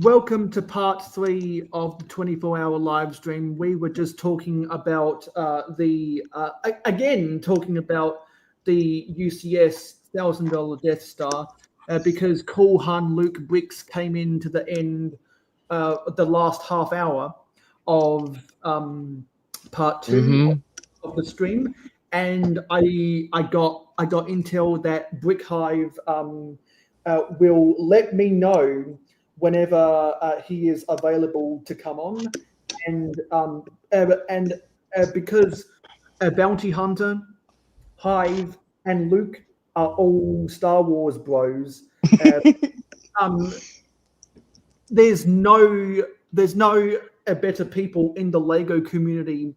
Welcome to part 3 of the 24-hour live stream. We were just talking about talking about the UCS $1,000 Death Star because Cool Han Luke Bricks came into the end, the last half hour of part 2 of the stream, and I got intel that Brick Hive will let me know whenever he is available to come on, and because Bounty Hunter, Hive, and Luke are all Star Wars bros, there's no better people in the Lego community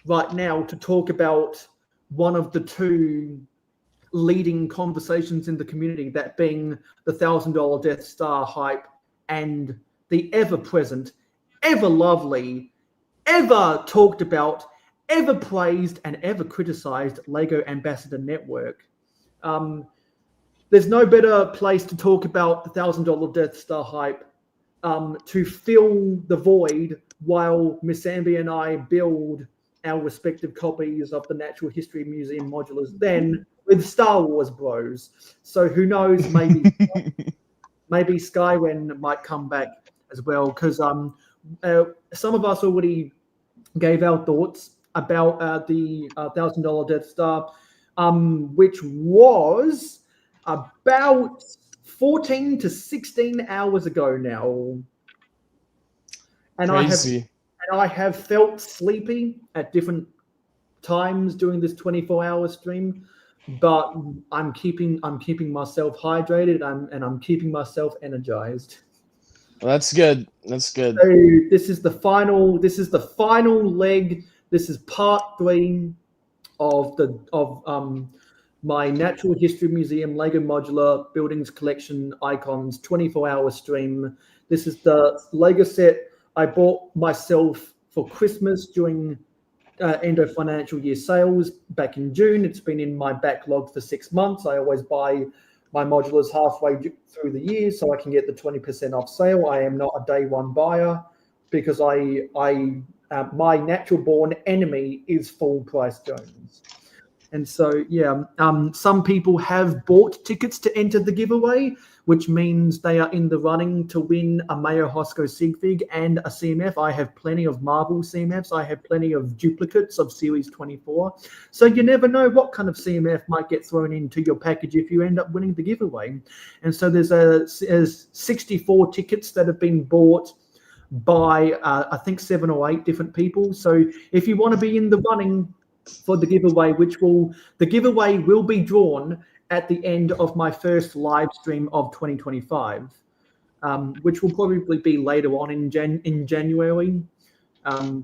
right now to talk about one of the two leading conversations in the community, that being the $1,000 Death Star hype and the ever-present, ever-lovely, ever-talked about, ever-praised, and ever-criticized Lego Ambassador Network. There's no better place to talk about the $1,000 Death Star hype to fill the void while Miss Ambi and I build our respective copies of the Natural History Museum modulars then with Star Wars bros. So who knows, maybe Skywin might come back as well, because some of us already gave our thoughts about the $1,000 Death Star, which was about 14 to 16 hours ago now. And Crazy. I have felt sleepy at different times during this 24-hour stream, but I'm keeping myself hydrated and I'm keeping myself energized. Well, that's good. That's good. So this is the final leg. This is part 3 of my Natural History Museum Lego Modular Buildings Collection Icons 24-hour stream. This is the Lego set I bought myself for Christmas during end of financial year sales back in June. It's been in my backlog for 6 months. I always buy my modulars halfway through the year so I can get the 20% off sale. I am not a day one buyer because my natural born enemy is full price Jones. And so, some people have bought tickets to enter the giveaway, which means they are in the running to win a mayohosko sig fig and a CMF. I have plenty of Marvel CMFs. I have plenty of duplicates of Series 24. So you never know what kind of CMF might get thrown into your package if you end up winning the giveaway. And so there's 64 tickets that have been bought by, I think, 7 or 8 different people. So if you want to be in the running for the giveaway, the giveaway will be drawn at the end of my first live stream of 2025, which will probably be later on in January,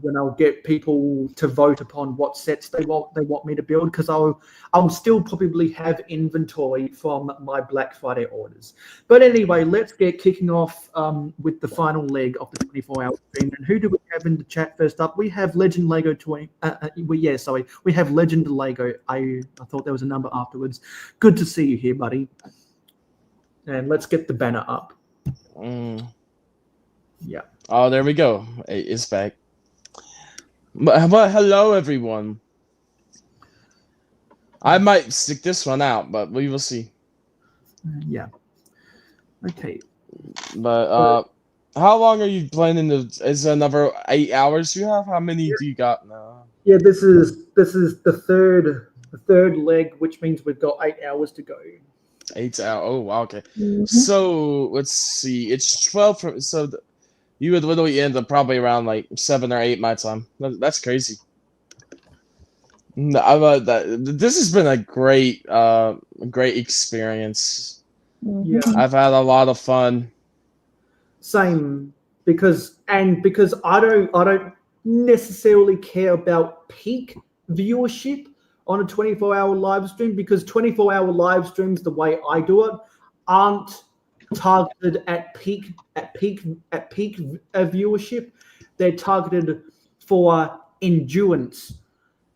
when I'll get people to vote upon what sets they want me to build, because I'll still probably have inventory from my Black Friday orders. But anyway, let's get kicking off with the final leg of the 24-hour stream. And who do we have in the chat first up? We have Legend Lego 20. We have Legend Lego. I thought there was a number afterwards. Good to see you here, buddy. And let's get the banner up. Yeah. Oh, there we go. It's back. But hello, everyone. I might stick this one out, but we will see. Yeah. Okay. But how long are you planning to? Is it another 8 hours you have? How many do you got now? Yeah, this is the third leg, which means we've got 8 hours to go. 8 hours. Oh, wow. Okay. Mhm. So let's see. It's 12 from. So you would literally end up probably around like 7 or 8 my time. That's crazy. No, this has been a great experience. Yeah, Mhm. I've had a lot of fun. same. Because I don't necessarily care about peak viewership on a 24-hour live stream, because 24-hour live streams, the way I do it, aren't targeted at peak viewership. They're targeted for endurance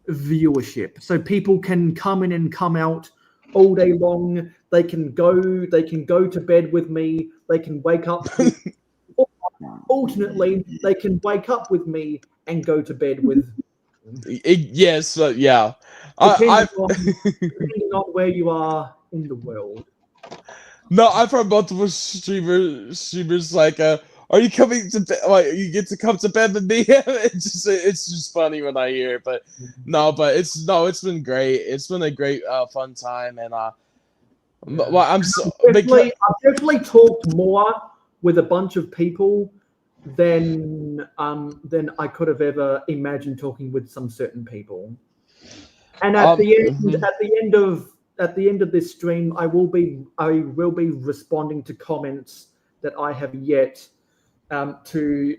viewership. So people can come in and come out all day long. They can go to bed with me. They can wake up with alternately, they can wake up with me and go to bed with, Yes, yeah. depending I've on depending on where you are in the world. no, I've heard multiple streamers like, "Are you coming to bed? Like, you get to come to bed with me?" It's just funny when I hear it, but no, but it's been great. It's been a great fun time, and Yeah. well, I'm so because I've definitely talked more with a bunch of people than I could have ever imagined talking with some certain people. And mhm. at the end of this stream, I will be responding to comments that I have yet to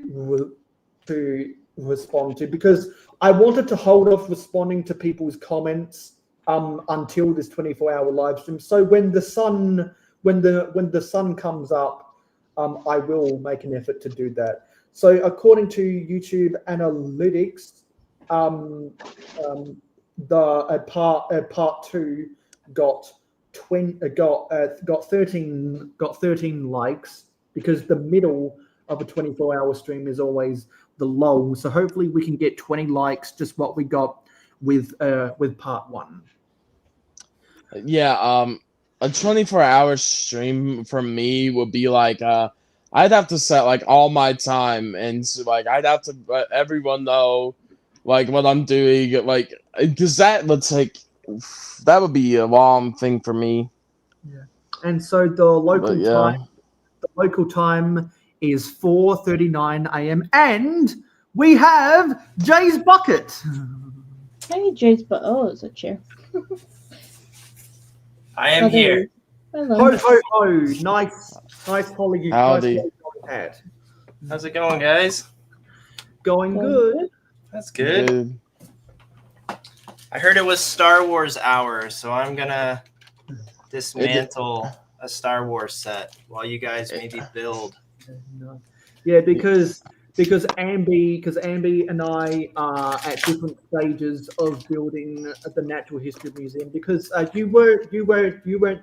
respond to, because I wanted to hold off responding to people's comments until this 24-hour live stream. So when the sun comes up, I will make an effort to do that. So according to YouTube analytics, um, um, the part two got 20 got 13 likes, because the middle of a 24-hour stream is always the lull. So hopefully we can get 20 likes, just what we got with part one. Yeah, a 24-hour stream for me would be like, I'd have to set like all my time, and so, like I'd have to let everyone know like what I'm doing, like because that would be a long thing for me. Yeah. And so But yeah, the local time is 4:39 a.m. and we have Jay's bucket. Hey, Jace, but oh, it's a chair. I am Oh, there here. he is. Hello. Ho ho ho! Nice howdy. hat. How's it going, guys? Going Going good. good. That's good. Good. I heard it was Star Wars hour, so I'm gonna dismantle a Star Wars set while you guys maybe build. Yeah, because Ambi and I are at different stages of building the Natural History Museum. Because you weren't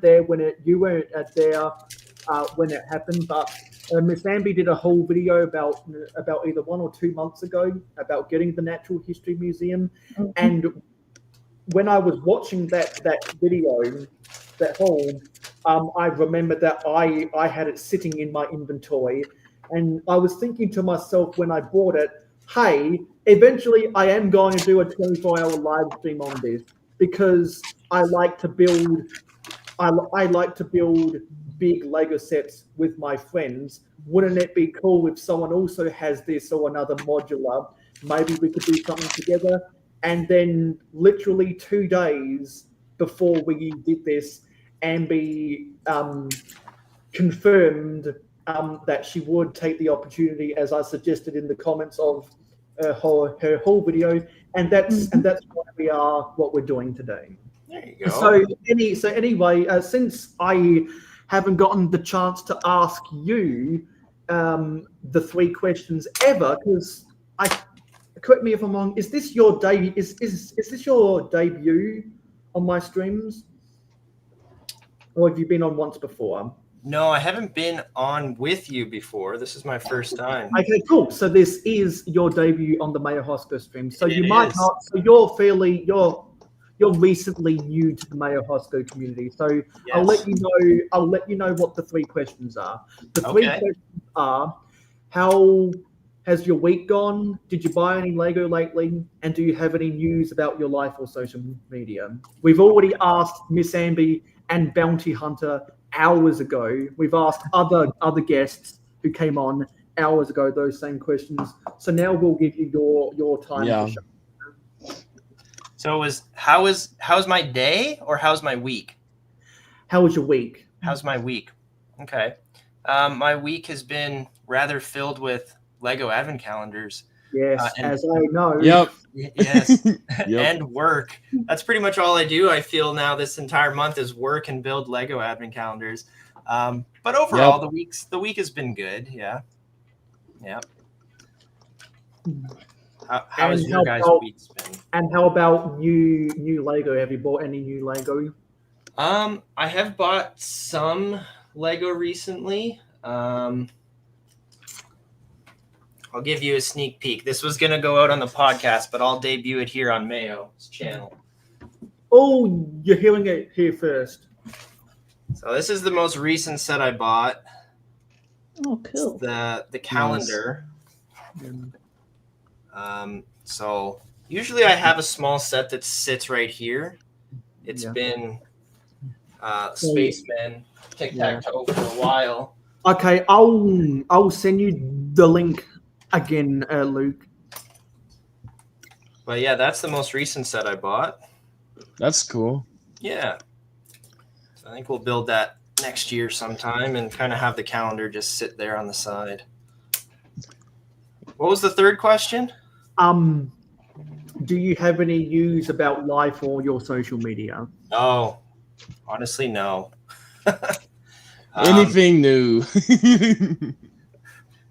there when it happened, but Miss Ambi did a whole video about either 1 or 2 months ago about getting the Natural History Museum. Mhm. And when I was watching that video, that whole, I remember that I had it sitting in my inventory, and I was thinking to myself when I bought it, hey, eventually I am going to do a 24-hour live stream on this, because I like to build. I like to build big Lego sets with my friends. Wouldn't it be cool if someone also has this or another modular? Maybe we could do something together. And then, literally 2 days before we did this, Ambi confirmed that she would take the opportunity, as I suggested in the comments of her whole video, and that's what we're doing today. There you go. So anyway, since I haven't gotten the chance to ask you the 3 questions ever, because correct me if I'm wrong, is this your debut? Is this your debut on my streams, or have you been on once before? No, I haven't been on with you before. This is my first time. Okay, cool. So this is your debut on the mayohosko stream. So It you might is. not. So you're recently new to the mayohosko community. So Yes. I'll let you know what the 3 questions are. The 3 Okay. questions are: how Has your week gone? Did you buy any Lego lately? And do you have any news about your life or social media? We've already asked Miss Amby and Bounty Hunter hours ago. We've asked other guests who came on hours ago those same questions. So now we'll give you your time Yeah. to show. So how's my day or how's my week? How was your week? How's my week? Okay. My week has been rather filled with Lego advent calendars. Yes, and- as I know. Yep. Yes. Yep. And work. That's pretty much all I do. I feel now this entire month is work and build Lego advent calendars. But overall, the week has been good. Yeah. Yeah. How's your guys' week's been? And how about new Lego? Have you bought any new Lego? I have bought some Lego recently. I'll give you a sneak peek. This was gonna go out on the podcast, but I'll debut it here on Mayo's channel. Oh, you're hearing it here first. So this is the most recent set I bought. Oh, cool. It's the calendar. So usually I have a small set that sits right here. It's been Spaceman Tic-Tac-Toe for a while. Okay, I'll send you the link again, Luke. But yeah, that's the most recent set I bought. That's cool. Yeah. So I think we'll build that next year sometime and kind of have the calendar just sit there on the side. What was the third question? Do you have any news about life or your social media? Oh, honestly, no. Anything new?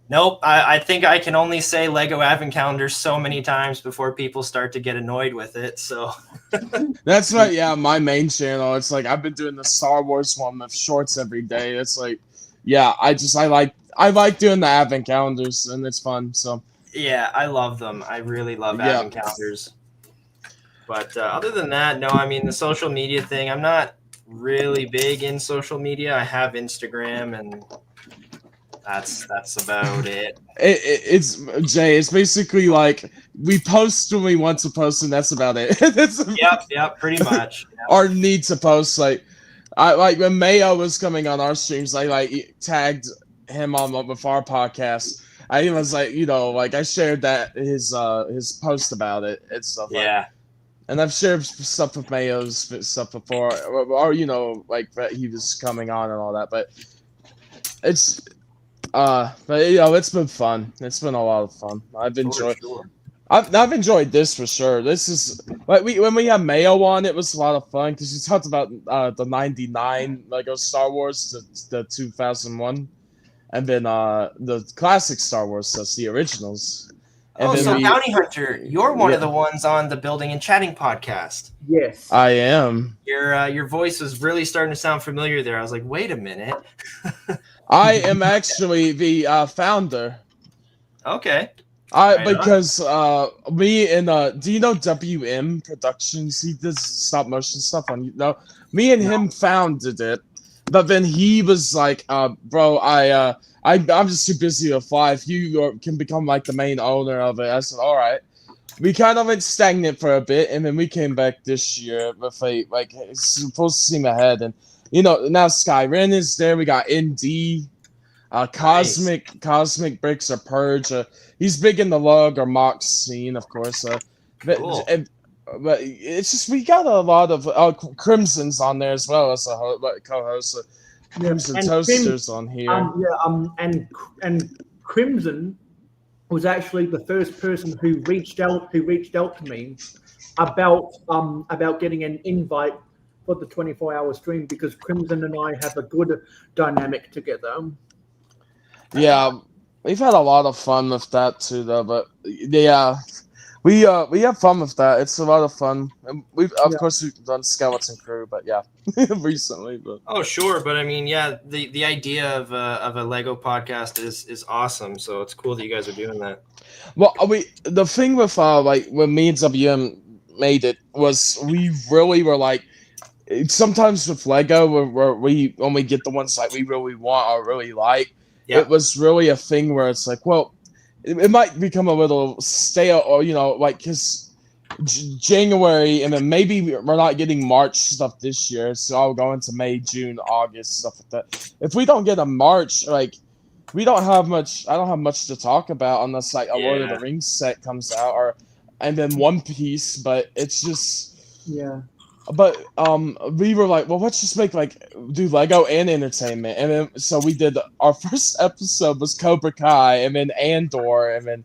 Nope. I think I can only say Lego advent calendars so many times before people start to get annoyed with it. So That's right. Yeah, my main channel. It's like I've been doing the Star Wars one with shorts every day. It's like, yeah, I like doing the advent calendars and it's fun. So yeah, I love them. I really love advent calendars. But other than that, no. I mean, the social media thing. I'm not really big in social media. I have Instagram and. That's about it. It's Jay. It's basically like we post when we want to post, and that's about it. Yep, pretty much. Yep. Our need to post, like when Mayo was coming on our streams, I tagged him on with our podcast. I was like, I shared that his post about it and stuff. Yeah. And I've shared stuff with Mayo's stuff before, or that he was coming on and all that. But it's. But it's been fun. It's been a lot of fun. I've enjoyed. Sure. I've enjoyed this for sure. This is like when we had Mayo on, it was a lot of fun because he talked about the '99 Lego Star Wars, the 2001, and then the classic Star Wars stuff, the originals. And so Bounty Hunter, you're one of the ones on the Building and Chatting podcast. Yes, I am. Your voice was really starting to sound familiar there. I was like, wait a minute. I am actually the founder. Okay. Because me and do you know WM Productions? He does stop motion stuff on me and him founded it, but then he was like, bro, I'm just too busy to fly. If you can become like the main owner of it, I said, all right. We kind of went stagnant for a bit, and then we came back this year with full steam ahead. And now Skyrim is there. We got ND, Cosmic Bricks or Purge. He's big in the lug or mock scene, of course. Cool. But it's just we got a lot of Crimson's on there as well as a co-host. Crimson and Toasters on here. And Crimson was actually the first person who reached out to me about getting an invite for the 24-hour stream because Crimson and I have a good dynamic together. Yeah, we've had a lot of fun with that too, though. But yeah, we have fun with that. It's a lot of fun, and we've done Skeleton Crew, but yeah, recently. But oh sure, but I mean, yeah, the idea of a Lego podcast is awesome. So it's cool that you guys are doing that. Well, the thing with when me and WM made it was we really were like. Sometimes with Lego, when we get the ones like we really want or really like, it was really a thing where it's like, well, it might become a little stale, or like because January, and then maybe we're not getting March stuff this year, so I'll go into May, June, August, stuff like that. If we don't get a March, like we don't have much. I don't have much to talk about unless like a Lord of the Rings set comes out, and then One Piece. But it's just But we were like, well, let's just do Lego and entertainment, and then so we did. Our first episode was Cobra Kai, and then Andor, and then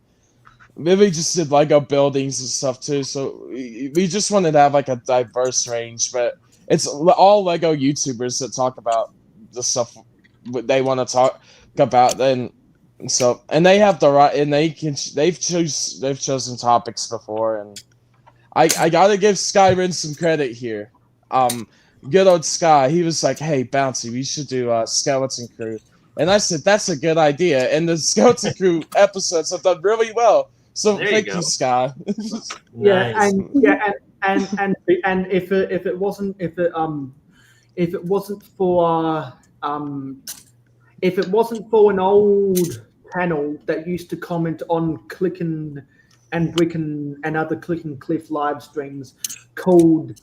we just did Lego buildings and stuff too. So we just wanted to have like a diverse range, but it's all Lego YouTubers that talk about the stuff they want to talk about. And they have the right, and they've chosen topics before, and I gotta give Skyrim some credit here. Good old Sky, he was like, "Hey, Bouncy, we should do Skeleton Crew," and I said, "That's a good idea." And the Skeleton Crew episodes have done really well. So thank you, Sky. Nice. And if it wasn't for an old panel that used to comment on Clickin' and Brickin' and other Clickin' Cliff live streams called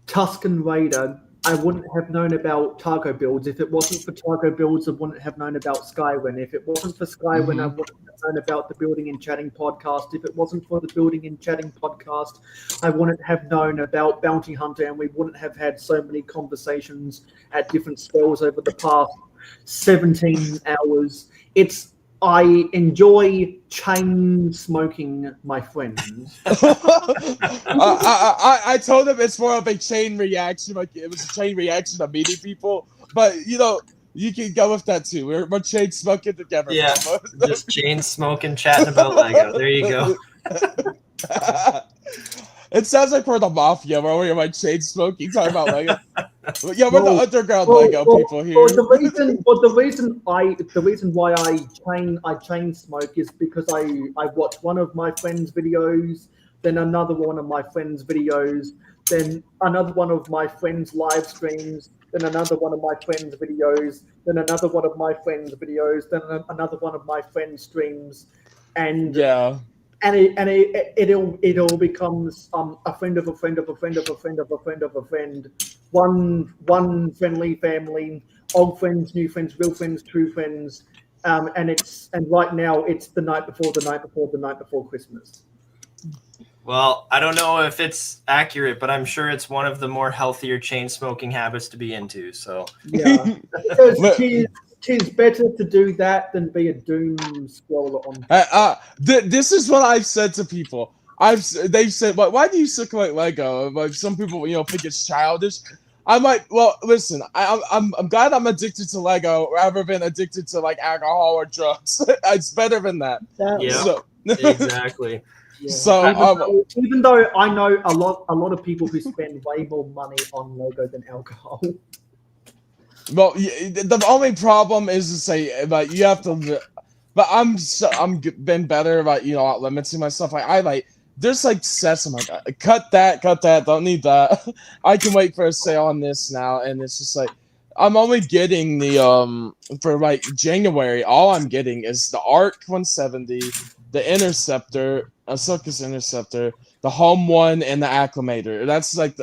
Tuscan Raider, I wouldn't have known about Targo Builds. If it wasn't for Targo Builds, I wouldn't have known about Skywin. If it wasn't for Skywin, I wouldn't have known about the Building and Chatting podcast. If it wasn't for the Building and Chatting podcast, I wouldn't have known about Bounty Hunter, and we wouldn't have had so many conversations at different spells over the past 17 hours. I enjoy chain smoking my friends. I told him it's more of a chain reaction. Like it was a chain reaction of meeting people, but you can go with that too. We're chain smoking together. Yeah, just chain smoking, chatting about Lego. There you go. It sounds like we're the mafia, where we're like chain smoking, talking about Lego. Yeah, we're the underground Lego people here. The reason why I chain smoke is because I watch one of my friends' videos, then another one of my friends' videos, then another one of my friends' live streams, then another one of my friends' videos, then another one of my friends' videos, then another one of my friends' streams, and it all becomes a friend of a friend of a friend of a friend of a friend of a friend, one friendly family, old friends, new friends, real friends, true friends, and right now it's the night before Christmas. Well, I don't know if it's accurate, but I'm sure it's one of the more healthier chain smoking habits to be into. So yeah, because it's better to do that than be a doom scroller on. This is what I've said to people. They've said, "Why do you circulate Lego?" Like some people, think it's childish. I'm like, well, listen, I'm glad I'm addicted to Lego rather than addicted to like alcohol or drugs. It's better than that. Exactly. Yeah. So even though I know a lot of people who spend way more money on Lego than alcohol. Well, the only problem is to say, but you have to. But I'm been better about limiting myself. There's like sets. I'm like, cut that. Don't need that. I can wait for a sale on this now, and it's just like I'm only getting the for like January. All I'm getting is the Arc 170, the Interceptor, Ahsoka's Interceptor, the Home One, and the Acclimator. That's like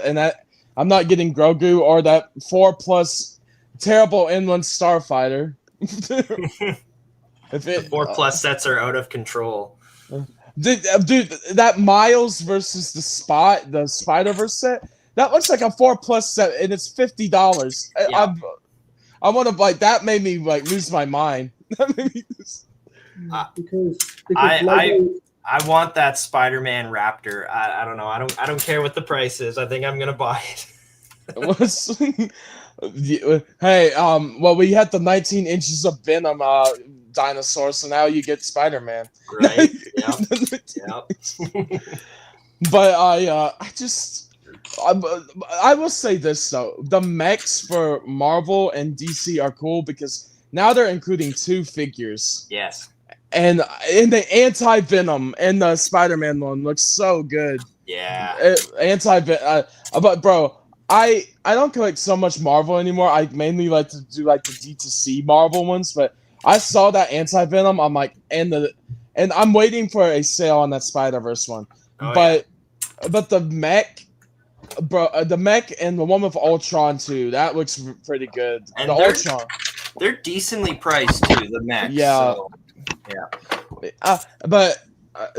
I'm not getting Grogu or that 4+ terrible inland starfighter. The 4+ sets are out of control. Dude, that Miles versus the Spider-Verse set, that looks like a 4+ set, and it's $50. Yeah. I want to that made me lose my mind. because I want that Spider-Man Raptor. I don't know. I don't care what the price is. I think I'm gonna buy it. Hey, well, we had the 19 inches of Venom dinosaur, so now you get Spider-Man. Right. Yeah. But I will say this though: the mechs for Marvel and DC are cool because now they're including 2 figures. Yes. And in the anti-Venom and the Spider-Man one looks so good. Yeah. But bro, I don't collect so much Marvel anymore. I mainly like to do like the D2C Marvel ones, but I saw that anti-Venom. I'm like, and and I'm waiting for a sale on that Spider-Verse one. Oh, But the mech, bro, the mech and the one with Ultron too, that looks pretty good. And the Ultron, they're decently priced too. The mechs. Yeah. So,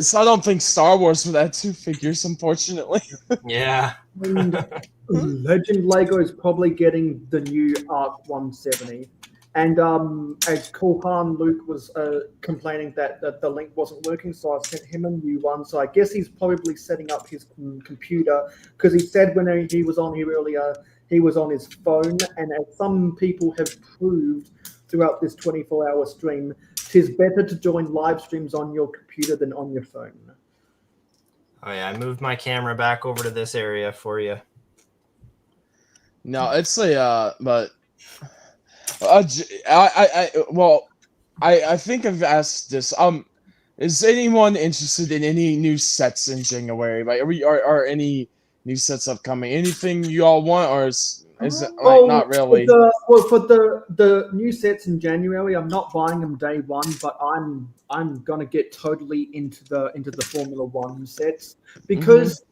so I don't think Star Wars would have 2 figures, unfortunately. yeah. And Legend Lego is probably getting the new Arc 170. And as Kulhan Luke was complaining that the link wasn't working, so I sent him a new one. So I guess he's probably setting up his computer, because he said when he was on here earlier, he was on his phone. And as some people have proved throughout this 24-hour stream, tis better to join live streams on your computer than on your phone. Oh yeah, I moved my camera back over to this area for you. No, it's but I think I've asked this. Is anyone interested in any new sets in January? Like, are any new sets upcoming? Anything you all want, or is it like not really? For the new sets in January, I'm not buying them day one, but I'm gonna get totally into the Formula One sets because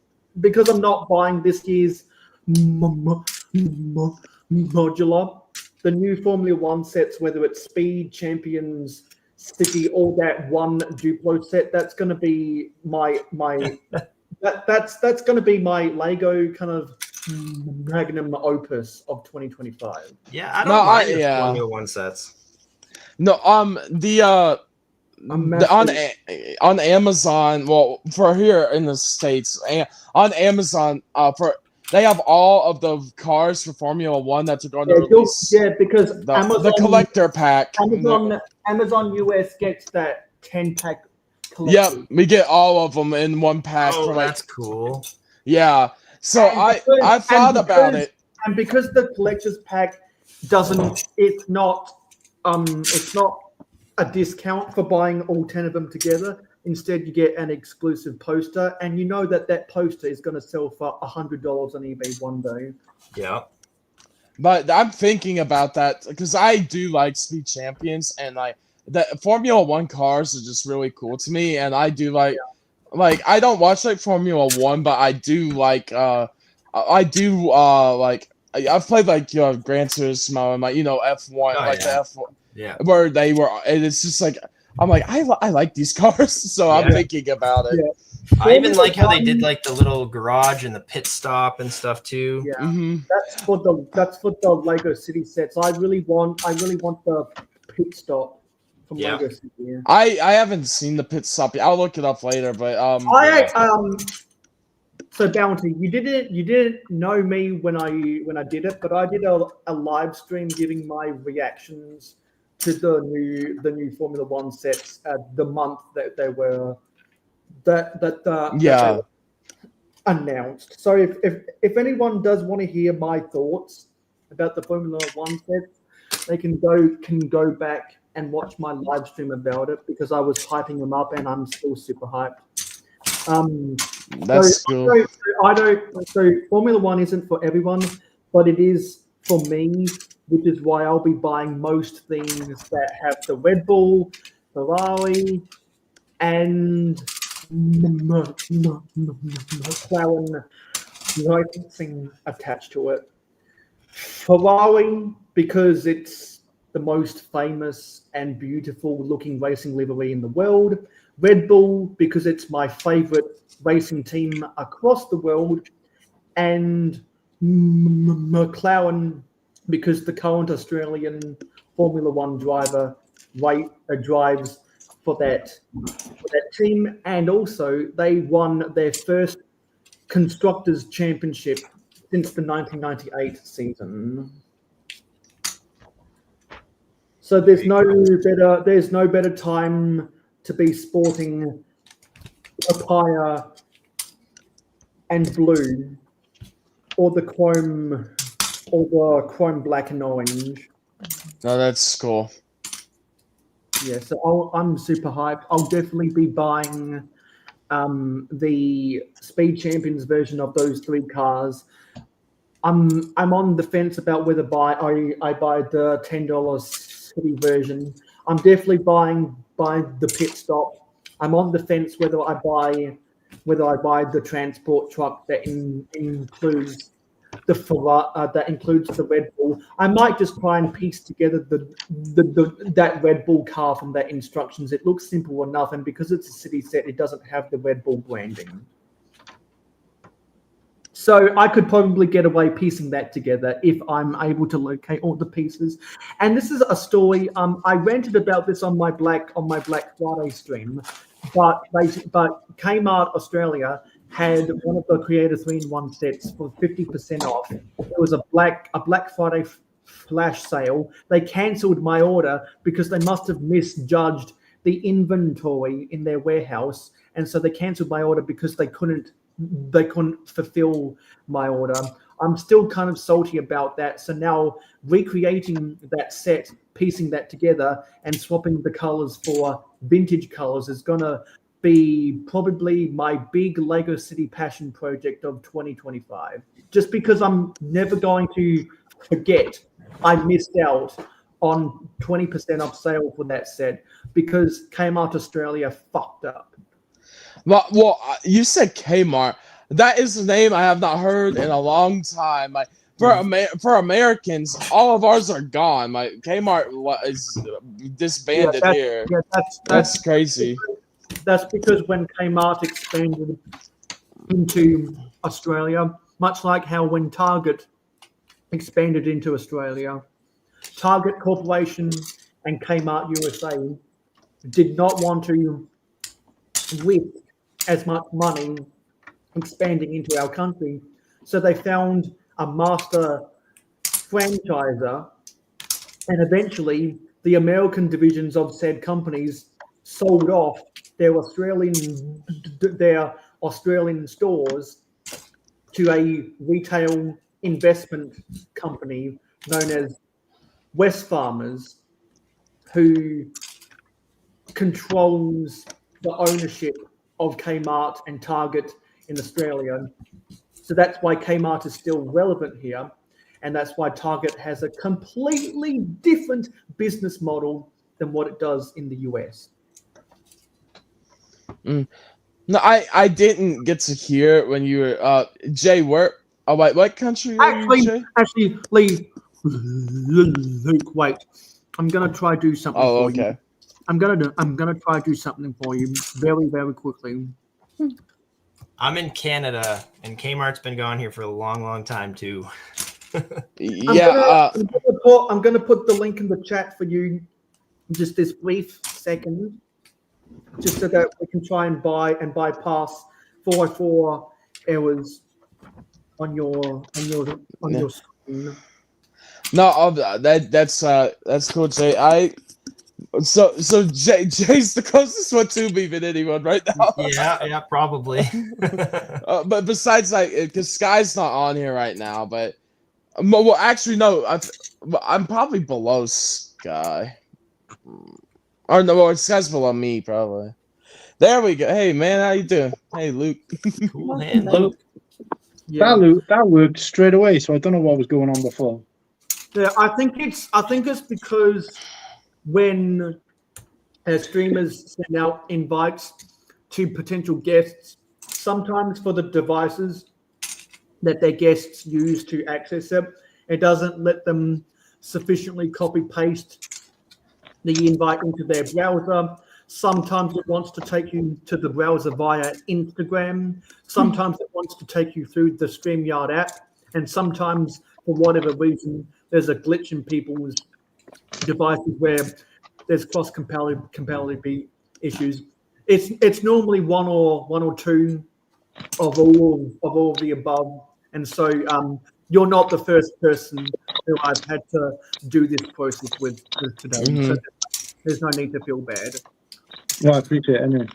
I'm not buying this year's modular. The new Formula One sets, whether it's Speed, Champions, City, all that one Duplo set, that's going to be my that's going to be my Lego kind of magnum opus of 2025. Yeah, I don't mind the yeah. Formula One sets. No, on Amazon, well, for here in the States, on Amazon, they have all of the cars for Formula One that are going to release. Yeah, because the collector pack. Amazon US gets that 10-pack collector. Yeah, we get all of them in one pack. Oh, for that's cool. Yeah, so I thought about it. And because the collector's pack it's not a discount for buying all 10 of them together. Instead, you get an exclusive poster, and you know that poster is going to sell for $100 on eBay one day. Yeah. But I'm thinking about that because I do like Speed Champions, and like the Formula One cars are just really cool to me, and I do like I don't watch like Formula One, but I do like I've played like Gran Turismo and like F1 the F1 where they were, and it's just like I'm like I like these cars, so I'm thinking about it. Yeah. I even like how they did like the little garage and the pit stop and stuff too. Yeah, that's for the Lego City sets. I really want the pit stop from Lego City. Yeah. I haven't seen the pit stop. I'll look it up later, but So Bounty, you didn't know me when I did it, but I did a live stream giving my reactions to the new Formula One sets the month that they were that they were announced. So if anyone does want to hear my thoughts about the Formula One sets, they can go back and watch my live stream about it, because I was hyping them up and I'm still super hyped. That's cool. So Formula One isn't for everyone, but it is for me, which is why I'll be buying most things that have the Red Bull, Ferrari, and McLaren licensing attached to it. Ferrari, because it's the most famous and beautiful looking racing livery in the world. Red Bull, because it's my favorite racing team across the world. And McLaren, because the current Australian Formula One driver drives for that team, and also they won their first Constructors' Championship since the 1998 season. So there's no better time to be sporting papaya and blue, or the chrome black and orange. No, that's cool. Yeah, so I'm super hyped. I'll definitely be buying the Speed Champions version of those 3 cars. I'm on the fence about whether I buy the $10 City version. I'm definitely buying the pit stop I'm on the fence whether I buy the transport truck that includes that includes the Red Bull. I might just try and piece together that Red Bull car from their instructions. It looks simple enough, and because it's a city set, it doesn't have the Red Bull branding. So I could probably get away piecing that together if I'm able to locate all the pieces. And this is a story I ranted about this on my Black Friday stream, but Kmart Australia had one of the Creator 3-in-1 sets for 50% off. It was a Black Friday flash sale. They cancelled my order because they must have misjudged the inventory in their warehouse, and so they cancelled my order because they couldn't fulfill my order. I'm still kind of salty about that. So now recreating that set, piecing that together, and swapping the colors for vintage colors is gonna be probably my big Lego City passion project of 2025. Just because I'm never going to forget I missed out on 20% off sale for that set because Kmart Australia fucked up. Well, you said Kmart. That is a name I have not heard in a long time. Like for Americans, all of ours are gone. Like Kmart is disbanded here. Yeah, that's crazy. That's because when Kmart expanded into Australia, much like how when Target expanded into Australia, Target Corporation and Kmart USA did not want to risk as much money expanding into our country. So they found a master franchiser, and eventually the American divisions of said companies sold off their Australian stores to a retail investment company known as Wesfarmers, who controls the ownership of Kmart and Target in Australia. So that's why Kmart is still relevant here. And that's why Target has a completely different business model than what it does in the US. No, I didn't get to hear when you were Jay. Where? Oh wait, what country are you, Jay? Actually, Lee, Luke, wait. I'm gonna try do something. Oh, for okay. You. I'm gonna try do something for you very, very quickly. I'm in Canada, and Kmart's been gone here for a long, long time too. Yeah. I'm gonna put the link in the chat for you. Just this brief second, just so that we can try and bypass 404 hours on your screen. No, that's cool, Jay. So Jay's the closest one to me than anyone right now. Yeah, probably. But besides, like, because Sky's not on here right now, but well, actually, no, I'm probably below Sky. Or no, well, Sky's below me probably. There we go. Hey man, how you doing? Hey Luke. Cool hand, Luke. Yeah. That worked straight away. So I don't know what was going on before. Yeah, I think it's because when streamers send out invites to potential guests, sometimes for the devices that their guests use to access it, it doesn't let them sufficiently copy paste the invite into their browser. Sometimes it wants to take you to the browser via Instagram. Sometimes it wants to take you through the StreamYard app. And sometimes, for whatever reason, there's a glitch in people's devices where there's cross-compatibility issues. It's normally one or two of all of the above. And so you're not the first person who I've had to do this process with today. Mm-hmm. So there's no need to feel bad. No, I appreciate it. Anyway.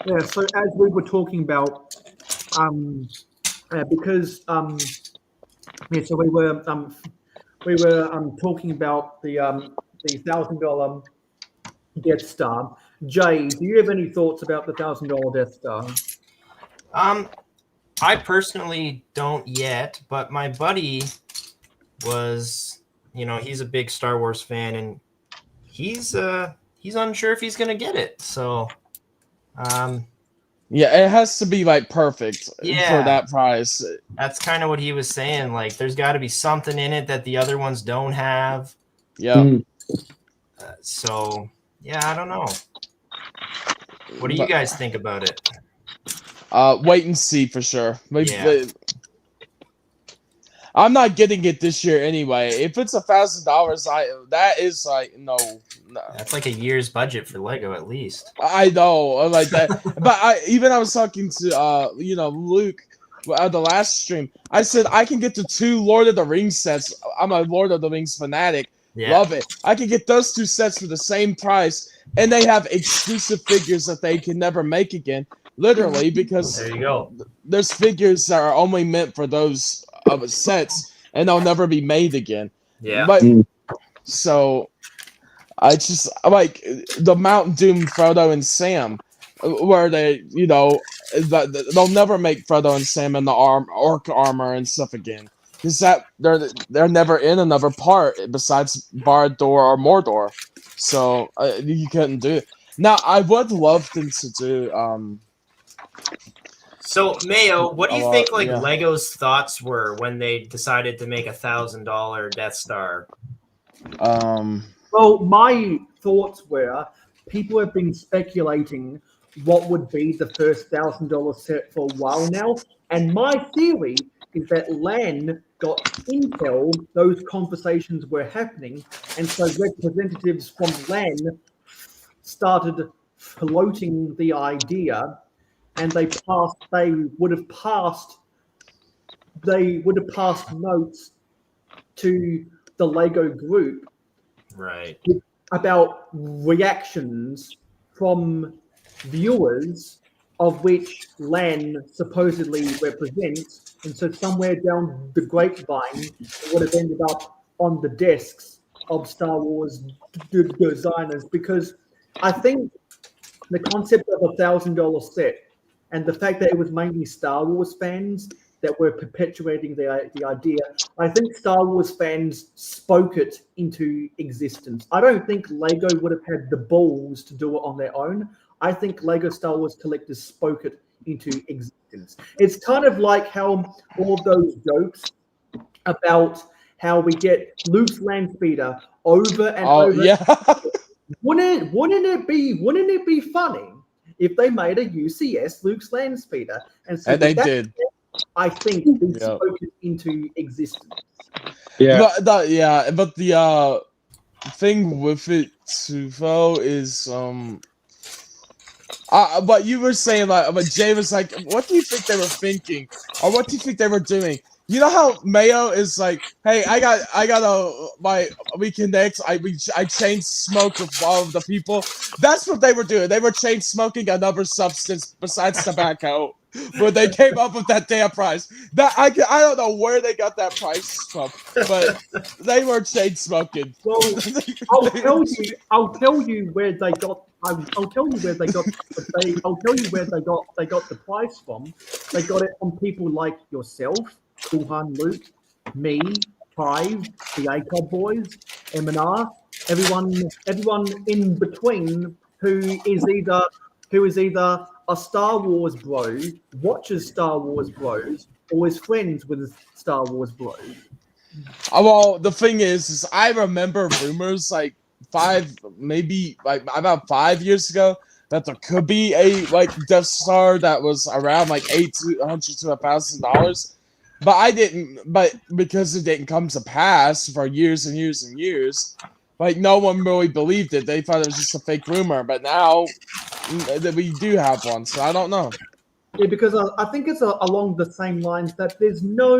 Yeah, so as we were talking about, because so we were talking about the $1,000 Death Star. Jay, do you have any thoughts about the $1,000 Death Star? I personally don't yet, but my buddy was, he's a big Star Wars fan, and he's unsure if he's gonna get it. So Yeah, it has to be like perfect for Yeah. that price. That's kind of what he was saying. Like, there's got to be something in it that the other ones don't have. Yeah. Mm. So, yeah, I don't know. What do you guys think about it? Wait and see for sure. Yeah. I'm not getting it this year anyway. If it's $1,000, that is like no. That's like a year's budget for Lego at least. I know, like that. But I was talking to Luke the last stream. I said I can get the 2 Lord of the Rings sets. I'm a Lord of the Rings fanatic. Yeah. Love it. I can get those 2 sets for the same price, and they have exclusive figures that they can never make again. Literally, because There you go. there's figures that are only meant for those sets, and they'll never be made again. Yeah. But so I just like the Mount Doom Frodo and Sam, where they, they'll never make Frodo and Sam in the orc armor and stuff again, because that they're never in another part besides Barad-dûr or Mordor, so you couldn't do it. Now I would love them to do. So Mayo, what do you think yeah. Lego's thoughts were when they decided to make $1,000 Death Star? Well, my thoughts were people have been speculating what would be the first $1,000 set for a while now, and my theory is that LAN got intel those conversations were happening, and so representatives from LAN started floating the idea, and they would have passed notes to the Lego group, right, about reactions from viewers, of which LAN supposedly represents, and so somewhere down the grapevine it would have ended up on the desks of Star Wars designers, because I think the concept of $1,000 set and the fact that it was mainly Star Wars fans that were perpetuating the idea, I think Star Wars fans spoke it into existence. I don't think Lego would have had the balls to do it on their own. I think Lego Star Wars collectors spoke it into existence. It's kind of like how all those jokes about how we get Luke's land speeder over and over. Yeah. Wouldn't it be funny if they made a UCS Luke's land speeder? And so they did. I think they spoke it into existence. Yeah. But the thing with it too, though, is what you were saying, but Jay was like, what do you think they were thinking, or what do you think they were doing? You know how Mayo is like, hey, we connect. I chain smoke with all of the people. That's what they were doing. They were chain smoking another substance besides tobacco. When they came up with that damn price, that I don't know where they got that price from, but they were chain smoking. Well, I'll tell you where they got. I'll tell you where they got. I'll tell you where they got the price from. They got it from people like yourself, Kulhan, Luke, me, Five, the ACOB boys, M&R, everyone in between who is either a Star Wars bro, watches Star Wars bros, or is friends with Star Wars bros. Well, the thing is I remember rumors about 5 years ago that there could be a Death Star that was around $800 to $1,000. But I didn't. But because it didn't come to pass for years and years and years, no one really believed it. They thought it was just a fake rumor. But now that we do have one, so I don't know. Yeah, because I think it's along the same lines that there's no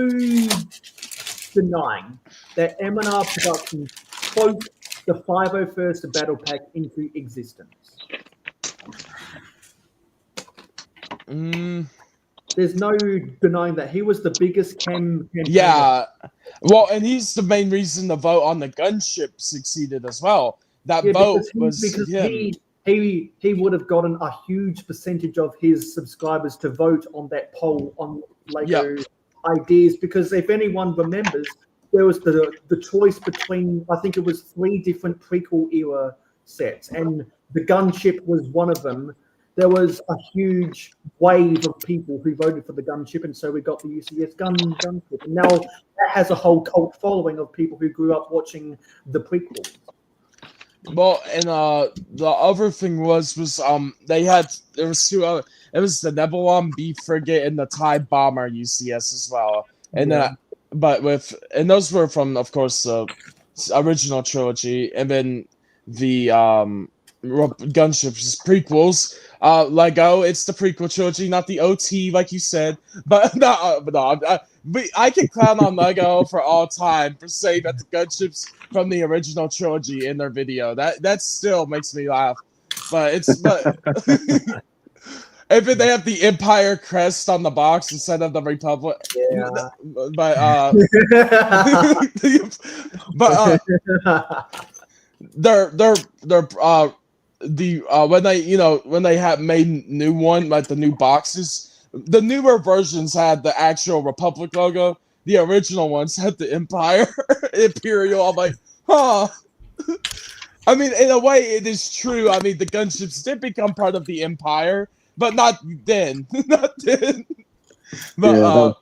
denying that M&R Productions spoke the 501st Battle Pack into existence. There's no denying that he was the biggest campaigner. Yeah, well, and he's the main reason the vote on the gunship succeeded as well. That vote was him. He would have gotten a huge percentage of his subscribers to vote on that poll on Lego ideas, because if anyone remembers, there was the choice between, I think it was 3 different prequel era sets, and the gunship was one of them. there was a huge wave of people who voted for the gunship, and so we got the UCS gunship. And now that has a whole cult following of people who grew up watching the prequel. Well, and the other thing was there was two other. It was the Nebulon B frigate and the TIE bomber UCS as well, and and those were from, of course, the original trilogy, and then the gunships prequels. Lego, it's the prequel trilogy, not the OT like you said. But I can count on Lego for all time for saying that the gunships from the original trilogy in their video. That still makes me laugh. But if they have the Empire crest on the box instead of the Republic. Yeah. But when they had made new one, like the new boxes, the newer versions had the actual Republic logo. The original ones had the Empire Imperial. I'm like, huh. I mean, in a way, it is true. I mean, the gunships did become part of the Empire, but not then. Not then. But,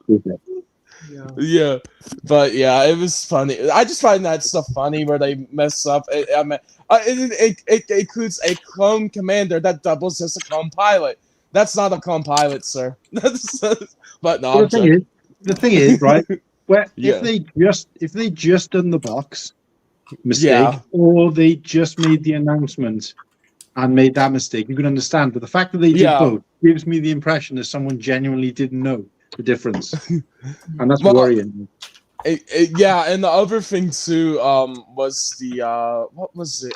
yeah, but yeah, it was funny. I just find that stuff funny where they mess up. It includes a clone commander that doubles as a clone pilot. That's not a clone pilot, sir. But no, the thing is, right? Where if they just done the box mistake, or they just made the announcement and made that mistake, you can understand. But the fact that they did both gives me the impression that someone genuinely didn't know the difference, and that's worrying. Yeah, and the other thing too was the what was it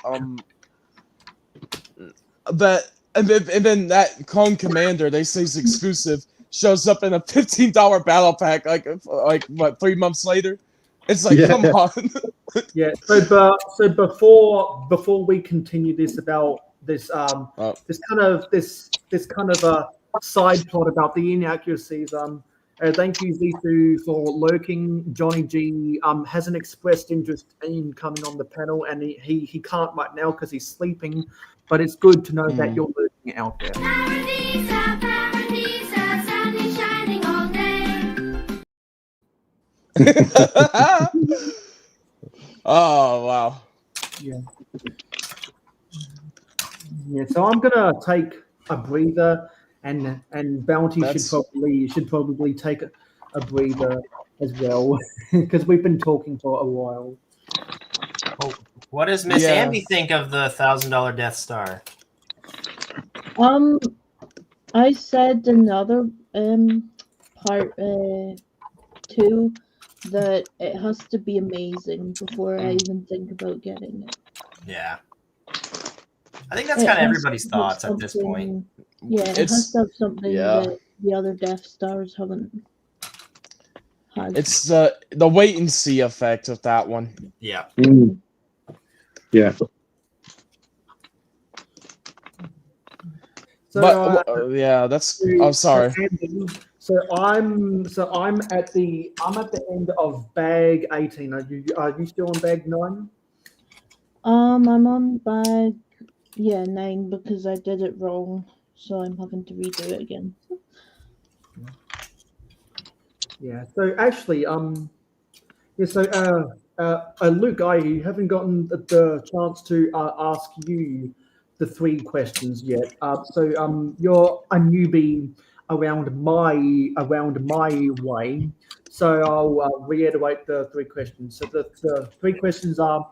and then that clone commander they say is exclusive shows up in a $15 battle pack like what 3 months later. It's like, come on. Yeah. So before we continue this about this this kind of a side plot about the inaccuracies. Thank you, Zithu, for lurking. Johnny G hasn't expressed interest in coming on the panel, and he can't right now because he's sleeping. But it's good to know that you're lurking out there. Oh wow. Yeah. Yeah. So I'm gonna take a breather. And Bounty should probably take a breather as well because we've been talking for a while. Oh, what does Miss Andy think of the $1,000 Death Star? I said another part 2 that it has to be amazing before I even think about getting it. Yeah. I think that's kind of everybody's thoughts at this point. Yeah, it has to have something that the other Death Stars haven't had. It's the wait and see effect of that one. Yeah. Yeah. So, that's. I'm sorry. So I'm at the end of bag 18. Are you still on bag 9? I'm on bag 9 because I did it wrong. So I'm having to redo it again. Yeah. So actually, Luke, I haven't gotten the chance to ask you the 3 questions yet. So you're a newbie around my way. So I'll reiterate the 3 questions. So the 3 questions are: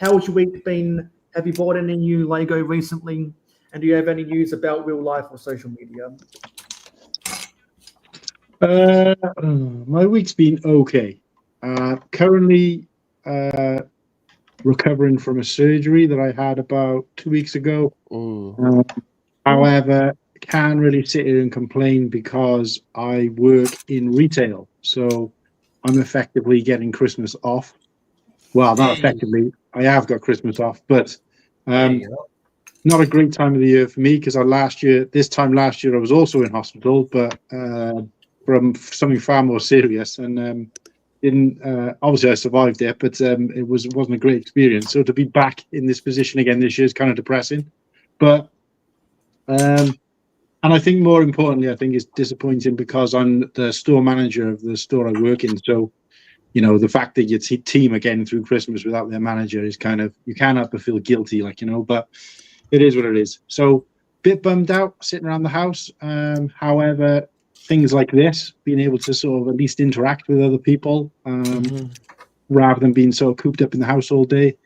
how's your week been? Have you bought any new Lego recently? And do you have any news about real life or social media? My week's been okay. Currently recovering from a surgery that I had about 2 weeks ago. However, can't really sit here and complain because I work in retail. So I'm effectively getting Christmas off. Well, not effectively. I have got Christmas off, but not a great time of the year for me because this time last year I was also in hospital, but from something far more serious, and obviously I survived it, but it wasn't a great experience. So to be back in this position again this year is kind of depressing. But And I think more importantly, I think it's disappointing because I'm the store manager of the store I work in. So, the fact that your team are getting through Christmas without their manager is kind of, you can't help but feel guilty, but it is what it is. So, bit bummed out sitting around the house. However, things like this, being able to sort of at least interact with other people, rather than being so cooped up in the house all day,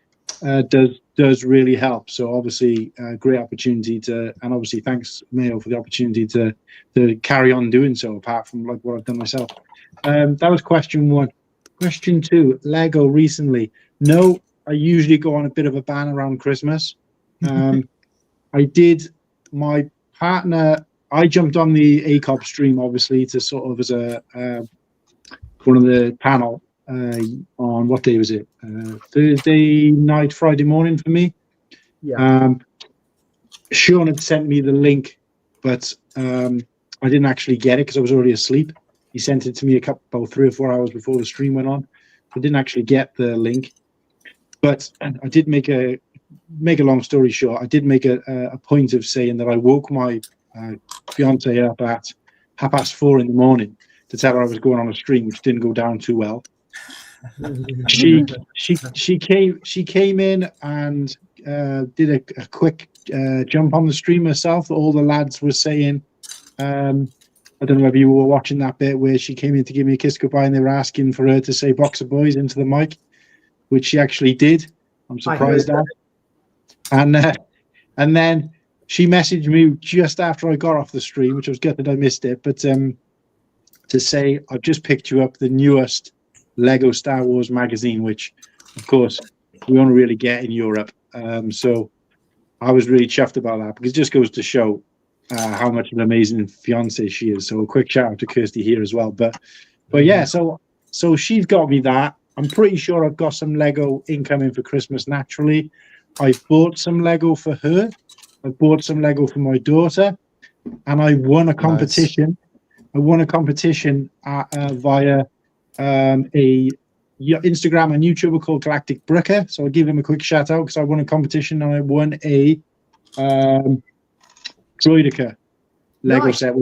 does really help. So obviously, great opportunity and obviously thanks Mayo for the opportunity to carry on doing so. Apart from like what I've done myself, that was question 1. Question 2: Lego recently? No, I usually go on a bit of a ban around Christmas. I did. My partner, I jumped on the ACOB stream obviously to sort of as a one of the panel. On what day was it? Thursday night, Friday morning for me. Yeah. Sean had sent me the link, but I didn't actually get it because I was already asleep. He sent it to me about 3 or 4 hours before the stream went on. I didn't actually get the link, but I did make a long story short. I did make a point of saying that I woke my fiance up at 4:30 in the morning to tell her I was going on a stream, which didn't go down too well. She came in and did a quick jump on the stream herself. All the lads were saying, I don't know if you were watching that bit where she came in to give me a kiss goodbye and they were asking for her to say Boxer Boys into the mic, which she actually did. I'm surprised at. And then she messaged me just after I got off the stream, which I was gutted I missed it, but to say, I've just picked you up the newest Lego Star Wars magazine, which of course we only really get in Europe. So I was really chuffed about that because it just goes to show how much of an amazing fiance she is. So a quick shout out to Kirsty here as well. But yeah, so she's got me that. I'm pretty sure I've got some Lego incoming for Christmas naturally. I've bought some Lego for her. I bought some Lego for my daughter, and I won a competition. Nice. I won a competition via a Instagram and YouTuber called Galactic Bricker. So I'll give him a quick shout out because I won a competition and I won a Droidica Lego set.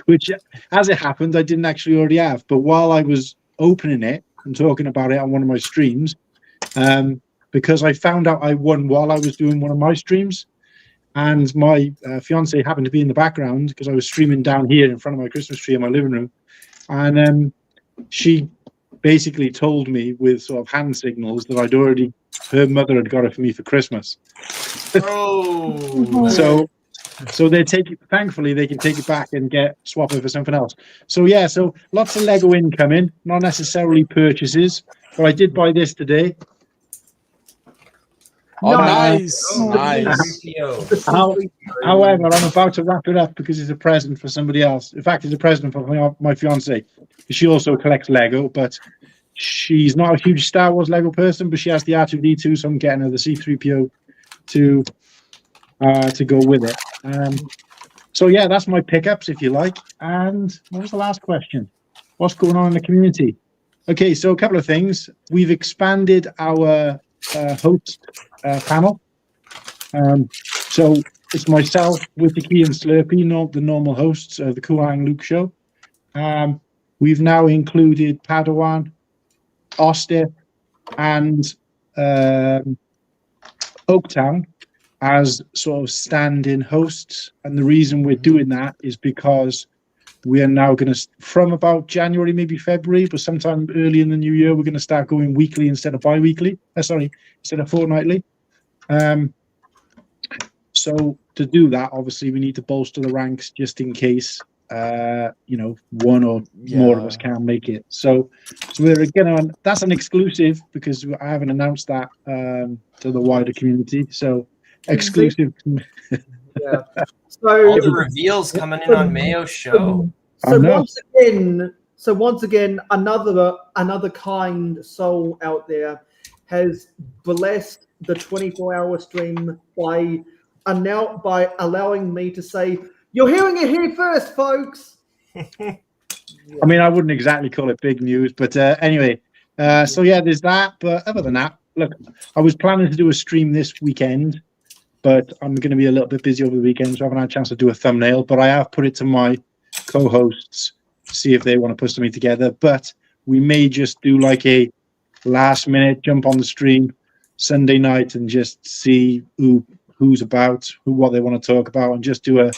Which as it happened, I didn't actually already have. But while I was opening it and talking about it on one of my streams, because I found out I won while I was doing one of my streams, and my fiance happened to be in the background because I was streaming down here in front of my Christmas tree in my living room, and she basically told me with sort of hand signals that her mother had got it for me for Christmas. Oh. So they thankfully they can take it back and swap it for something else. So yeah, so lots of Lego incoming, not necessarily purchases, but I did buy this today. Oh, nice. However, I'm about to wrap it up because it's a present for somebody else. In fact, it's a present for my fiance. She also collects Lego, but she's not a huge Star Wars Lego person, but she has the R2-D2, so I'm getting her the C-3PO to go with it. So yeah, that's my pickups, if you like. And what was the last question? What's going on in the community? Okay, so a couple of things. We've expanded our host panel. So it's myself, Witty and Slurpee, the normal hosts of the Kuang Luke show. We've now included Padawan, Oster, and Oaktown as sort of stand-in hosts. And the reason we're doing that is because we are now going to, from about January, maybe February, but sometime early in the new year, we're going to start going weekly instead of bi-weekly. Instead of fortnightly. So to do that, obviously, we need to bolster the ranks just in case, one or more of us can't make it. So we're that's an exclusive because I haven't announced that to the wider community. So exclusive. Yeah. All the reveals coming in on Mayo's show. So once again, another kind soul out there has blessed the 24-hour stream by allowing me to say, "You're hearing it here first, folks." I mean, I wouldn't exactly call it big news, but anyway. So yeah, there's that. But other than that, look, I was planning to do a stream this weekend, but I'm going to be a little bit busy over the weekend, so I haven't had a chance to do a thumbnail. But I have put it to my co-hosts to see if they want to put something together. But we may just do like a last minute jump on the stream Sunday night and just see who's about, what they want to talk about, and just do a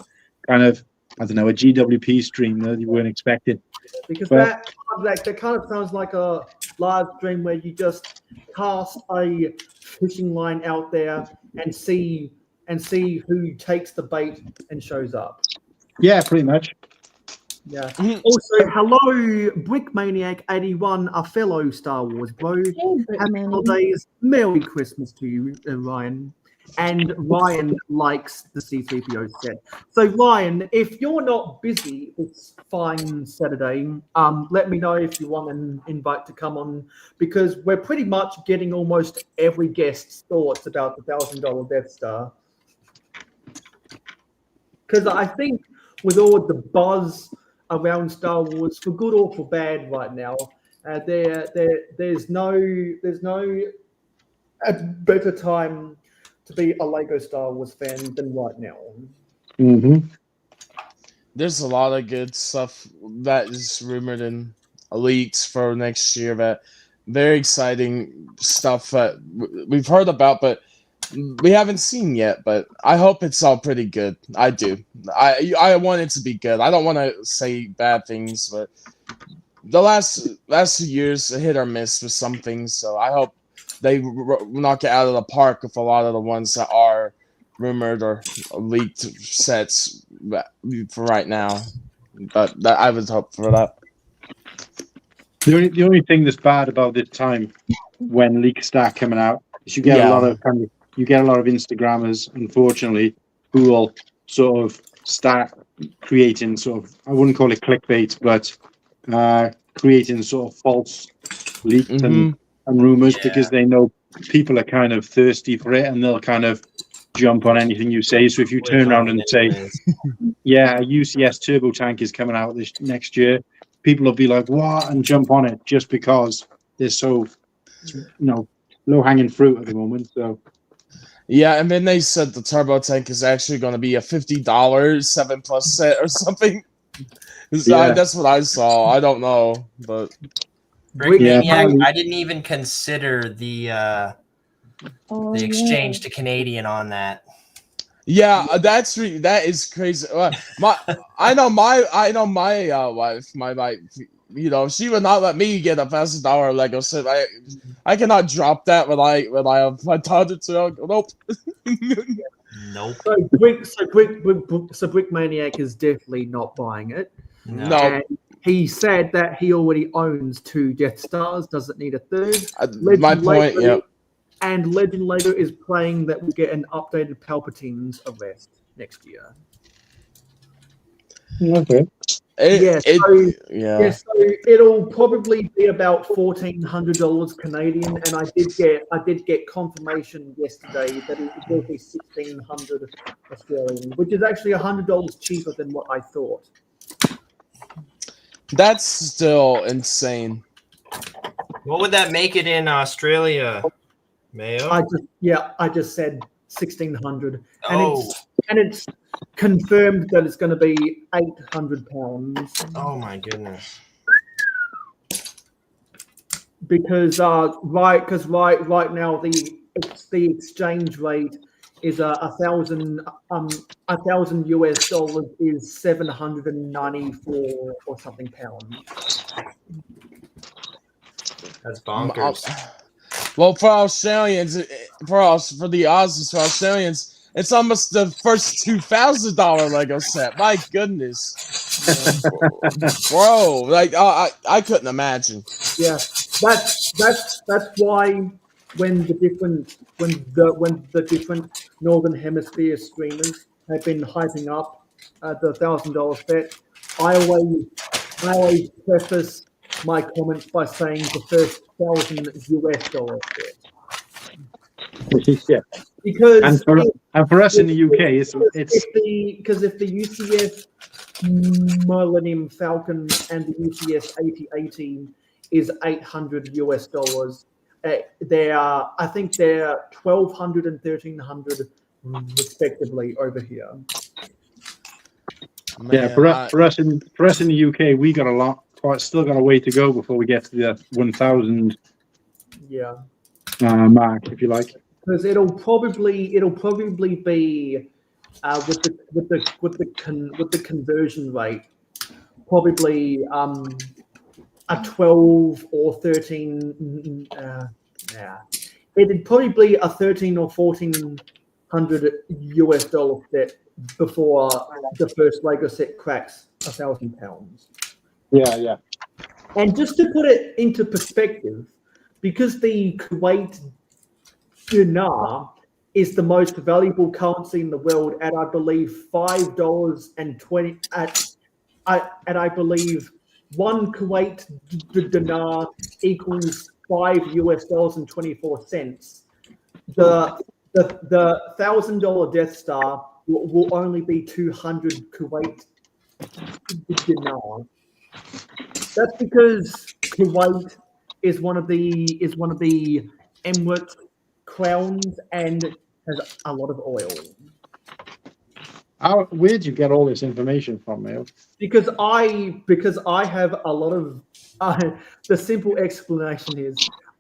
kind of, I don't know, a GWP stream that you weren't expecting. Because But that kind of sounds like a live stream where you just cast a fishing line out there and see who takes the bait and shows up. yeah, pretty much. Yeah. Also, hello, Brickmaniac81, a fellow Star Wars bro. Hey, Happy Brickman. holidays, Merry Christmas to you, Ryan. And Ryan likes the C3PO set. So Ryan, if you're not busy this fine Saturday, let me know if you want an invite to come on, because we're pretty much getting almost every guest's thoughts about the $1,000 Death Star. Because I think with all the buzz around Star Wars, for good or for bad, right now, there's no a better time to be a Lego Star Wars fan than right now. Mm-hmm. There's a lot of good stuff that is rumored and leaked for next year. That very exciting stuff that we've heard about, but we haven't seen yet. But I hope it's all pretty good. I do. I want it to be good. I don't want to say bad things, but the last few years hit or miss with some things. So I hope they knock it out of the park with a lot of the ones that are rumored or leaked sets for right now. But I would hope for that. The only thing that's bad about this time when leaks start coming out is you get a lot of Instagrammers, unfortunately, who will sort of start creating I wouldn't call it clickbait, but creating sort of false leaks and rumors, because they know people are kind of thirsty for it and they'll kind of jump on anything you say. So if you turn around and say, yeah, a UCS turbo tank is coming out this next year, people will be like, what? And jump on it just because they're so, low hanging fruit at the moment. So yeah, and then they said the turbo tank is actually going to be a $50 7+ set or something. Yeah. That's what I saw. I don't know, but Brickmaniac, I didn't even consider the exchange to Canadian on that. yeah, that is crazy. I know my wife, she would not let me get a $1,000 Lego set. I cannot drop that when I have my daughter to. Nope. Nope. So Brickmaniac is definitely not buying it. No. And he said that he already owns 2 Death Stars, doesn't need a third. My point, yeah. And Legend Lego is playing that we get an updated Palpatine's arrest next year. okay. So it'll probably be about $1,400 Canadian, and I did get confirmation yesterday that it will be $1,600 Australian, which is actually $100 cheaper than what I thought. That's still insane. What would that make it in Australia, Mayo? I just said 1,600, and it's confirmed that it's going to be £800. Oh my goodness! Because right now the exchange rate is $1,000 US is 794 or something pounds. That's bonkers. Well, for Australians, for the Australians, it's almost the first $2,000 Lego set. My goodness, bro! Like I couldn't imagine. Yeah, that's why when the different Northern Hemisphere streamers have been hyping up the $1,000 set, I always preface my comments by saying the first $1,000 US set. Yeah. Because and for us in the UK, it's if the UCS Millennium Falcon and the UCS 8080 is $800 US, I think they're $1,200 and $1,300 respectively over here. Yeah, Man, for us in the UK, we got still got a way to go before we get to the 1,000 Yeah, mark, if you like. because it'll probably be with the conversion rate, probably a 12 or 13. Yeah, it'd probably be a 13 or 1400 US dollar set before the first Lego set cracks £1,000. Yeah. And just to put it into perspective, because the Kuwait dinar is the most valuable currency in the world at, I believe, $5.20 and I believe one Kuwait dinar equals $5.24. The $1,000 Death Star will only be 200 Kuwait dinar. That's because Kuwait is one of the Emirate crowns and has a lot of oil. Where'd you get all this information from, Mayo? Because I have a lot of the simple explanation is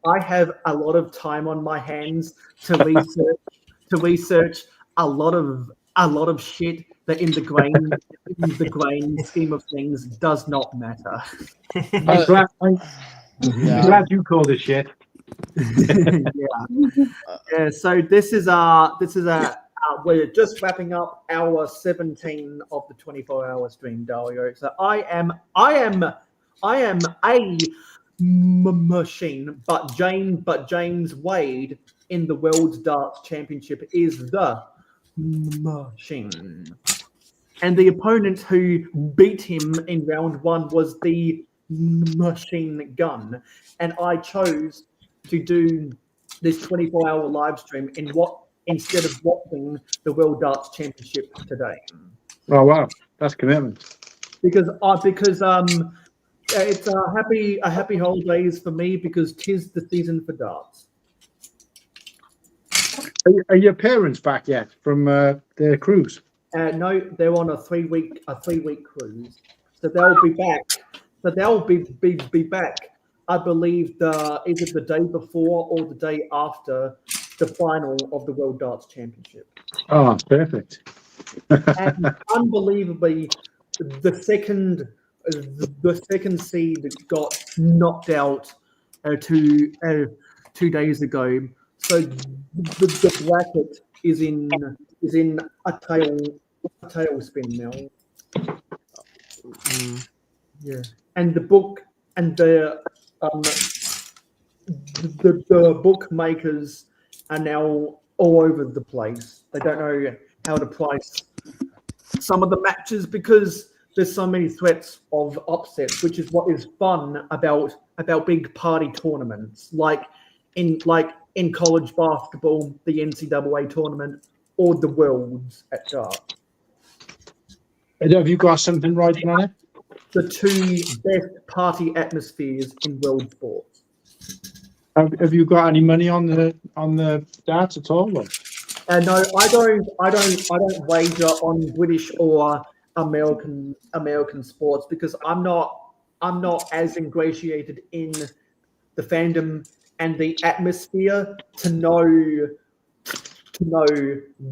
I have a lot of time on my hands to research a lot of shit that in the grain scheme of things does not matter. I'm glad you called it shit. Yeah. So this is we're just wrapping up hour 17 of the 24-hour stream, Dario. So I am a machine, but James Wade in the World's Darts Championship is the machine. And the opponent who beat him in round 1 was the machine gun. And I chose to do this 24-hour live stream instead of watching the World Darts Championship today. Oh wow, that's commitment. Because it's a happy holidays for me because 'tis the season for darts. Are your parents back yet from their cruise? No, they're on a 3-week cruise, so they'll be back. So they'll be back. I believe either the day before or the day after the final of the World Darts Championship. Oh, perfect. And unbelievably, the second seed got knocked out 2 days ago. So the bracket is in a tailspin now. Yeah, and the book and the bookmakers are now all over the place. They don't know how to price some of the matches because there's so many threats of upsets, which is what is fun about big party tournaments, like in college basketball, the NCAA tournament, or the Worlds at darts. Have you got something writing on it? The 2 best party atmospheres in world sports. Have you got any money on the darts at all? No, I don't wager on British or American sports because I'm not as ingratiated in the fandom and the atmosphere to know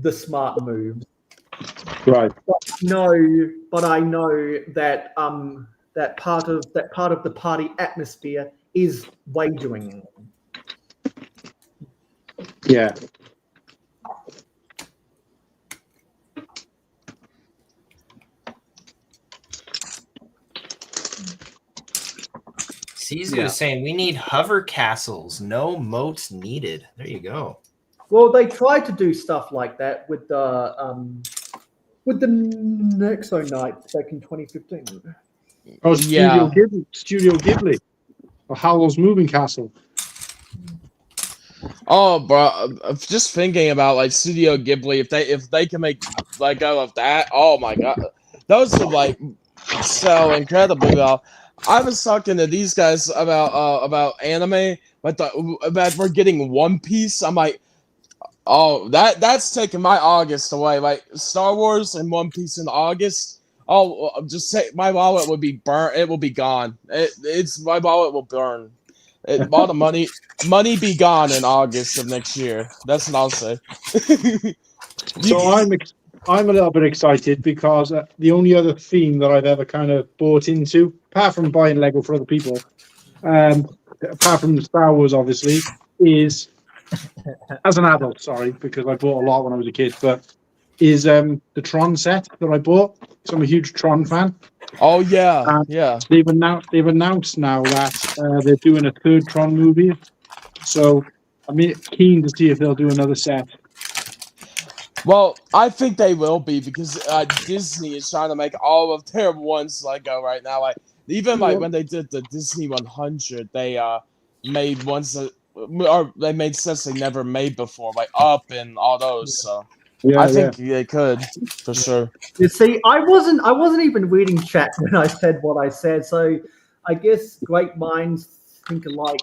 the smart moves. Right. But I know that that part of the party atmosphere is wagering. Yeah. Caesar is saying we need hover castles, no moats needed. There you go. Well, they tried to do stuff like that with the Nexo Knights back in 2015. Oh, Yeah. Studio Ghibli. Or Howl's Moving Castle. Oh, bro, just thinking about like Studio Ghibli, if they can make like go of that, oh my god, those would like sell incredibly well. I was talking to these guys about anime, but about we're getting One Piece. I'm like, Oh, that's taking my August away. Like Star Wars and One Piece in August. Oh, just say my wallet would be burnt. It will be gone. It's my wallet will burn. All the money be gone in August of next year. That's what I'll say. So I'm a little bit excited because the only other theme that I've ever kind of bought into, apart from buying Lego for other people, apart from the Star Wars, obviously, is as an adult. Sorry, because I bought a lot when I was a kid, but is the Tron set that I bought. So I'm a huge Tron fan. Oh yeah, And yeah. they've announced now that they're doing a third Tron movie. So I'm keen to see if they'll do another set. Well, I think they will be because Disney is trying to make all of their ones Lego right now. Like even like when they did the Disney 100, they made ones that or they made sets they never made before, like Up and all those. So I think they could for sure. You see, I wasn't even reading chat when I said what I said. So I guess great minds think alike,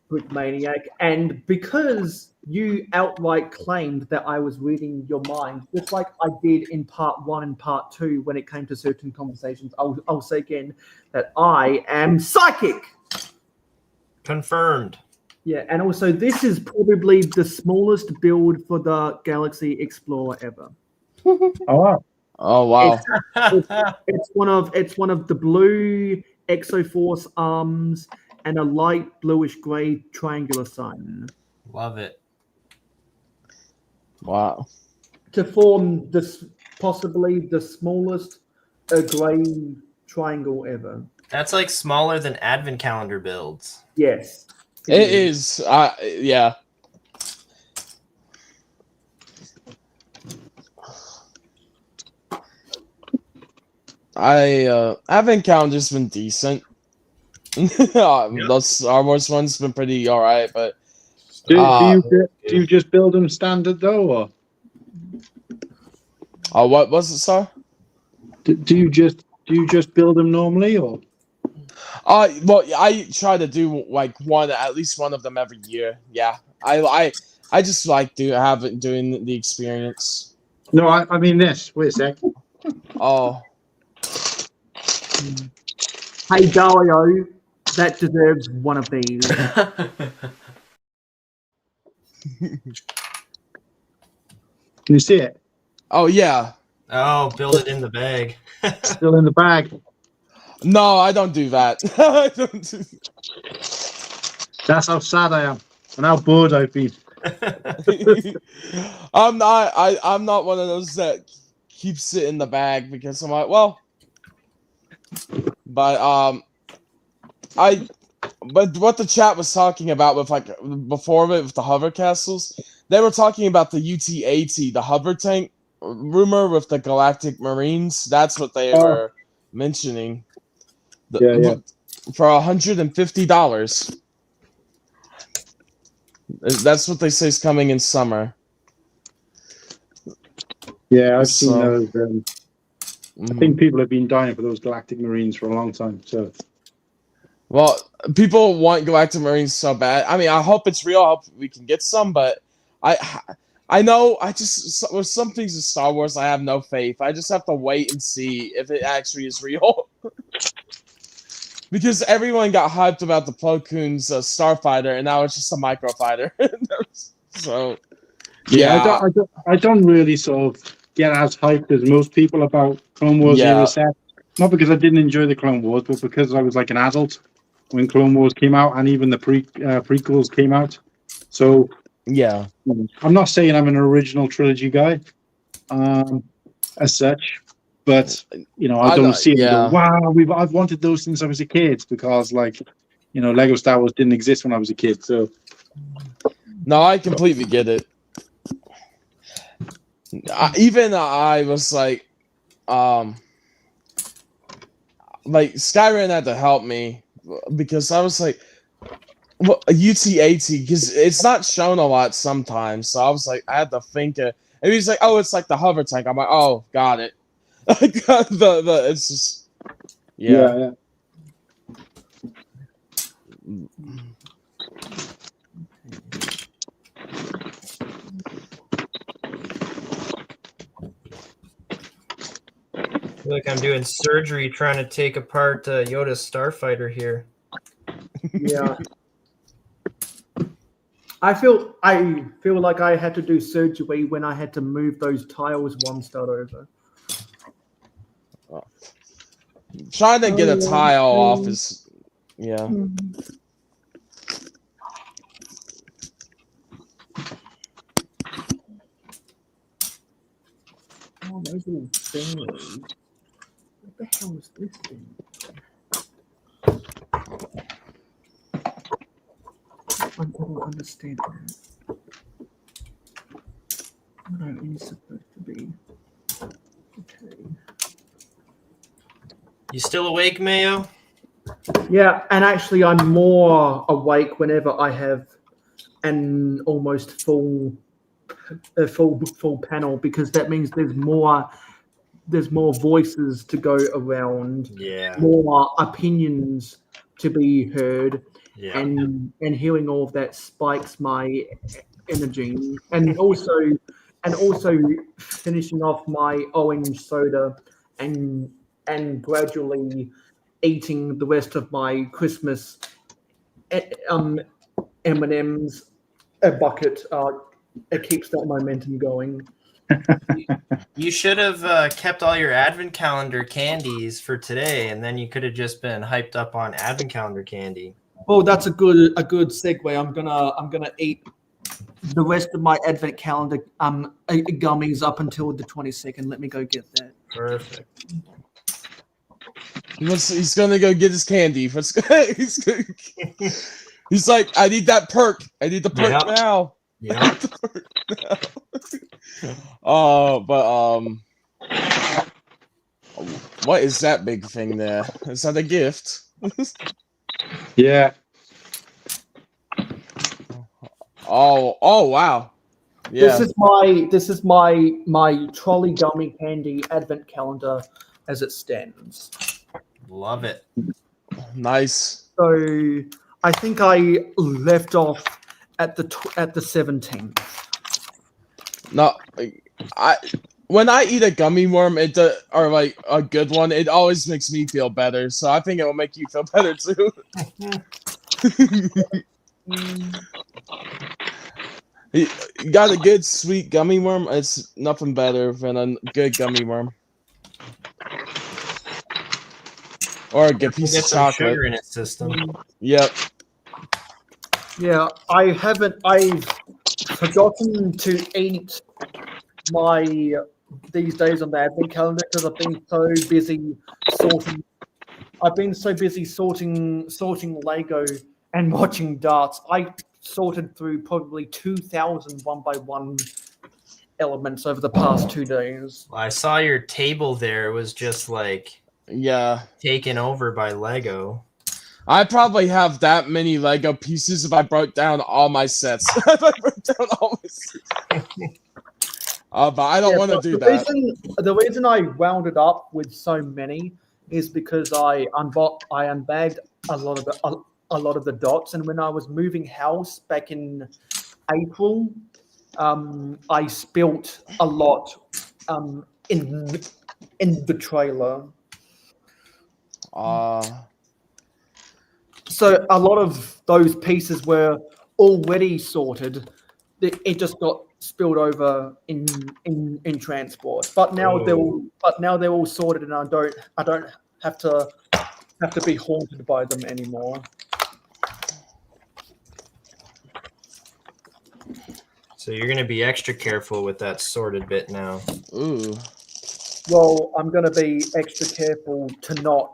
Brick Maniac. And because you outright claimed that I was reading your mind, just like I did in part 1 and part 2 when it came to certain conversations, I'll say again that I am psychic. Confirmed. Yeah, and also this is probably the smallest build for the Galaxy Explorer ever. Oh wow. Oh wow. It's one of the blue Exoforce arms and a light bluish gray triangular sign. Love it. Wow. To form this possibly the smallest gray triangle ever. That's like smaller than advent calendar builds. Yes. It is. Yeah. Advent calendar's been decent. Those Star Wars one's been pretty alright, but do you just build them standard though, or what was it, sir? do you just build them normally, or? Well, I try to do like at least one of them every year. Yeah, I just like doing the experience. No, I mean this. Wait a sec. Oh. Hey Dario, that deserves one of these. Can you see it? Oh yeah. Oh, build it in the bag. Still in the bag. No, I don't do that. I don't do... That's how sad I am and how bored I've been. I'm not one of those that keeps it in the bag because I'm like, well, but but what the chat was talking about with like before with the hover castles, they were talking about the UT-80, the hover tank rumor with the Galactic Marines. That's what they were mentioning. Yeah. For $150. That's what they say is coming in summer. Yeah, I've seen those. I think people have been dying for those Galactic Marines for a long time. So, well, people want Galactic Marines so bad. I mean, I hope it's real. I hope we can get some, but I know with some things in Star Wars, I have no faith. I just have to wait and see if it actually is real. Because everyone got hyped about the Plo Koon's Starfighter, and now it's just a microfighter. So, yeah. I don't really sort of get as hyped as most people about Clone Wars era set. Not because I didn't enjoy the Clone Wars, but because I was like an adult when Clone Wars came out, and even the prequels came out. So, yeah, I'm not saying I'm an original trilogy guy, as such. But I don't see it. Yeah. Wow, I've wanted those since I was a kid because, like, Lego Star Wars didn't exist when I was a kid. So, no, I completely get it. I was like Skyrim had to help me because I was like, well, a UT-80 because it's not shown a lot sometimes. So I was like, I had to think it. And he's like, oh, it's like the hover tank. I'm like, oh, got it. I got it's just yeah. Look, I'm doing surgery trying to take apart Yoda's starfighter here. Yeah. I feel like I had to do surgery when I had to move those tiles one start over. Trying to get a tile off is Oh, those little things. What the hell is this thing? I don't understand that. What are these supposed to be? Okay. You still awake, Mayo? Yeah, and actually I'm more awake whenever I have an almost full panel, because that means there's more voices to go around, more opinions to be heard, and hearing all of that spikes my energy, and also finishing off my orange soda and gradually eating the rest of my Christmas M&Ms a bucket. It keeps that momentum going. You should have kept all your advent calendar candies for today, and then you could have just been hyped up on advent calendar candy. Oh, that's a good segue. I'm gonna eat the rest of my advent calendar gummies up until the 22nd. Let me go get that. Perfect. He's gonna go get his candy. He's like, I need that perk. I need the perk now. Yeah. What is that big thing there? Is that a gift? Yeah. Oh wow. Yeah. This is my trolley gummy candy advent calendar as it stands. Love it. Nice. So I think I left off at the 17th. No, when I eat a gummy worm, or like a good one, it always makes me feel better. So I think it will make you feel better too. You got a good sweet gummy worm. It's nothing better than a good gummy worm. Or a good piece of chocolate. Sugar in its system. Yep. Yeah, I've forgotten to eat these days on the advent calendar because I've been so busy sorting. I've been so busy sorting Lego and watching darts. I sorted through probably 2,000 one-by-one elements over the past 2 days. I saw your table there was just like taken over by Lego. I probably have that many Lego pieces if I broke down all my sets. But I don't want to do that. The reason I wound it up with so many is because I unbagged a lot of the dots, and when I was moving house back in April, I spilt a lot in the trailer. So a lot of those pieces were already sorted. It just got spilled over in transport. But now they're all sorted, and I don't have to be haunted by them anymore. So you're gonna be extra careful with that sorted bit now. Ooh. Well, I'm gonna be extra careful to not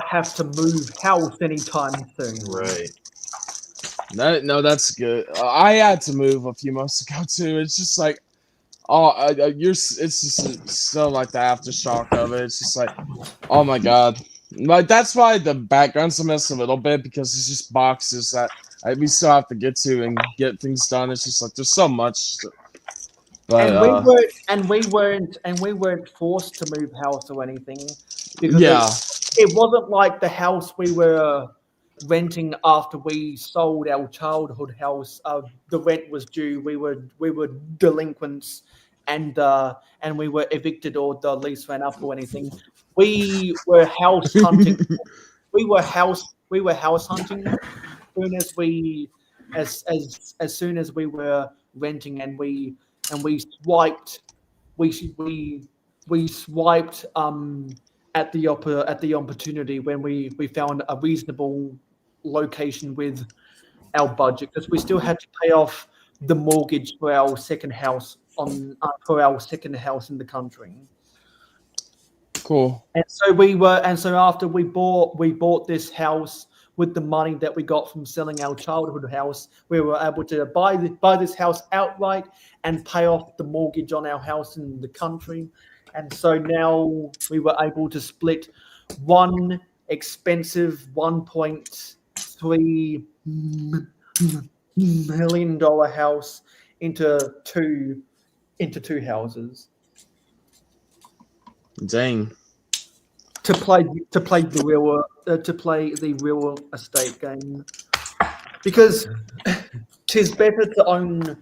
have to move house anytime soon. Right. No, that's good. I had to move a few months ago too. It's just like, it's just still like the aftershock of it. It's just like, oh my god. Like that's why the background's a mess a little bit, because it's just boxes that we still have to get to and get things done. It's just like there's so much. But, we weren't forced to move house or anything, because it wasn't like the house we were renting after we sold our childhood house. The rent was due. We were delinquents, and we were evicted or the lease ran up or anything, we were house hunting. we were house hunting as soon as we were renting, and we swiped at the opportunity when we found a reasonable location with our budget, because we still had to pay off the mortgage for our second house in the country. Cool. And so after we bought this house with the money that we got from selling our childhood house, we were able to buy this house outright and pay off the mortgage on our house in the country. And so now we were able to split one expensive $1.3 million house into two houses. Dang. To play the real estate game, because 'tis better to own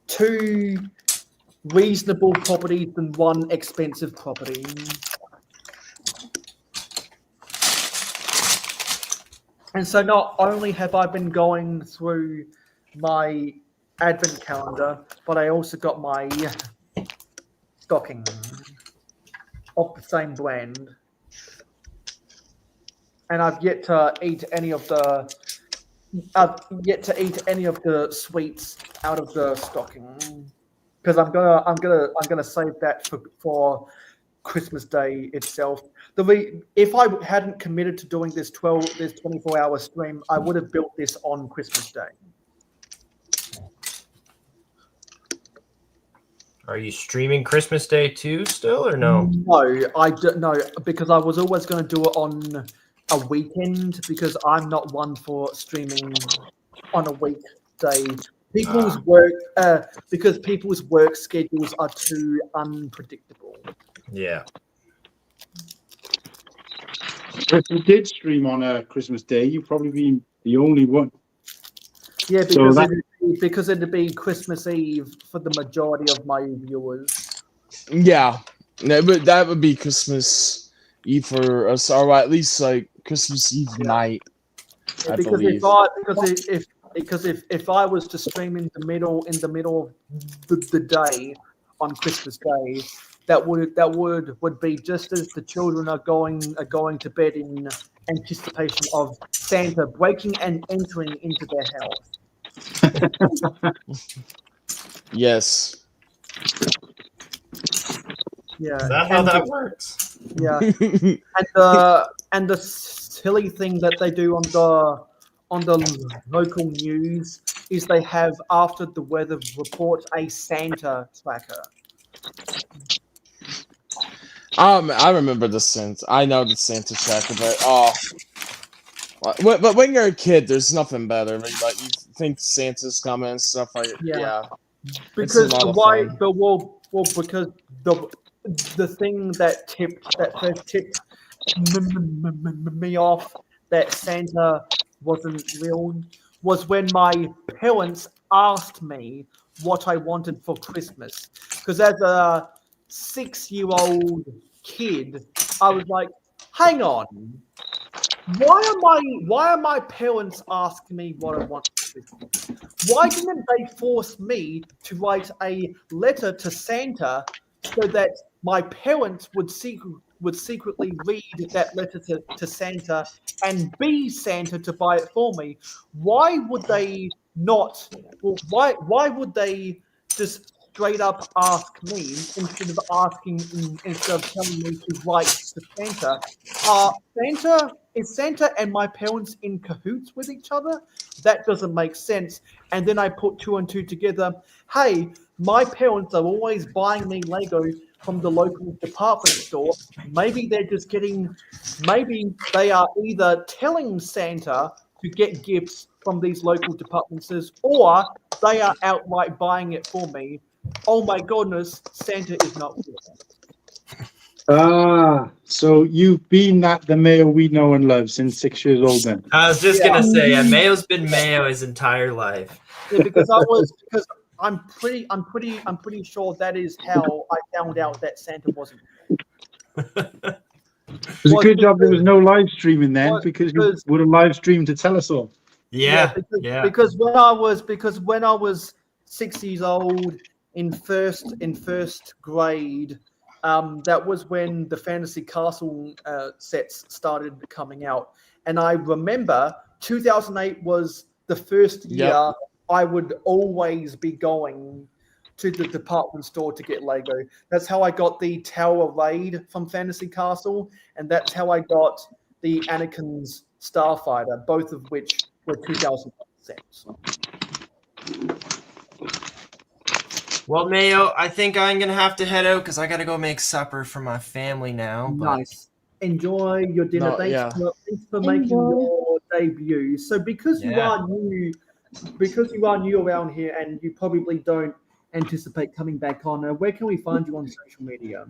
two reasonable properties than one expensive property. And so not only have I been going through my advent calendar, but I also got my stocking of the same brand. And I've yet to eat any of the sweets out of the stocking, because I'm gonna save that for Christmas Day itself. If I hadn't committed to doing this 24-hour stream, I would have built this on Christmas Day. Are you streaming Christmas Day too still, or no? No, I don't know, because I was always going to do it on a weekend, because I'm not one for streaming on a weekday. People's work schedules are too unpredictable. Yeah. If you did stream on a Christmas Day, you'd probably be the only one. Yeah, because it'd be Christmas Eve for the majority of my viewers. Yeah, that would be Christmas Eve for us, or at least like Christmas Eve night. Yeah, I because believe. if I was to stream in the middle of the day on Christmas Day, that would be just as the children are going to bed in anticipation of Santa breaking and entering into their house. Yes. Yeah. Is that how that works? Yeah. and the silly thing that they do on the local news is they have, after the weather report, a Santa tracker. I remember the Santa. I know the Santa tracker, but when you're a kid, there's nothing better. Like you think Santa's coming and stuff like yeah. Because why? But because the thing that first tipped me off that Santa wasn't real was when my parents asked me what I wanted for Christmas. Because as a 6-year-old kid, I was like, hang on. Why are my parents asking me what I want for Christmas? Why didn't they force me to write a letter to Santa so that my parents would secretly read that letter to Santa and be Santa to buy it for me? Why would they not? Well, why would they just straight up ask me instead of telling me to write to Santa? Is Santa and my parents in cahoots with each other? That doesn't make sense. And then I put 2 and 2 together. Hey, my parents are always buying me Lego from the local department store. Maybe they are either telling Santa to get gifts from these local department stores, or they are outright buying it for me. Oh my goodness, Santa is not real. So you've been the Mayo we know and love since 6 years old then? I was just gonna say, Mayo's been Mayo his entire life. Yeah, because I'm pretty sure that is how I found out that Santa wasn't. It was a good job there was no live streaming then, because you because- would have live streamed to tell us all. Yeah. Because when I was 6 years old in first grade, that was when the Fantasy Castle sets started coming out, and I remember 2008 was the first year I would always be going to the department store to get Lego. That's how I got the Tower Raid from Fantasy Castle, and that's how I got the Anakin's Starfighter, both of which were 2000 sets. Well, Mayo, I think I'm gonna have to head out because I gotta go make supper for my family now. But Nice. Enjoy your dinner. Thanks for making your debut. So because you are new around here and you probably don't anticipate coming back on, where can we find you on social media?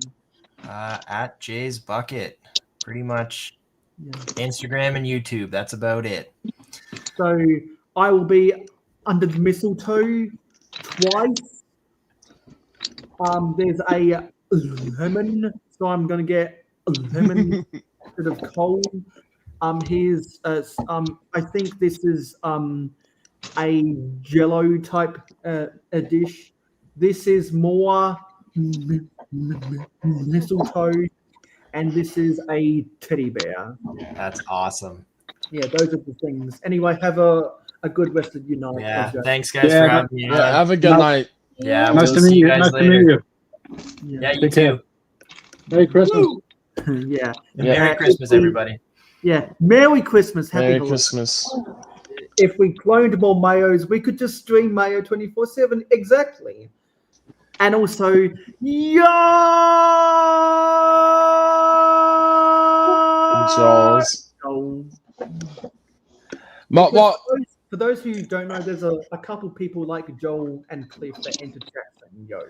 At Jay's Bucket, pretty much. Instagram and YouTube. That's about it. So I will be under the mistletoe twice. There's a lemon, so I'm gonna get a lemon instead of cold. Here's I think this is a Jello type a dish. This is more mistletoe, and this is a teddy bear. That's awesome. Yeah, those are the things. Anyway, have a good rest of your night. Yeah, Pleasure. thanks guys for having me. Yeah, have a good night. Yeah, Nice we'll to see meet you you. guys Nice to later. meet you. Yeah, you Take care. too. Merry Christmas. Yeah. Merry Christmas, everybody. Yeah. Merry Christmas. Happy Merry holidays. Christmas. If we cloned more Mayos, we could just stream Mayo 24/7. Exactly. And also, Jaws. For those who don't know, there's a couple people like Joel and Cliff that enter chat saying yo.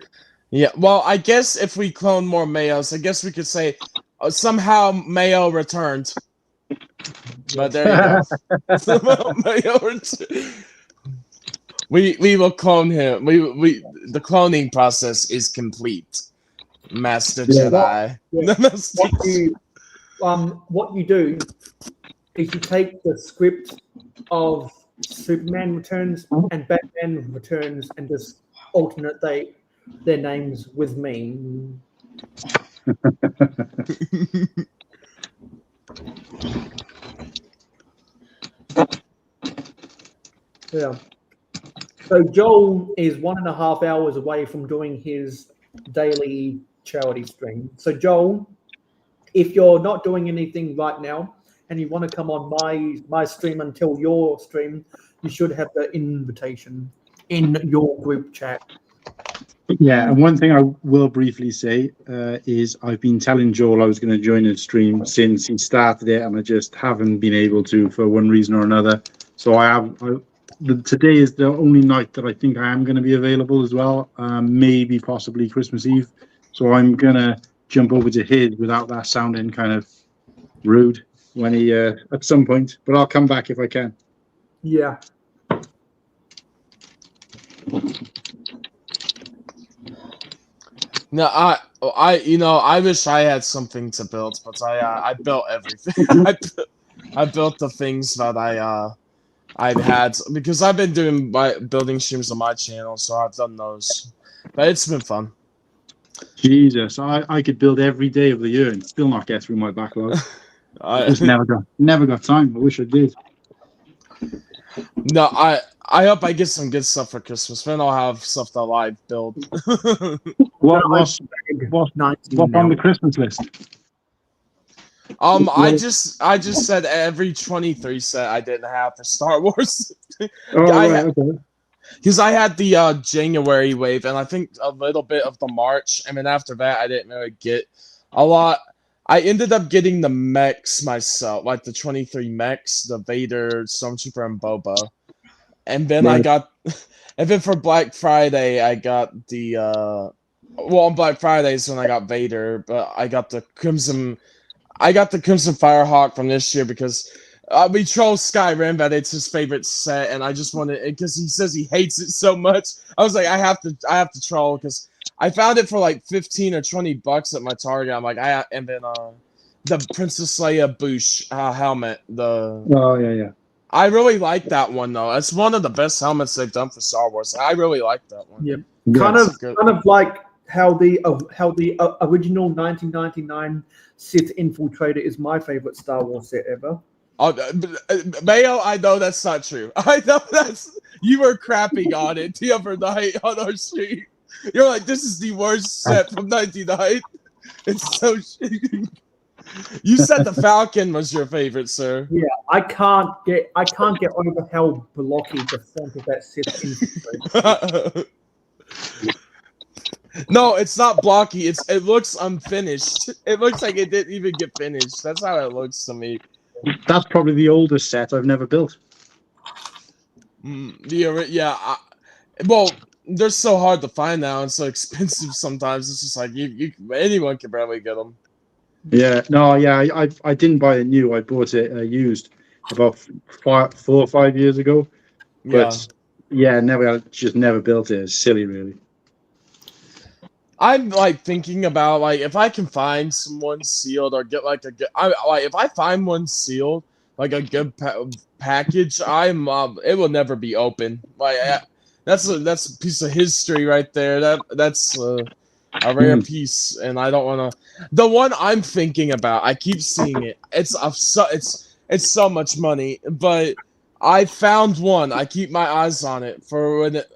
Yeah, well, I guess if we clone more Mayos, I guess we could say somehow Mayo returned. But there you go. Somehow Mayo returned. We will clone him. The cloning process is complete. Master Jedi. What you do is you take the script of Superman Returns and Batman Returns and just alternate their names with me. Yeah. So Joel is 1.5 hours away from doing his daily charity stream. So Joel, if you're not doing anything right now and you want to come on my stream until your stream, you should have the invitation in your group chat. Yeah, and one thing I will briefly say is I've been telling Joel I was going to join his stream since he started it, and I just haven't been able to for one reason or another. So today is the only night that I think I am going to be available as well, maybe possibly Christmas Eve. So I'm going to jump over to his without that sounding kind of rude when he at some point, but I'll come back if I can. Yeah. No, I wish I had something to build, but I built everything. I built the things that I've had because I've been doing building streams on my channel, so I've done those. But it's been fun. Jesus, I could build every day of the year and still not get through my backlog. I just never got time. I wish I did. No, I hope I get some good stuff for Christmas. Then I'll have stuff that I build. What's on the Christmas list? I just said every 23 set I didn't have for Star Wars. Okay. Because I had the January wave, and I think a little bit of the March, and then after that, I didn't really get a lot. I ended up getting the mechs myself, like the 23 mechs, the Vader, Stormtrooper, and Boba. And then and then for Black Friday, I got the, on Black Friday is when I got Vader, but I got the Crimson Firehawk from this year because We troll Skyrim that it's his favorite set, and I just wanted because he says he hates it so much. I was like, I have to troll because I found it for like $15 or $20 at my Target. I'm like, and then the Princess Leia Boosh helmet. Oh yeah. I really like that one though. It's one of the best helmets they've done for Star Wars. I really like that one. Yep. Yeah. Kind of like how the original 1999 Sith Infiltrator is my favorite Star Wars set ever. Mayo, I know that's not true. I know you were crapping on it the other night on our stream. You're like, this is the worst set from '99. It's so shitty. You said the Falcon was your favorite, sir. Yeah, I can't get over how blocky the front of that Sith Infiltrator. No, it's not blocky. It looks unfinished. It looks like it didn't even get finished. That's how it looks to me. That's probably the oldest set I've never built. Well, they're so hard to find now and so expensive sometimes. It's just like anyone can barely get them. Yeah, no, yeah, I didn't buy it new. I bought it used about 4 or 5 years ago. But never built it. It's silly, really. I'm like thinking about like if I can find someone sealed or get like a good. If I find one sealed, like a good package, it will never be open. Like that's a piece of history right there. That's a rare piece, and I don't want to. The one I'm thinking about, I keep seeing it. It's so much money, but I found one. I keep my eyes on it for when it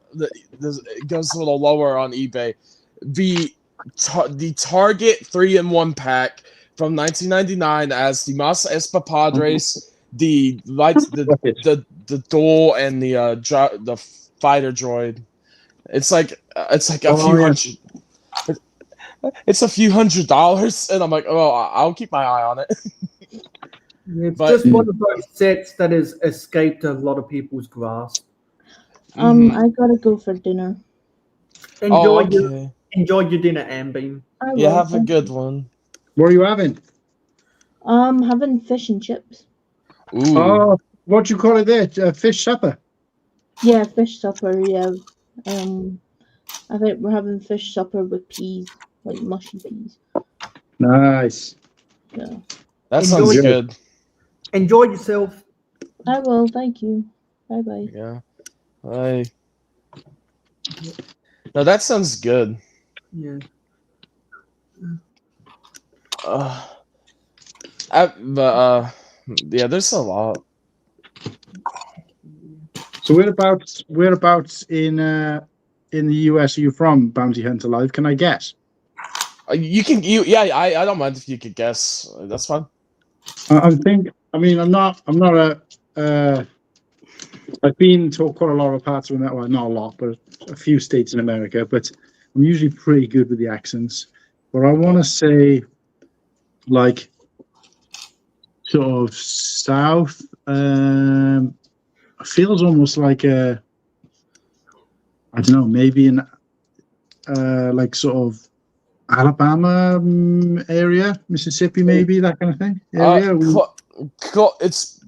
goes a little lower on eBay. The Target 3-in-1 pack from 1999 as the Mas Espadres, the lights, the duel, and the fighter droid. It's like a few hundred. It's a few $100s, and I'm like, oh, I'll keep my eye on it. It's just one of those sets that has escaped a lot of people's grasp. I gotta go for dinner. Enjoy your dinner, Ambeam. Have a good one. What are you having? Having fish and chips. Ooh. Oh, what do you call it there? Fish supper? Yeah, fish supper, yeah. I think we're having fish supper with peas, like mushy peas. Nice. Yeah. That sounds good. Enjoy yourself. I will, thank you. Bye-bye. Yeah. Bye. No, that sounds good. Yeah. There's a lot. So whereabouts in the US are you from, Bounty Hunter Live? Can I guess? I don't mind if you could guess. That's fine. I'm not I've been to quite a lot of parts of America. Well, not a lot, but a few states in America. But I'm usually pretty good with the accents. But I want to say, like, sort of south. Feels almost like I don't know, maybe in like sort of Alabama area, Mississippi, maybe that kind of thing. Area.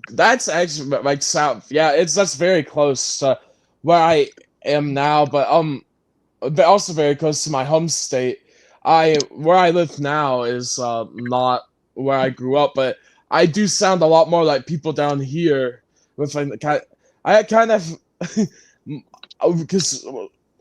That's actually like south. Yeah, that's very close to where I am now, but also very close to my home state. Where I live now is not where I grew up, but I do sound a lot more like people down here. With I kind of because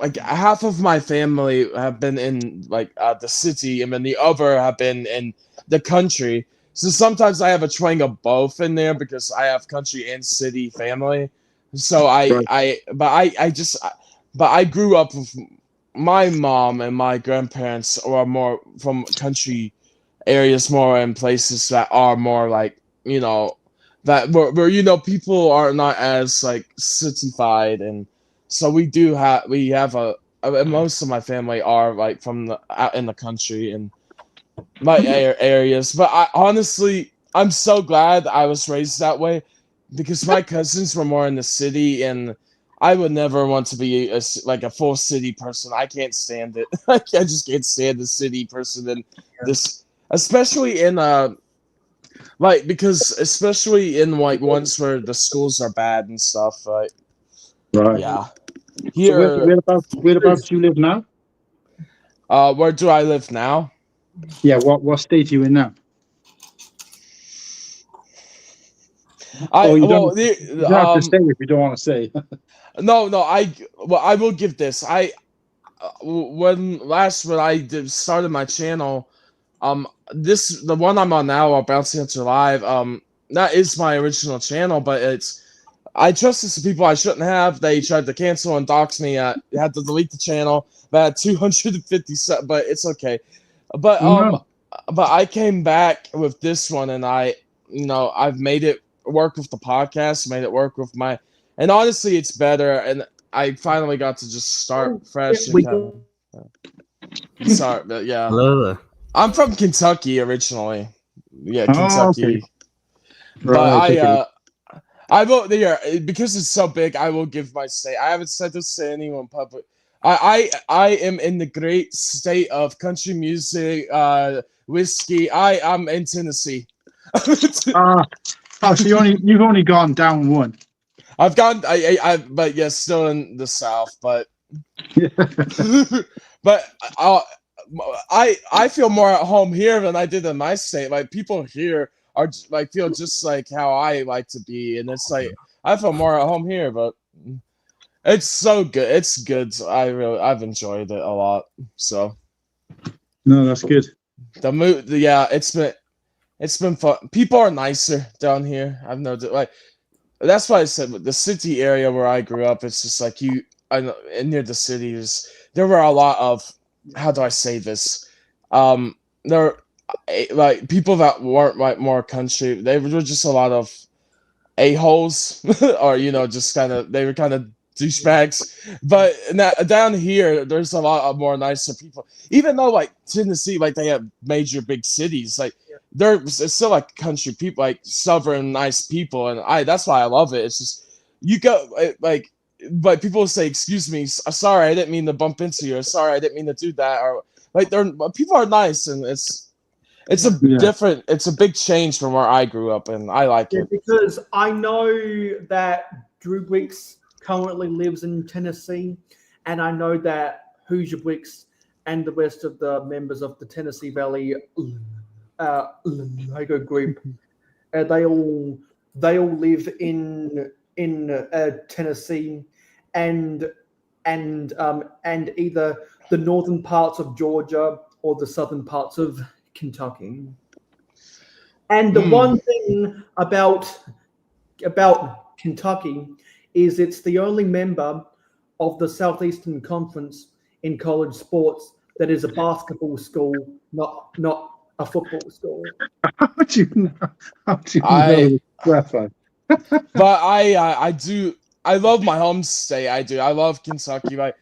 like half of my family have been in like the city, and then the other have been in the country. So sometimes I have a twang of both in there because I have country and city family. So I grew up with my mom and my grandparents are more from country areas, more in places that are more like, you know, that where you know people are not as like cityfied, and so we have most of my family are like from out in the country and my areas. But I'm so glad I was raised that way because my cousins were more in the city, and I would never want to be a full city person. I can't stand it. I just can't stand the city person, and this, especially in Like, because especially in like ones where the schools are bad and stuff, right? Right. Yeah. So Here, whereabouts do you live now? where do I live now? Yeah. What state are you in now? I You well, don't have to say if you don't want to say. no, I will give this. When started my channel, the one I'm on now, Bouncing Hunter Live, that is my original channel, but I trusted some people I shouldn't have. They tried to cancel and dox me. I had to delete the channel. But I had 250 but it's okay. But No. but I came back with this one, and I've made it work with the podcast, made it work with and honestly, it's better. And I finally got to just start fresh and kind of. Sorry, but yeah. Hello there. I'm from Kentucky originally. Yeah, Oh, okay. Kentucky. But I will because it's so big. I will give my state. I haven't said this to anyone public. I am in the great state of country music, whiskey. I'm in Tennessee. So you've only gone down one. I've gone. But yes, still in the South. But but I feel more at home here than I did in my state. Like people here are like feel just like how I like to be, and it's like I feel more at home here. But it's so good. It's good. I've enjoyed it a lot. So No, that's good. It's been fun. People are nicer down here. I've noticed. Like that's why I said the city area where I grew up. It's just like near the cities. There were a lot of, how do I say this? There like people that weren't like more country. They were just a lot of a-holes, or just they were kind of douchebags. But down here, there's a lot of more nicer people. Even though like Tennessee, like they have major big cities, like it's still like country people, like stubborn, nice people, and that's why I love it. It's just you go like. But people say, "Excuse me, sorry, I didn't mean to bump into you. Or sorry, I didn't mean to do that." Or like, people are nice, and it's a big change from where I grew up, and I like it. Because I know that Drew Bricks currently lives in Tennessee, and I know that Hoosier Bricks and the rest of the members of the Tennessee Valley Lego group, they all live in Tennessee, and either the northern parts of Georgia or the southern parts of Kentucky. And the one thing about Kentucky is it's the only member of the Southeastern Conference in college sports that is a basketball school, not a football school. How do you know that? But I love my home state. I do. I love Kentucky. Like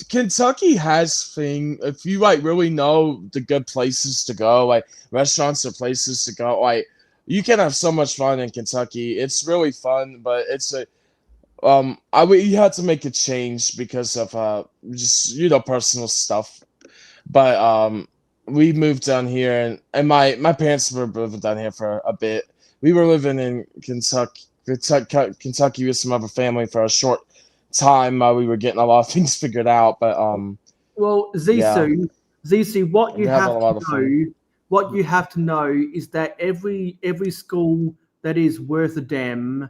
Kentucky has if you like really know the good places to go, like restaurants or places to go, like you can have so much fun in Kentucky. It's really fun, but you had to make a change because of just personal stuff. But we moved down here, and my parents were living down here for a bit. We were living in Kentucky with some other family for a short time. We were getting a lot of things figured out, but well, Zissou, what you have to know is that every school that is worth a damn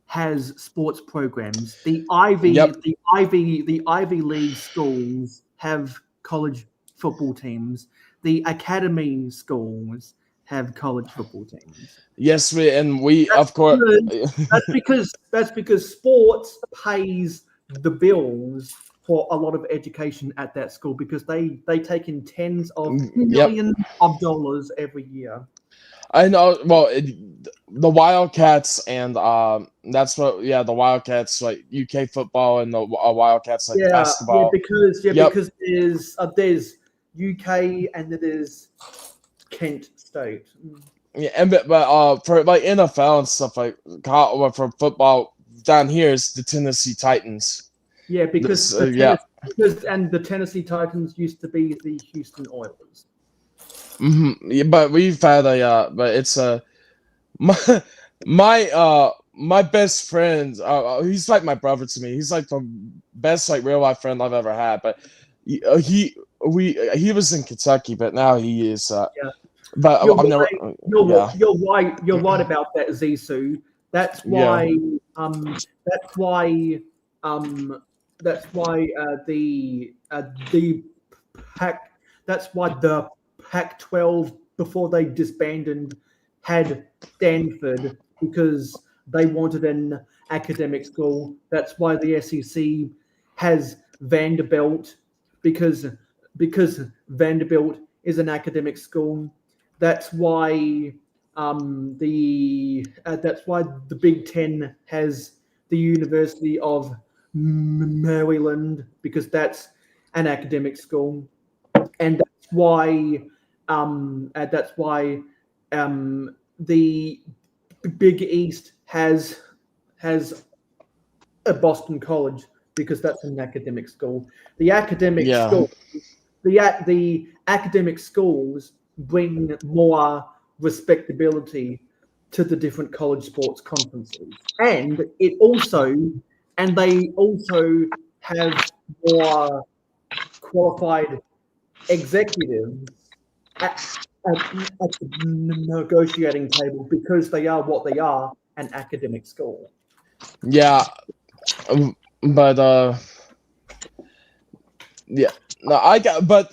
has sports programs. The Ivy League schools have college football teams. The academy schools have college football teams. Yes, of course. That's because sports pays the bills for a lot of education at that school, because they take in tens of millions of dollars every year. I know. Well, the Wildcats, and that's what. Yeah, the Wildcats, like UK football, and the Wildcats, like basketball. Because there's UK and there's Kent State. Yeah, but for like NFL and stuff, like for football down here is the Tennessee Titans. Yeah, because the Tennessee Titans used to be the Houston Oilers. Yeah, but we've had but it's my best friend, he's like my brother to me. He's like the best like real life friend I've ever had. But he was in Kentucky, but now he is. Yeah. But You're I'm never. right. You're, Yeah. you're right. You're right about that, Zissou. That's why. That's why. That's why the pack. That's why the Pac-12 before they disbanded had Stanford because they wanted an academic school. That's why the SEC has Vanderbilt because Vanderbilt is an academic school. That's why that's why the Big Ten has the University of Maryland because that's an academic school, and that's why the Big East has a Boston College because that's an academic school. The academic school, the academic schools bring more respectability to the different college sports conferences, and they also have more qualified executives at the negotiating table because they are what they are, an academic school. Yeah, but yeah. No, but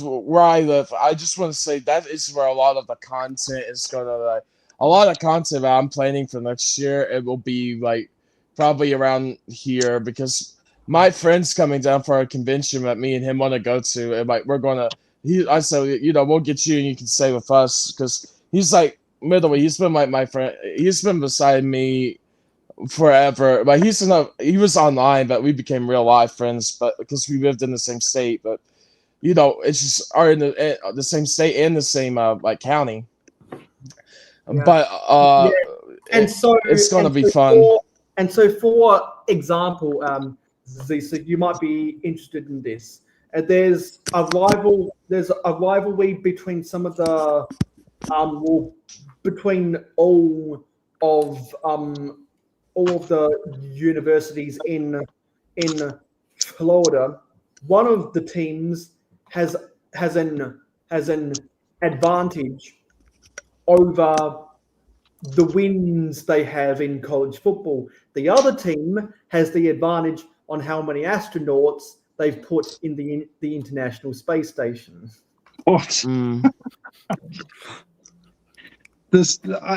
where I live, I just want to say that is where a lot of the content is gonna like. A lot of content that I'm planning for next year, it will be like probably around here because my friend's coming down for a convention that me and him want to go to, and like we're gonna. I said, we'll get you and you can stay with us because he's like middle. He's been like my friend. He's been beside me forever. But he was online, but we became real life friends. But because we lived in the same state, but it's just are in the same state and the same like county. Yeah. But it's gonna be fun. For example, Zisa, you might be interested in this. There's a rivalry between some of the between all of the universities in Florida. One of the teams has an advantage over the wins they have in college football. The other team has the advantage on how many astronauts they've put in the International Space Station. What?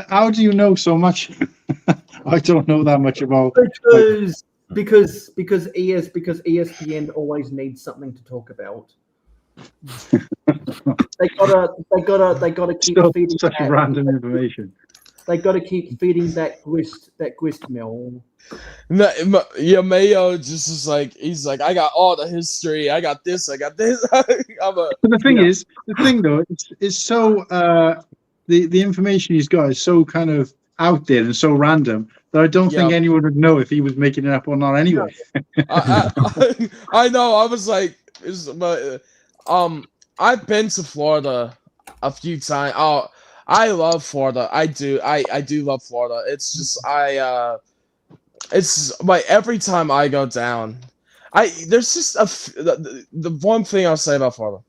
How do you know so much? I don't know that much about because ESPN always needs something to talk about. They gotta keep feeding such random information. They gotta keep feeding that grist mill. No, yeah, Mayo just is like he's like I got all the history. I got this. But the thing though, is so the information he's got is so kind of out there and so random that I don't think anyone would know if he was making it up or not. Anyway, I know. I was like, I've been to Florida a few times. Oh, I love Florida. I do. I do love Florida. It's just it's like every time I go down, there's just the one thing I'll say about Florida.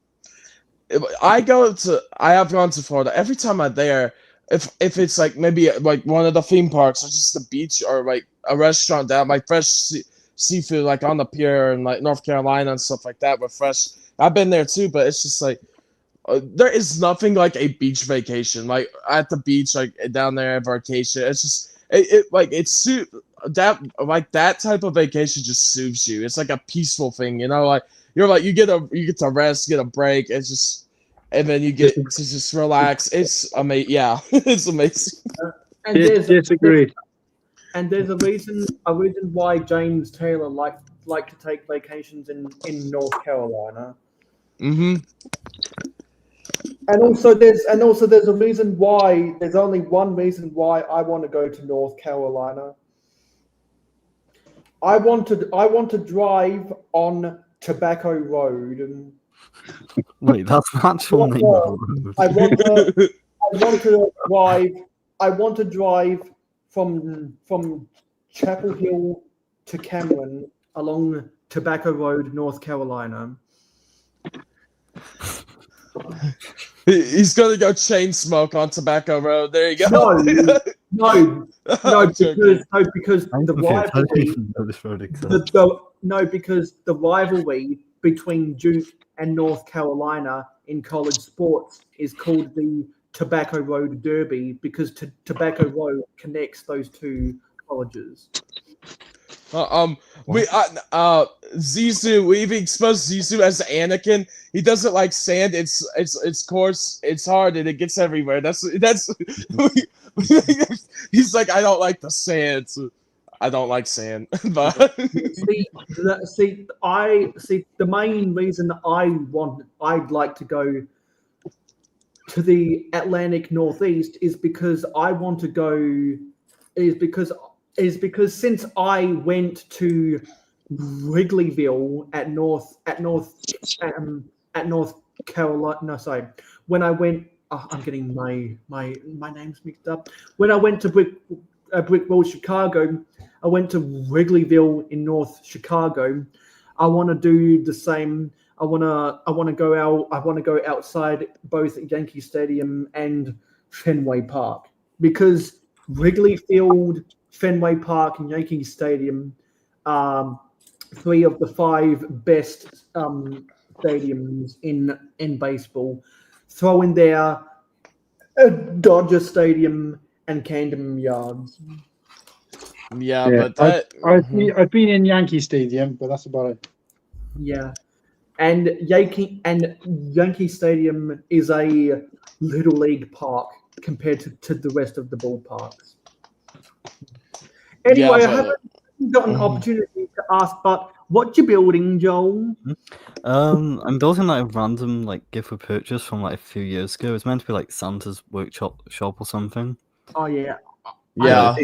I have gone to Florida. Every time I'm there, if it's like maybe like one of the theme parks or just the beach or like a restaurant that like fresh seafood like on the pier in like North Carolina and stuff like that with fresh. I've been there too, but it's just like there is nothing like a beach vacation. Like at the beach, like down there at vacation. It's just that type of vacation just soothes you. It's like a peaceful thing, like you get to rest, get a break. It's just, and then you get to just relax. It's amazing. Yeah, it's amazing. And disagree. And there's a reason why James Taylor like to take vacations in North Carolina. Mm-hmm. And also there's a reason why there's only one reason why I want to go to North Carolina. I want to drive on Tobacco Road. Wait, that's the actual name of the road. I want to drive want to drive from Chapel Hill to Cameron along Tobacco Road, North Carolina. He's gonna go chain smoke on Tobacco Road. There you go. No, because the rivalry. Because the rivalry between Duke and North Carolina in college sports is called the Tobacco Road Derby because Tobacco Road connects those two colleges. Zizou, we've exposed Zizou as Anakin. He doesn't like sand. It's coarse, it's hard, and it gets everywhere. That's he's like, I don't like the sand. I don't like sand. But see, the main reason I'd like to go to the Atlantic Northeast is because I want to go because since I went to Wrigleyville at North Carolina. No, sorry. When I went, I'm getting my names mixed up. When I went to Brickville, Chicago, I went to Wrigleyville in North Chicago. I want to do the same. I want to go out. I want to go outside both Yankee Stadium and Fenway Park because Wrigley Field, Fenway Park, and Yankee Stadium are 3 of the 5 best stadiums in baseball. Throw in there Dodger Stadium and Camden Yards. Yeah, but that I've been in Yankee Stadium, but that's about it. Yeah, and Yankee Stadium is a little league park compared to the rest of the ballparks. Anyway, I haven't got an opportunity to ask, but what you building, Joel? I'm building like a random gift with purchase from a few years ago. It's meant to be like Santa's workshop shop or something. Oh yeah. Yeah.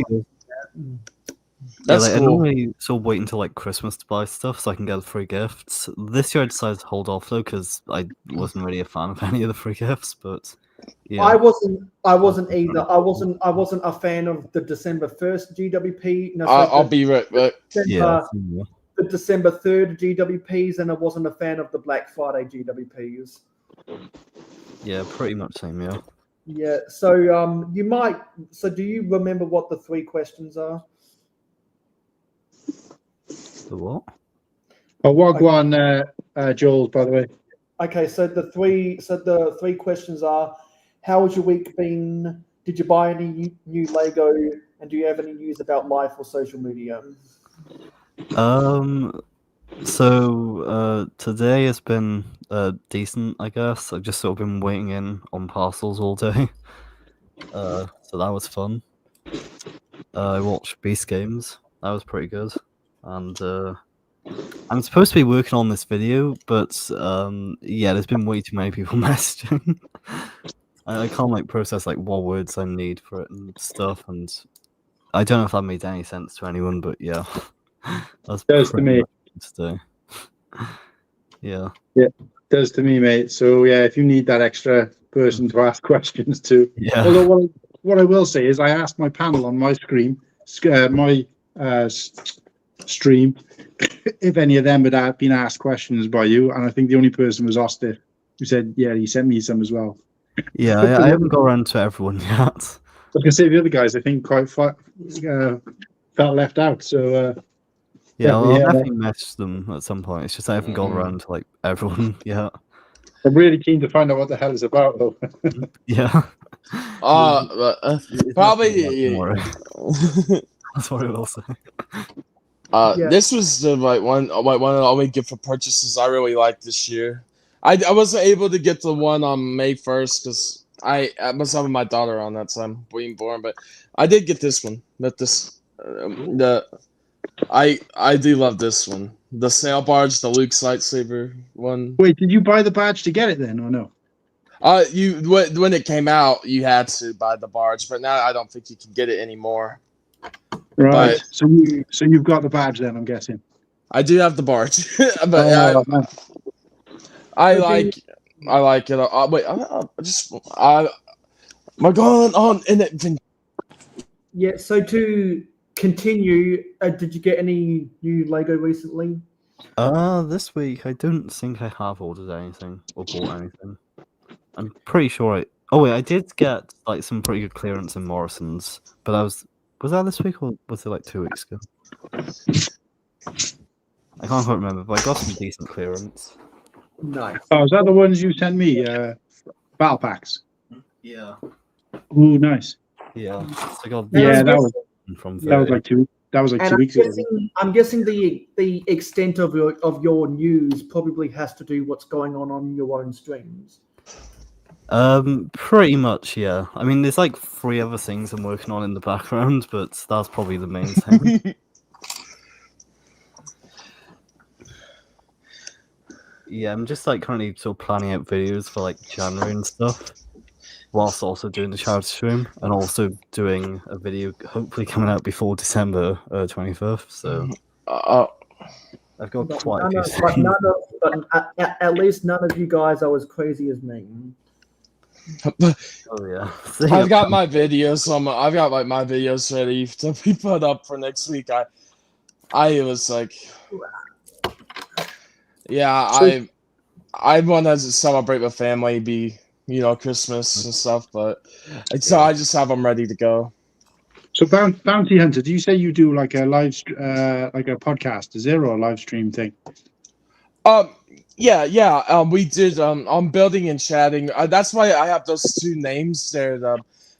That's I cool. normally sort of wait until Christmas to buy stuff so I can get free gifts. This year I decided to hold off though because I wasn't really a fan of any of the free gifts. But yeah, I wasn't either. I wasn't a fan of the December 1st GWP. No, I'll be right back. The December 3rd GWPs, and I wasn't a fan of the Black Friday GWPs. Yeah, pretty much same. Yeah. Yeah. So you might. So do you remember what the 3 questions are? The what? Oh, Wagwan, Joel, by the way. Okay, so the 3 questions are: how has your week been? Did you buy any new Lego? And do you have any news about life or social media? So today has been decent, I guess. I've just sort of been waiting in on parcels all day. So that was fun. I watched Beast Games. That was pretty good. And I'm supposed to be working on this video, but yeah, there's been way too many people messaging. I can't process what words I need for it and stuff, and I don't know if that made any sense to anyone, but yeah. That's does to me. Today. Yeah. Yeah, does to me, mate. So yeah, if you need that extra person to ask questions to. Yeah. Although what I will say is I asked my panel on my stream if any of them had been asked questions by you, and I think the only person was Oster who said, yeah, he sent me some as well. Yeah, I haven't got around to everyone yet. I was going to say the other guys, I think, quite felt left out. So yeah, I'll definitely message them at some point. It's just I haven't got around to everyone yet. I'm really keen to find out what the hell it's about, though. Yeah. Probably. That's what I will say. This was the one of the only gift for purchases I really liked this year. I wasn't able to get the one on May 1st because I was having my daughter on that time being born, but I did get this one. I do love this one. The sail barge, the Luke's lightsaber one. Wait, did you buy the badge to get it then, or no? When it came out, you had to buy the barge, but now I don't think you can get it anymore. Right. So you've got the badge then, I'm guessing. I do have the barge, but I like it. Wait, we're going on inventory. Yeah. So to continue, did you get any new Lego recently? This week I don't think I have ordered anything or bought anything. I'm pretty sure Oh wait, I did get like some pretty good clearance in Morrison's, but was that this week or was it like 2 weeks ago? I can't quite remember, but I got some decent clearance. Nice. Oh, is that the ones you sent me? Battle packs. Yeah. Ooh, nice. Yeah. So I got Yeah, that was from that was like 2 And weeks ago. I'm guessing the extent of your news probably has to do what's going on your own streams. Pretty much, yeah. I mean, there's like 3 other things I'm working on in the background, but that's probably the main thing. Yeah, I'm just like currently sort of planning out videos for like January and stuff, whilst also doing the charity stream and also doing a video hopefully coming out before December 25th. So I've got quite a few things. But at least none of you guys are as crazy as me. Oh yeah, I've got my videos. I've got like my videos ready to be put up for next week. I was like, yeah, I want to celebrate with family, Christmas and stuff. But so I just have them ready to go. So Bounty Hunter, do you say you do like a like a podcast? Is there or a live stream thing? Yeah. We did. On building and chatting. That's why I have those 2 names there.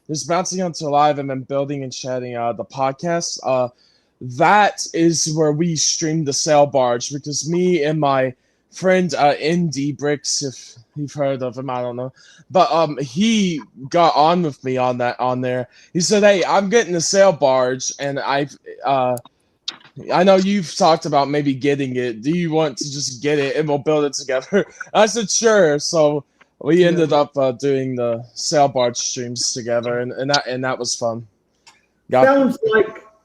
There's Bouncing Hunter Live and then Building and Chatting. The podcast. That is where we stream the sail barge because me and my friend Indy Bricks, if you've heard of him, I don't know, but he got on with me on there. He said, "Hey, I'm getting the sail barge, and I know you've talked about maybe getting it. Do you want to just get it and we'll build it together?" I said, "Sure." So we ended up doing the sail barge streams together, and that was fun.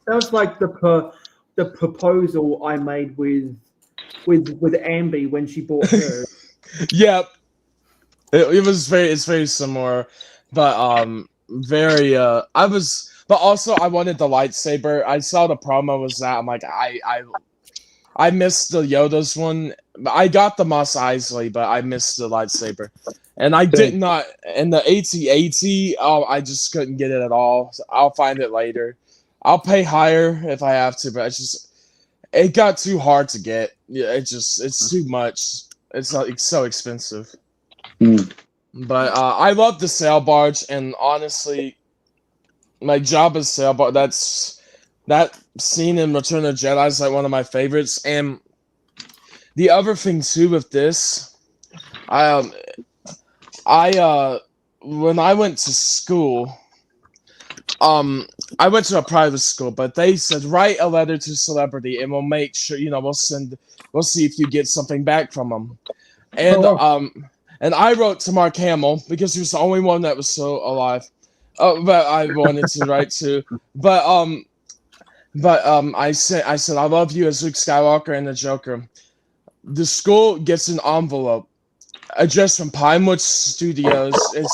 Sounds like the proposal I made with Ambi when she bought her. Yep. It's very similar, but very but also I wanted the lightsaber. I saw the promo was that. I'm like, I missed the Yoda's one. I got the Mos Eisley, but I missed the lightsaber. And I did not, and the AT-AT, I just couldn't get it at all. So I'll find it later. I'll pay higher if I have to, but it got too hard to get. Yeah, it's too much. It's so expensive. But I love the sail barge, and honestly, my job as sail barge. That scene in Return of the Jedi is like one of my favorites. And the other thing too with this, when I went to school, I went to a private school, but they said write a letter to celebrity, and we'll make sure we'll see if you get something back from them. And and I wrote to Mark Hamill because he was the only one that was still alive. But I wanted to write to, but I said I love you as Luke Skywalker and the Joker. The school gets an envelope addressed from Pinewood Studios. It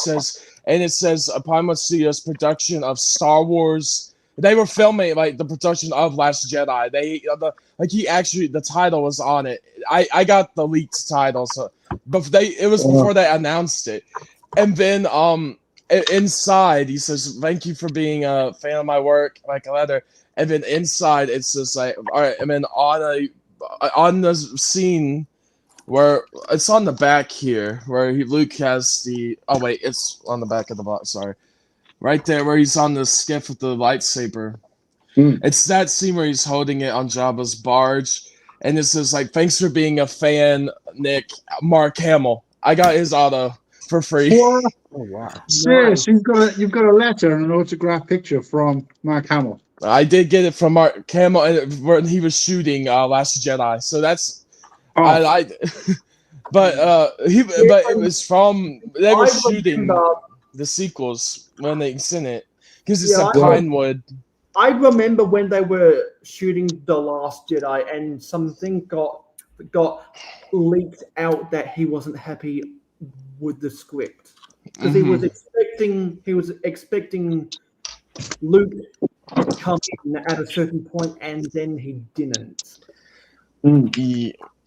says Pinewood Studios production of Star Wars. They were filming like the production of Last Jedi. The title was on it. I got the leaked title, so but it was before they announced it. And then inside he says, "Thank you for being a fan of my work," like a letter. And then inside it's just like, all right. And then on the scene where it's on the back here, where Luke has the it's on the back of the box. Sorry, right there where he's on the skiff with the lightsaber. It's that scene where he's holding it on Jabba's barge, and it says like, "Thanks for being a fan, Nick." Mark Hamill. I got his auto for free. What? Oh wow! Serious? You've got a letter and an autographed picture from Mark Hamill. I did get it from Mark Hamill when he was shooting Last Jedi. So that's but it was from they were shooting the sequels when they sent it because it's a Pinewood. I remember when they were shooting The Last Jedi and something got leaked out that he wasn't happy with the script because he was expecting Luke come in at a certain point, and then he didn't.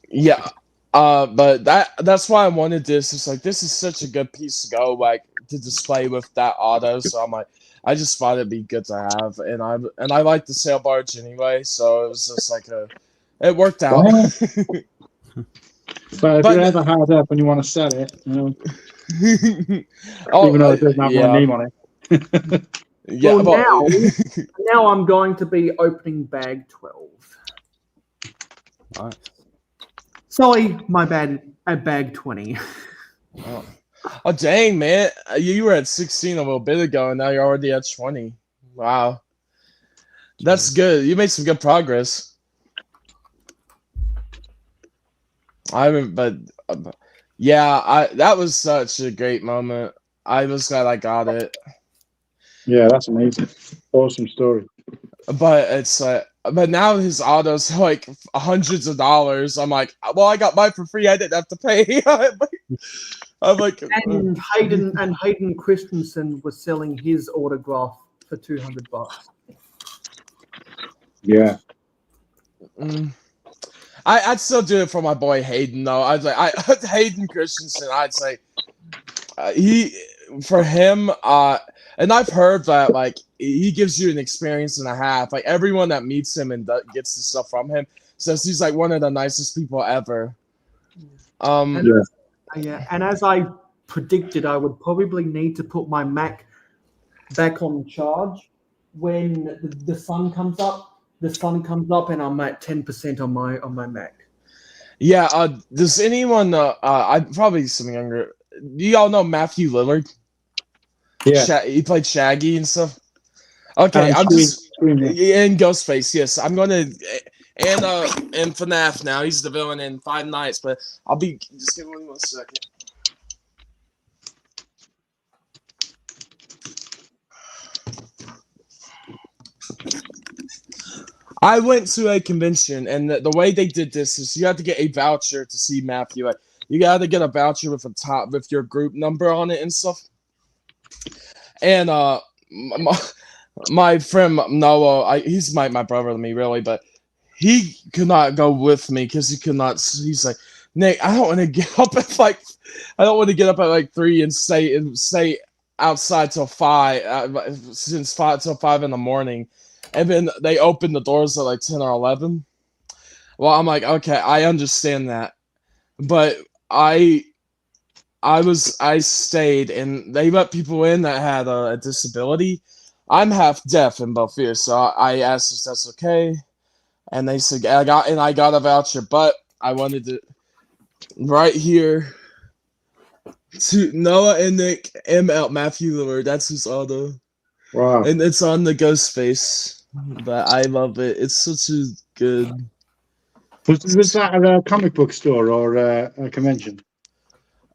Yeah. But that's why I wanted this. It's like this is such a good piece to go like to display with that auto. So I'm like, I just thought it'd be good to have, and I like the sail barge anyway. So it was just like it worked out. So if But- you're ever hard up and you want to sell it, you know, Oh, even though it doesn't have my name on it. Yeah, Well, but now I'm going to be opening bag 12. Alright. Sorry, my bad. At bag 20. oh dang, man, you were at 16 a little bit ago, and now you're already at 20. Wow, that's good. You made some good progress. Yeah, that was such a great moment. I was glad I got it. Yeah, that's amazing. Awesome story. But it's but now his auto's like hundreds of dollars. I'm like, well, I got mine for free. I didn't have to pay. I'm like, And Hayden Christensen was selling his autograph for $200. Yeah. I'd still do it for my boy Hayden though. I'd like Hayden Christensen. I'd say for him. And I've heard that like he gives you an experience and a half. Like everyone that meets him and gets the stuff from him says he's like one of the nicest people ever. Yeah, and as I predicted, I would probably need to put my Mac back on charge when the sun comes up. The sun comes up, and I'm at 10% on my Mac. Yeah. Does anyone? I probably some younger. Do y'all know Matthew Lillard? Yeah. He played Shaggy and stuff. Okay, I'm just in Ghostface. Yes, I'm gonna and FNAF now. He's the villain in Five Nights, but I'll be just give me 1 second. I went to a convention, and the way they did this is you have to get a voucher to see Matthew. Like, you got to get a voucher with your group number on it and stuff. And my friend Noah, he's my brother to me really, but he could not go with me because he could not. He's like, Nick, I don't want to get up at like 3 and stay outside till 5 since 5 till 5 in the morning. And then they open the doors at like 10 or 11. Well, I'm like, okay, I understand that. But I stayed, and they let people in that had a disability. I'm half deaf in both ears, so I asked if that's okay. And they said, I got a voucher, but I wanted to right here to Noah and Nick and Matthew Lillard. That's his auto. Wow. And it's on the Ghostface. But I love it. It's such a good. Was that at a comic book store or a convention?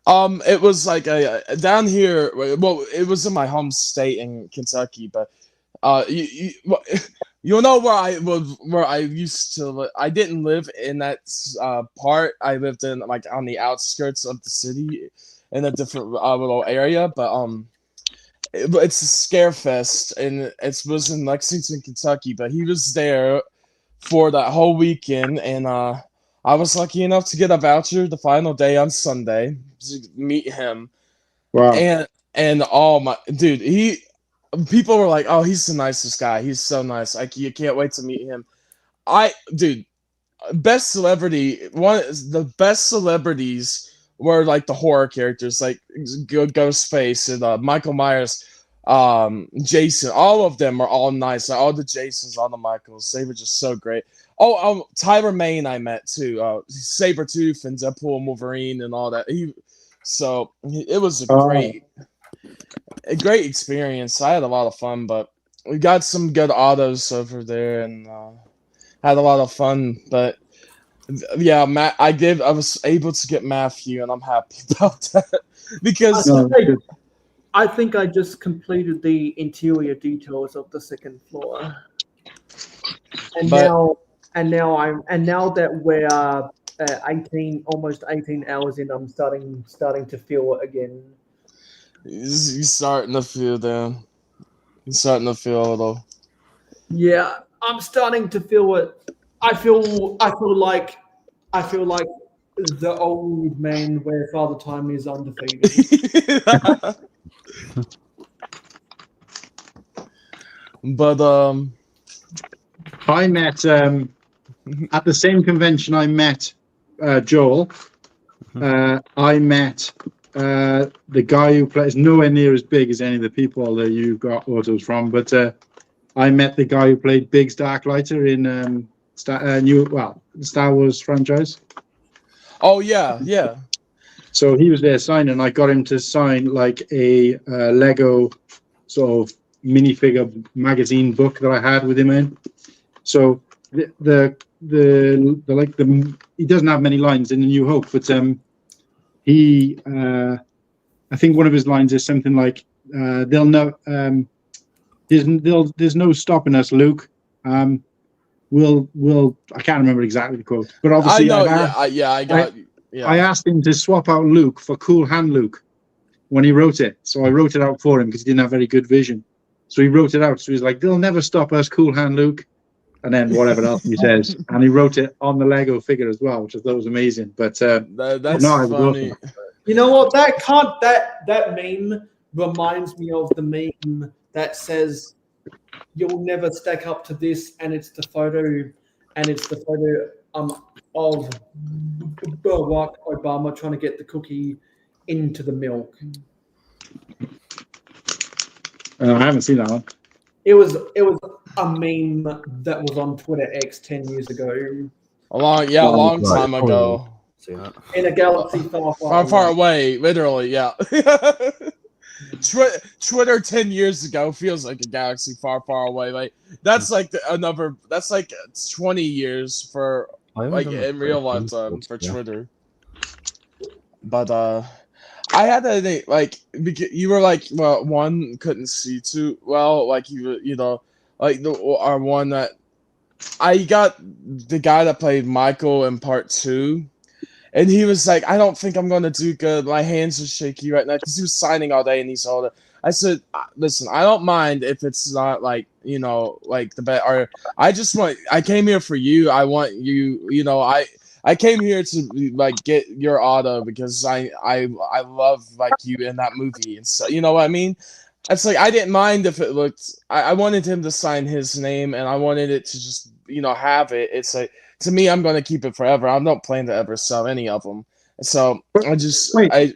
It was like a down here. Well, it was in my home state in Kentucky, but you'll know where I used to live. I didn't live in that part. I lived in like on the outskirts of the city, in a different little area. But it's a scare fest, and it was in Lexington, Kentucky. But he was there for that whole weekend, and I was lucky enough to get a voucher the final day on Sunday to meet him. Wow. And oh my dude, people were like, oh, he's the nicest guy. He's so nice. Like, you can't wait to meet him. Best celebrity. The best celebrities were like the horror characters, like Ghostface and Michael Myers, Jason. All of them are all nice. Like, all the Jasons, all the Michaels, they were just so great. Oh, Tyler Mane I met too. Sabretooth and Deadpool and Wolverine and all that. It was a great experience. I had a lot of fun, but we got some good autos over there and had a lot of fun. But yeah, I was able to get Matthew, and I'm happy about that because I think I just completed the interior details of the second floor, and now that we're almost 18 hours in, I'm starting to feel it again. You're starting to feel them. You're starting to feel a little. Yeah, I'm starting to feel it. I feel like the old man where Father Time is undefeated. But I met at the same convention. I met Joel. I met the guy who plays nowhere near as big as any of the people that you got autos from, but I met the guy who played Biggs Darklighter in the Star Wars franchise. oh yeah, yeah. So he was there signing. I got him to sign like a Lego sort of minifigure magazine book that I had with him in. So the he doesn't have many lines in The New Hope, but he I think one of his lines is something like they'll know there's no stopping us, Luke. We'll I can't remember exactly the quote, but obviously I know. I asked him to swap out Luke for Cool Hand Luke when he wrote it. So I wrote it out for him because he didn't have very good vision. So he wrote it out. So he's like, they'll never stop us, Cool Hand Luke. And then whatever else he says. And he wrote it on the Lego figure as well, which I thought was amazing. But that's no, funny. awesome. You know what? That meme reminds me of the meme that says you'll never stack up to this, and it's the photo of Barack Obama trying to get the cookie into the milk. I haven't seen that one. It was a meme that was on Twitter X 10 years ago. A long time ago. In a galaxy far away, literally, yeah. Twitter 10 years ago feels like a galaxy far away. Like that's like that's like 20 years for like in real lifetime for Twitter. But I had to think, like, you were like, well, one couldn't see too well, like you know, like our one that I got the guy that played Michael in part 2. And he was like, I don't think I'm going to do good. My hands are shaky right now because he was signing all day and he's all. I said, listen, I don't mind if it's not like, you know, like the bet. Or I came here for you. I want you, you know, I came here to like get your auto because I love like you in that movie and so, you know what I mean? It's like, I didn't mind if it looked, I wanted him to sign his name and I wanted it to just, you know, have it. It's like, to me, I'm going to keep it forever. I'm not planning to ever sell any of them. So I just, I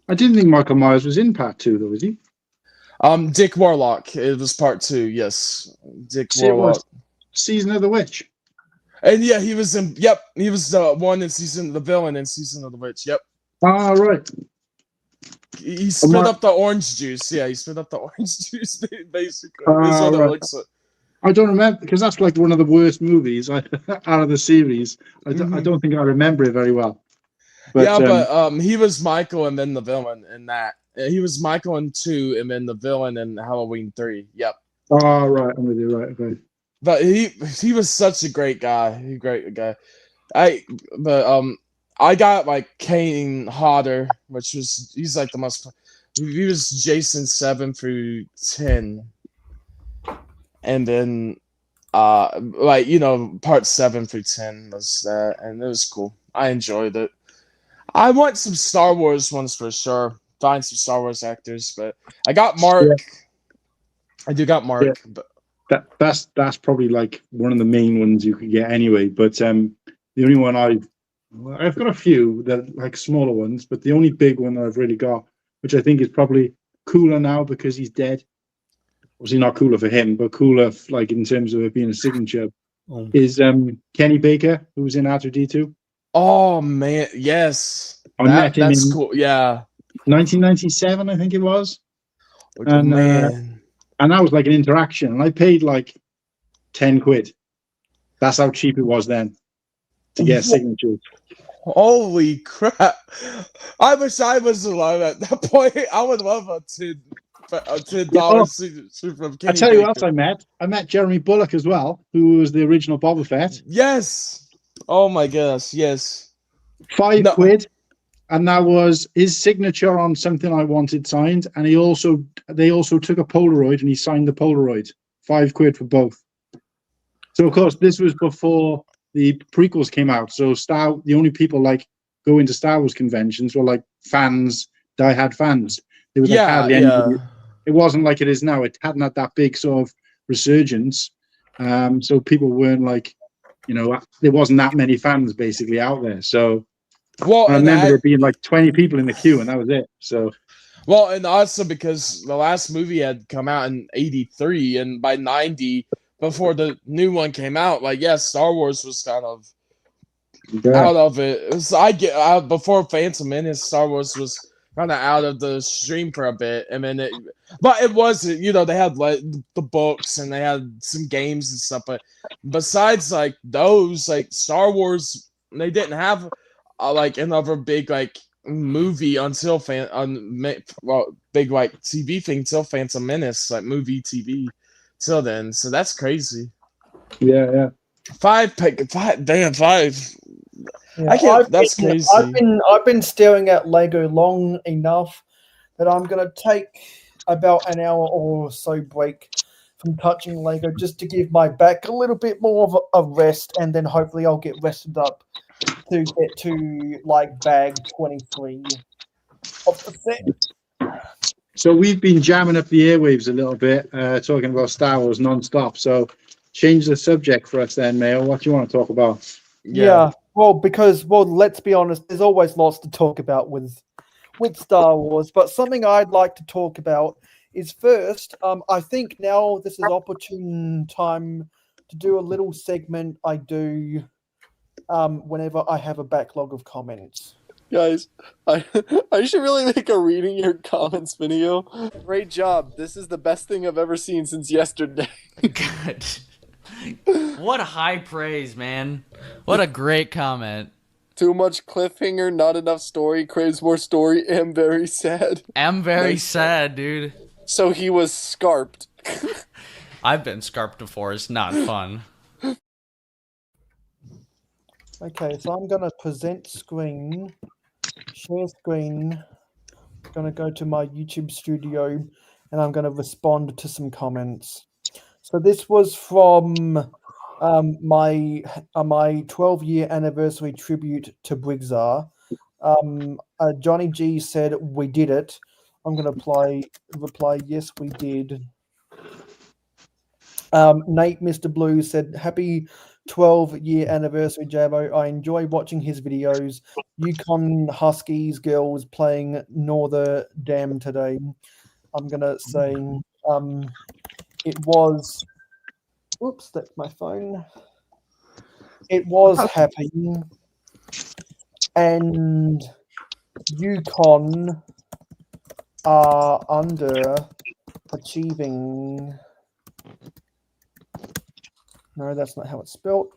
didn't think Michael Myers was in part 2 though, was he? Dick Warlock. It was part 2. Yes, Dick Warlock. Season of the Witch. And yeah, he was in. Yep, he was the one in the villain in Season of the Witch. Yep. Ah, right. He spit up the orange juice. Yeah, he spit up the orange juice. Basically, that's what it looks like. I don't remember because that's like one of the worst movies out of the series. I don't think I remember it very well. But, but he was Michael and then the villain in that. He was Michael in 2 and then the villain in Halloween 3. Yep. Oh, right. I'm with you. Right. Okay. But he was such a great guy. I got like Kane Hodder, which was he's like the most. He was Jason 7 through 10. And then, like, you know, part 7 through 10 was that, and it was cool. I enjoyed it. I want some Star Wars ones for sure. Find some Star Wars actors, but I got Mark. Yeah. I do got Mark. Yeah. But that's probably like one of the main ones you could get anyway. But the only one I've got a few that like smaller ones, but the only big one that I've really got, which I think is probably cooler now because he's dead. Obviously not cooler for him, but cooler like in terms of it being a signature, is Kenny Baker, who was in R2-D2. Oh man, yes, I met him that's in cool. Yeah, 1997, I think it was. And man, and that was like an interaction, and I paid like 10 quid. That's how cheap it was then to get a signature. Holy crap! I wish I was alive at that point. I would love a $10 from Kenny. I tell you what, I met Jeremy Bullock as well, who was the original Boba Fett. Yes. Oh my gosh, yes. 5 quid, and that was his signature on something I wanted signed. And they also took a Polaroid, and he signed the Polaroid. £5 for both. So of course this was before the prequels came out. So the only people like going to Star Wars conventions were like fans, diehard fans. There was like hardly anybody. It wasn't like it is now. It hadn't had that big sort of resurgence. So people weren't like, there wasn't that many fans basically out there. So I remember there being like 20 people in the queue, and that was it. So, well, and also because the last movie had come out in '83, and by '90, before the new one came out, Star Wars was kind of out of it. It was, before Phantom Menace, Star Wars was kind of out of the stream for a bit, and then but it was, they had the books and they had some games and stuff, but besides those, Star Wars, they didn't have another big movie until big TV thing till Phantom Menace, movie TV till then. So that's crazy. Yeah. Five. Yeah, that's crazy. I've been staring at Lego long enough that I'm gonna take about an hour or so break from touching Lego just to give my back a little bit more of a rest, and then hopefully I'll get rested up to get to bag 23 of the set. So we've been jamming up the airwaves a little bit, talking about Star Wars non-stop. So change the subject for us then, Mayo. What do you want to talk about? Yeah. Well, let's be honest, there's always lots to talk about with Star Wars, but something I'd like to talk about is first, I think now this is opportune time to do a little segment I do whenever I have a backlog of comments. Guys, I should really make a reading your comments video. Great job. This is the best thing I've ever seen since yesterday. Good. What high praise, man. What a great comment. Too much cliffhanger, not enough story, craves more story, am very sad. Am very sad, dude. So he was scarped. I've been scarped before, it's not fun. Okay, so I'm going to present screen, share screen. I'm going to go to my YouTube studio, and I'm going to respond to some comments. So this was from my 12-year anniversary tribute to Brigzar. Johnny G said, "We did it." I'm going to reply, "Yes, we did." Nate Mr. Blue said, "Happy 12-year anniversary, Jabo. I enjoy watching his videos. Yukon Huskies girls playing Northern Dam today." I'm going to say it was... Oops, that's my phone. It was happy. And Yukon are underachieving. No, that's not how it's spelled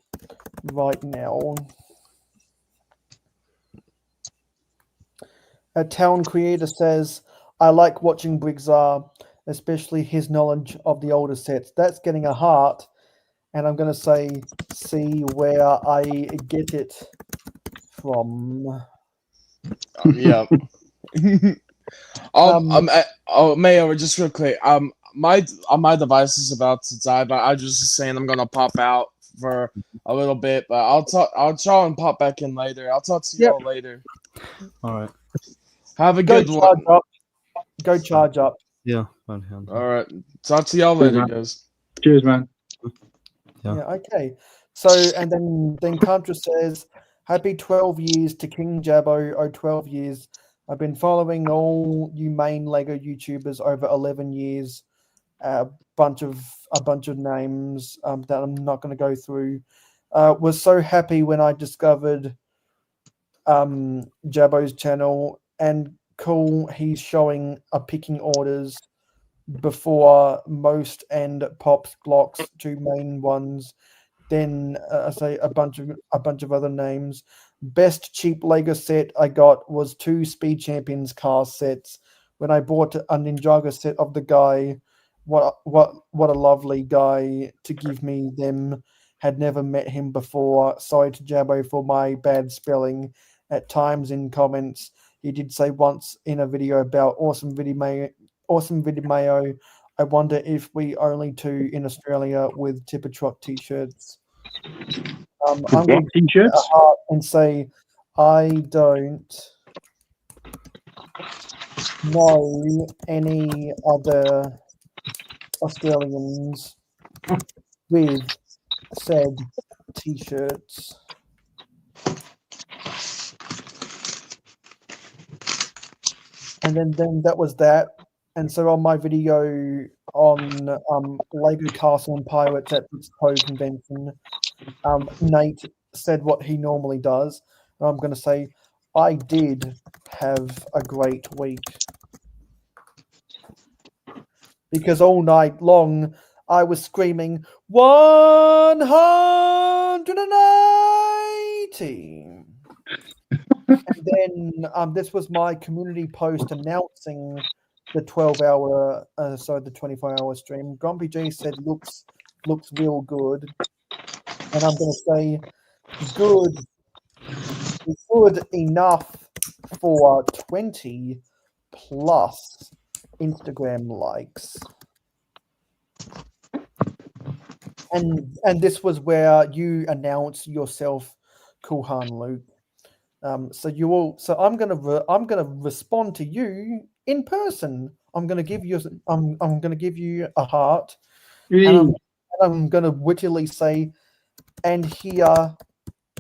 right now. A Town Creator says, "I like watching Brigzar, especially his knowledge of the older sets." That's getting a heart. And I'm going to say, see where I get it from. Yeah. Mayo, just real quick. My device is about to die, but I was just saying I'm gonna pop out for a little bit, but I'll try and pop back in later. I'll talk to y'all later. All right. Have a good one. Go charge up. Yeah. All right. Talk to y'all later, guys. Cheers, man. Yeah. Okay. So, and then Contra says, "Happy 12 years to King Jabo. Oh, 12 years. I've been following all you main Lego YouTubers over 11 years. A bunch of names that I'm not going to go through. Was so happy when I discovered Jabo's channel, and cool, he's showing picking orders before most and pops blocks, two main ones. Then I say a bunch of other names. Best cheap Lego set I got was 2 Speed Champions car sets. When I bought a Ninjago set of the guy, what a lovely guy to give me them. Had never met him before. Sorry to Jabo for my bad spelling at times in comments. He did say once in a video about awesome video mayo. I wonder if we only two in Australia with Tipper Trot t-shirts. I'm What going to t-shirts? heart and say I don't know any other Australians with said t-shirts. And then that was that. And so on my video on Lego Castle and Pirates at the Pro convention, Nate said what he normally does. And I'm going to say, I did have a great week. Because all night long, I was screaming, 180! And then this was my community post announcing the 12-hour, the 24-hour stream. Grumpy G said, looks real good. And I'm going to say, good enough for 20 plus Instagram likes. And this was where you announce yourself, Kulhan Luke. So I'm gonna respond to you in person. I'm gonna give you a heart, and I'm gonna wittily say, and here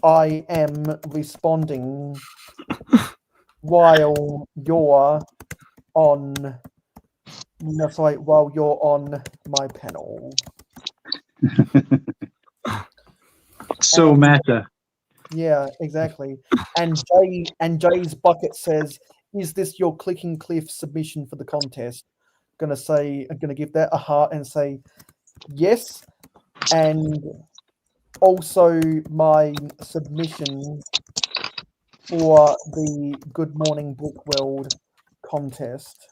I am responding while you're on my panel. So meta. Yeah, exactly. And Jay's bucket says, "Is this your Clicking Cliff submission for the contest?" I'm gonna give that a heart and say yes. And also my submission for the Good Morning Book World contest.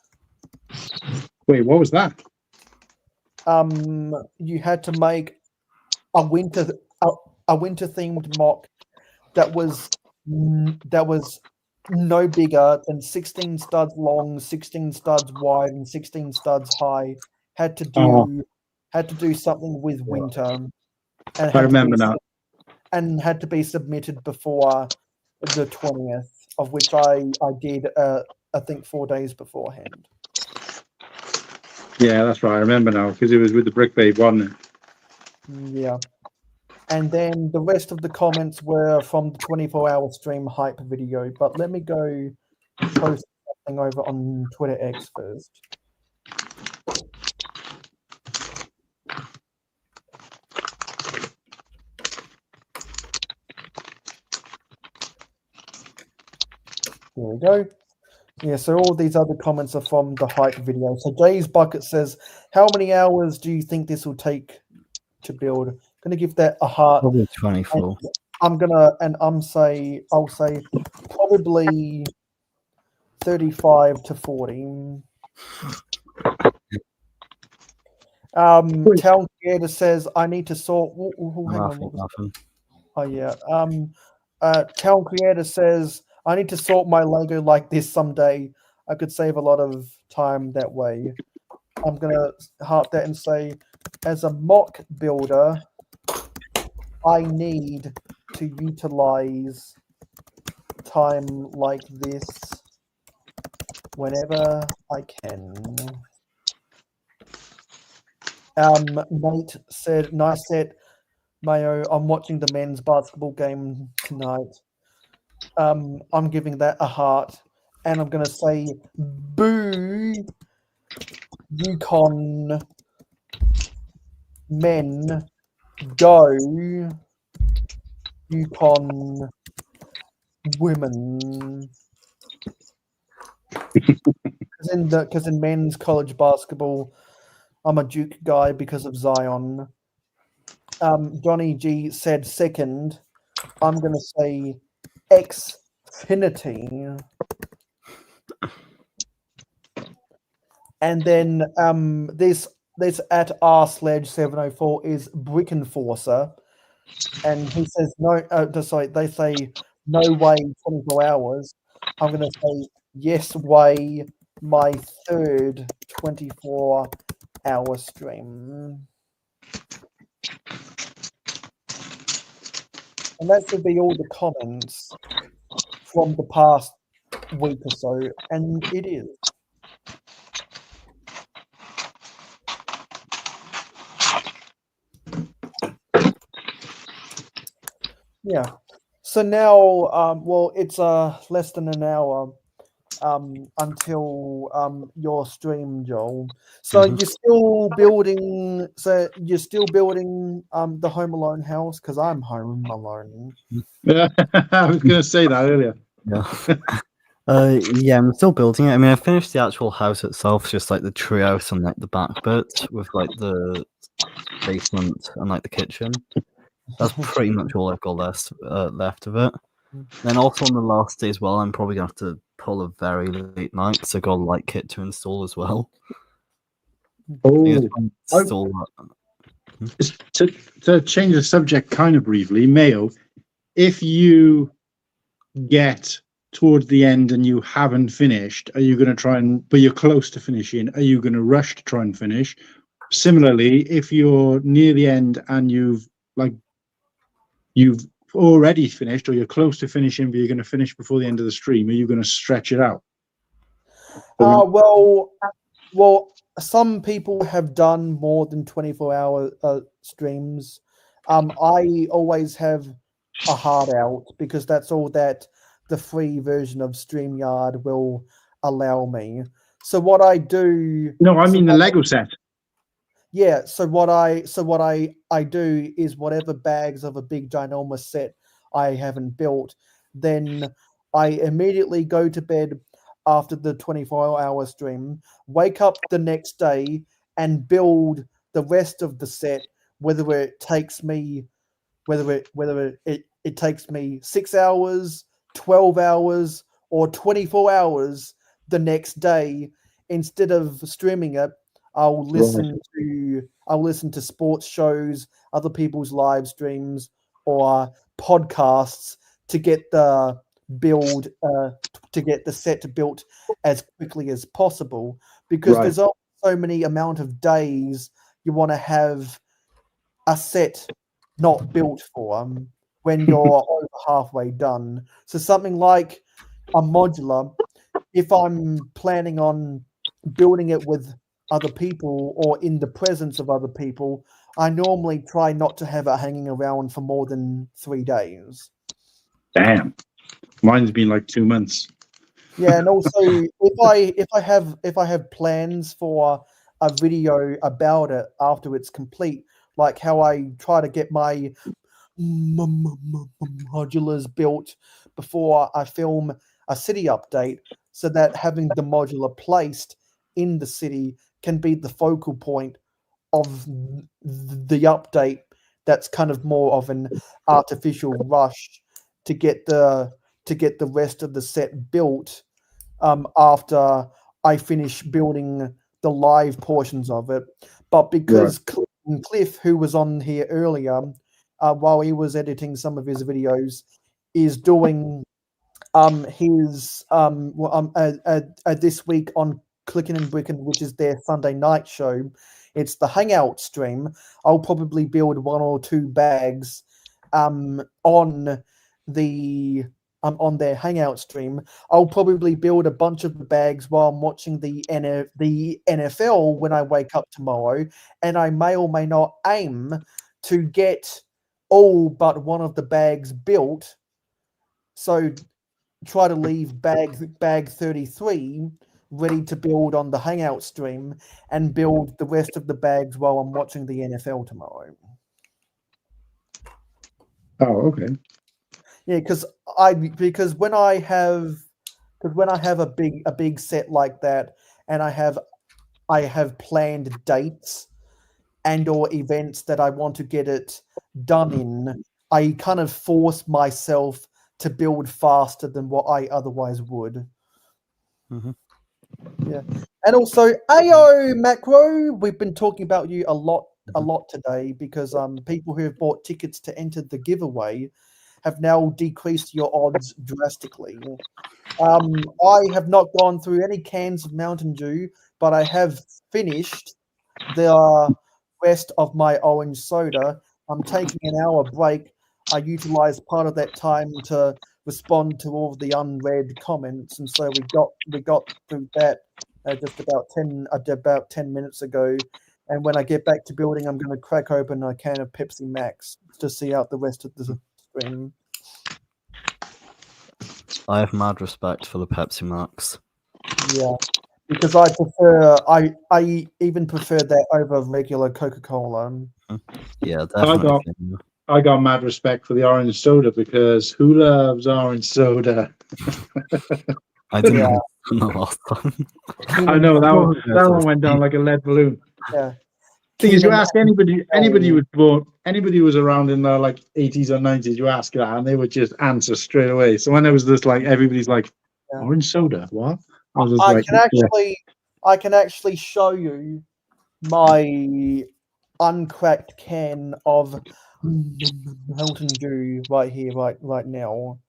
Wait, what was that? You had to make a winter themed mock that was no bigger than 16 studs long, 16 studs wide, and 16 studs high. Had to do something with winter, and I remember now. And had to be submitted before the 20th, of which I did I think 4 days beforehand. Yeah, that's right. I remember now because it was with the Brick Babe, wasn't it? Yeah. And then the rest of the comments were from the 24-hour stream hype video. But let me go post something over on Twitter X first. Here we go. Yeah, so all these other comments are from the hype video. So Jay's bucket says, how many hours do you think this will take to build? I'm gonna give that a heart. Probably 24. I'll say probably 35 to 40. Town Creator says I need to sort. Hang on. Nothing. Oh yeah. Town Creator says I need to sort my Lego like this someday. I could save a lot of time that way. I'm gonna heart that and say, as a mock builder, I need to utilize time like this whenever I can. Nate said, nice set, Mayo. I'm watching the men's basketball game tonight. I'm giving that a heart. And I'm going to say, boo, Yukon men, go, Yukon women. Because in men's college basketball, I'm a Duke guy because of Zion. Johnny G said second. I'm going to say Xfinity. And then this at rsledge704 is Brick Enforcer. And he says, they say, no way, 24 hours. I'm going to say, yes way, my third 24 hour stream. And that should be all the comments from the past week or so, and it is. Yeah. So now, well, it's less than an hour until your stream, Joel. So you're still building. So you're still building the Home Alone house, because I'm home alone. I was going to say that earlier. Yeah. Yeah, I'm still building it. I mean, I finished the actual house itself, just like the treehouse and like the back bit with like the basement and like the kitchen. That's pretty much all I've got left of it. Then also on the last day as well, I'm probably gonna have to pull a very late night because I got a light kit to install as well. Oh, Install to change the subject kind of briefly, Mayo, if you get towards the end and you haven't finished, are you going to try and, but you're close to finishing, are you going to rush to try and finish? Similarly, if you're near the end and you've already finished, or you're close to finishing, but you're going to finish before the end of the stream, are you going to stretch it out? Well, some people have done more than 24-hour streams. I always have a hard out because that's all that the free version of StreamYard will allow me. So what I do... No, I mean the Lego set. Yeah, so what I do is whatever bags of a big ginormous set I haven't built, then I immediately go to bed after the 24-hour stream, wake up the next day and build the rest of the set, whether it takes me 6 hours, 12 hours, or 24 hours the next day. Instead of streaming it, I'll listen to sports shows, other people's live streams, or podcasts to get the set built as quickly as possible, because there's only so many amount of days you want to have a set not built for when you're over halfway done. So something like a modular, if I'm planning on building it with other people or in the presence of other people, I normally try not to have it hanging around for more than 3 days. Damn, mine's been like 2 months. Yeah, and also if I have plans for a video about it after it's complete, like how I try to get my modulars built before I film a city update, so that having the modular placed in the city can be the focal point of the update. That's kind of more of an artificial rush to get the rest of the set built after I finish building the live portions of it. But because Cliff, who was on here earlier, while he was editing some of his videos, is doing his this week on Clicking and Bricking, which is their Sunday night show. It's the Hangout stream. I'll probably build 1 or 2 bags on their Hangout stream. I'll probably build a bunch of the bags while I'm watching the NFL when I wake up tomorrow, and I may or may not aim to get all but one of the bags built. So try to leave bag 33 ready to build on the Hangout stream and build the rest of the bags while I'm watching the NFL tomorrow. Oh, okay. Yeah, because when I have a big set like that, and I have planned dates and or events that I want to get it done in, I kind of force myself to build faster than what I otherwise would. Mm-hmm. Yeah, and also Ayo Macro, we've been talking about you a lot today, because people who have bought tickets to enter the giveaway have now decreased your odds drastically. I have not gone through any cans of Mountain Dew, but I have finished the rest of my orange soda. I'm taking an hour break. I utilized part of that time to respond to all of the unread comments, and so we got through that just about 10 minutes ago. And when I get back to building, I'm going to crack open a can of Pepsi Max to see out the rest of the stream. I have mad respect for the Pepsi Max. Yeah, because I even prefer that over regular Coca-Cola. Yeah, definitely. I got mad respect for the orange soda because who loves orange soda? I didn't know the last time. I know that one went down like a lead balloon. Yeah. Thing is, you ask anybody who was around in the like 80s or 90s, you ask that, and they would just answer straight away. So when there was this, like, everybody's like, orange soda, what? I can actually show you my uncracked can of Mountain Dew right here, right now.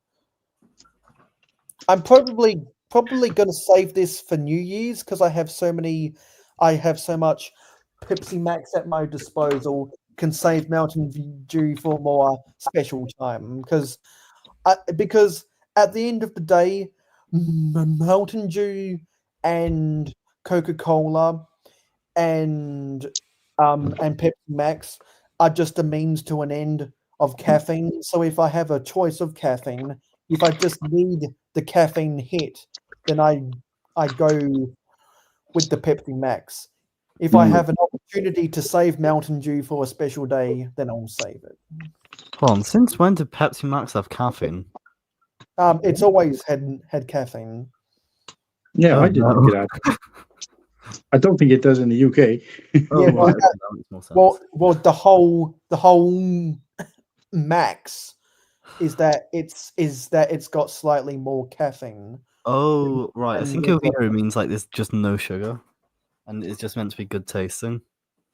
I'm probably going to save this for New Year's because I have so much Pepsi Max at my disposal. Can save Mountain Dew for more special time because at the end of the day, Mountain Dew and Coca-Cola and Pepsi Max are just a means to an end of caffeine. So if I have a choice of caffeine, if I just need the caffeine hit, then I go with the Pepsi Max. If I have an opportunity to save Mountain Dew for a special day, then I'll save it. Hold on, since when did Pepsi Max have caffeine? It's always had caffeine. Yeah, I didn't think it had. I don't think it does in the UK. Yeah, well, the whole max is that it's got slightly more caffeine. Oh, right. I think over here it means like there's just no sugar, and it's just meant to be good tasting.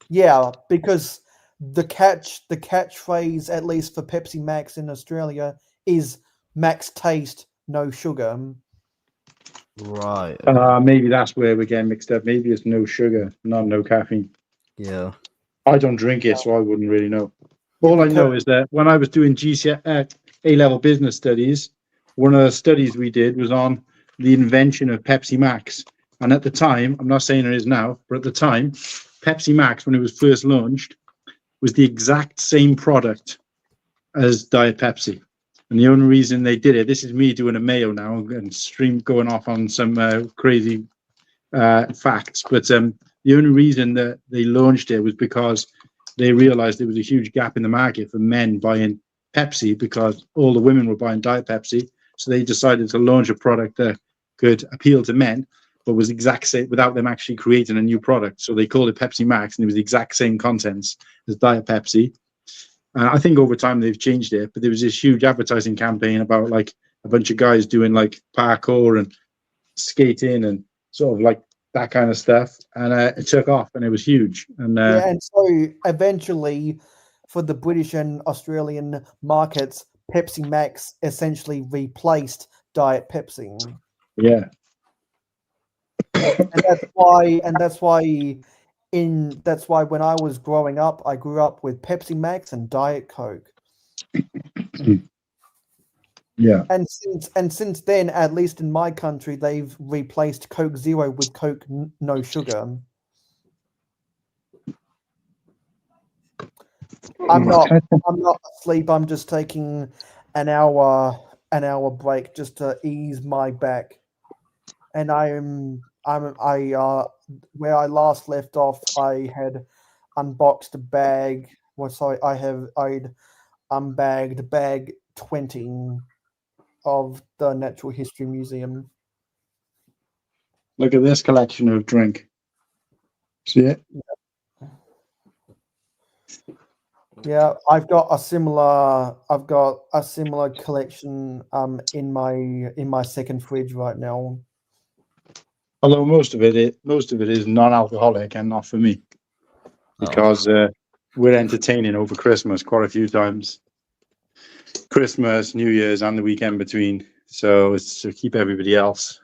Yeah, because the catchphrase, at least for Pepsi Max in Australia, is max taste, no sugar. Right. Maybe that's where we're getting mixed up. Maybe it's no sugar, not no caffeine. Yeah. I don't drink it, so I wouldn't really know. All I know is that when I was doing A-level business studies, one of the studies we did was on the invention of Pepsi Max. And at the time, I'm not saying it is now, but at the time, Pepsi Max, when it was first launched, was the exact same product as Diet Pepsi. And the only reason they did it, this is me doing a mayo now and stream going off on some crazy facts, but the only reason that they launched it was because they realized there was a huge gap in the market for men buying Pepsi because all the women were buying Diet Pepsi. So they decided to launch a product that could appeal to men, but was exact same without them actually creating a new product. So they called it Pepsi Max, and it was the exact same contents as Diet Pepsi. I think over time they've changed it, but there was this huge advertising campaign about like a bunch of guys doing like parkour and skating and sort of like that kind of stuff, and it took off and it was huge. And and so eventually, for the British and Australian markets, Pepsi Max essentially replaced Diet Pepsi. Yeah, and that's why when I was growing up, I grew up with Pepsi Max and Diet Coke. Yeah. And since then, at least in my country, they've replaced Coke Zero with Coke No Sugar. I'm not asleep. I'm just taking an hour break just to ease my back. And where I last left off, I had unboxed a bag. I'd unbagged bag 20 of the Natural History Museum. Look at this collection of drink. See it? Yeah, I've got a similar collection in my second fridge right now. Although most of it is non-alcoholic and not for me, because we're entertaining over Christmas quite a few times. Christmas, New Year's, and the weekend between. So it's to keep everybody else.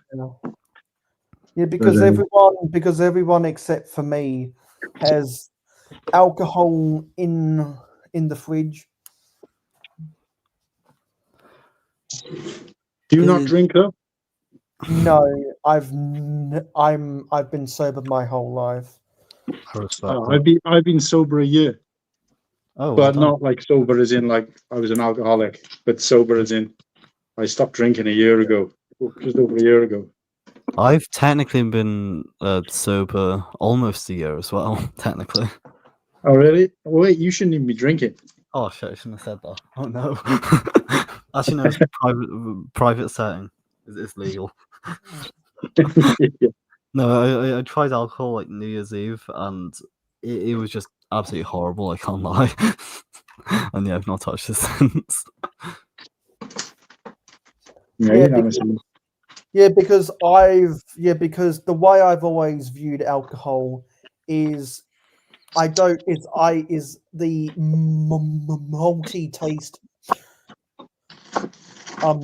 Yeah, because everyone except for me has alcohol in the fridge. Do you not drink, though? No, I've been sober my whole life. I respect Oh, that. I've been sober a year, Oh, well but done. not like sober as in like I was an alcoholic, but sober as in I stopped drinking a year ago, just over a year ago. I've technically been sober almost a year as well, technically. Oh, really? Oh, wait, you shouldn't even be drinking. Oh shit, I shouldn't have said that. Oh no. Actually, no, it's private setting. It's legal. Yeah. No, I tried alcohol like New Year's Eve, and it was just absolutely horrible. I can't lie. And yeah, I've not touched it since. Yeah, because the way I've always viewed alcohol is is the malty taste of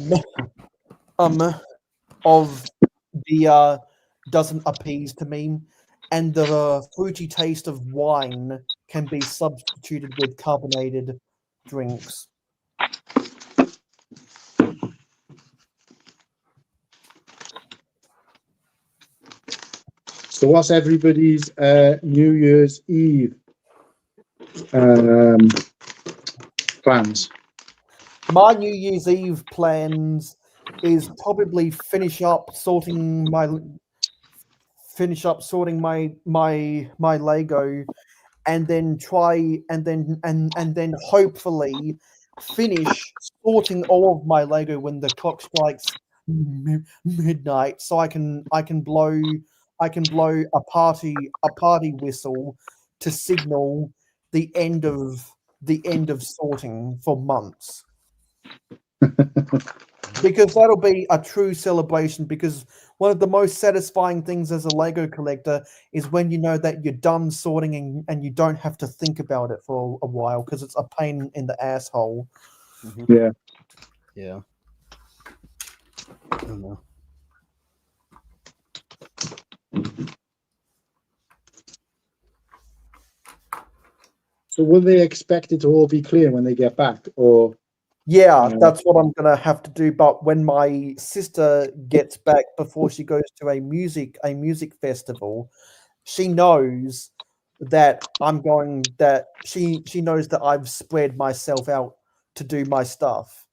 beer doesn't appease to me, and the fruity taste of wine can be substituted with carbonated drinks. So what's everybody's New Year's Eve plans? My New Year's Eve plans is probably finish up sorting my Lego, and then hopefully finish sorting all of my Lego when the clock strikes midnight, so I can blow a party whistle to signal the end of sorting for months. Because that'll be a true celebration, because one of the most satisfying things as a Lego collector is when you know that you're done sorting and you don't have to think about it for a while, because it's a pain in the asshole. Yeah. Yeah. I don't know. So will they expect it to all be clear when they get back, or? Yeah, that's what I'm gonna have to do. But when my sister gets back before she goes to a music festival, she knows that she knows that I've spread myself out to do my stuff,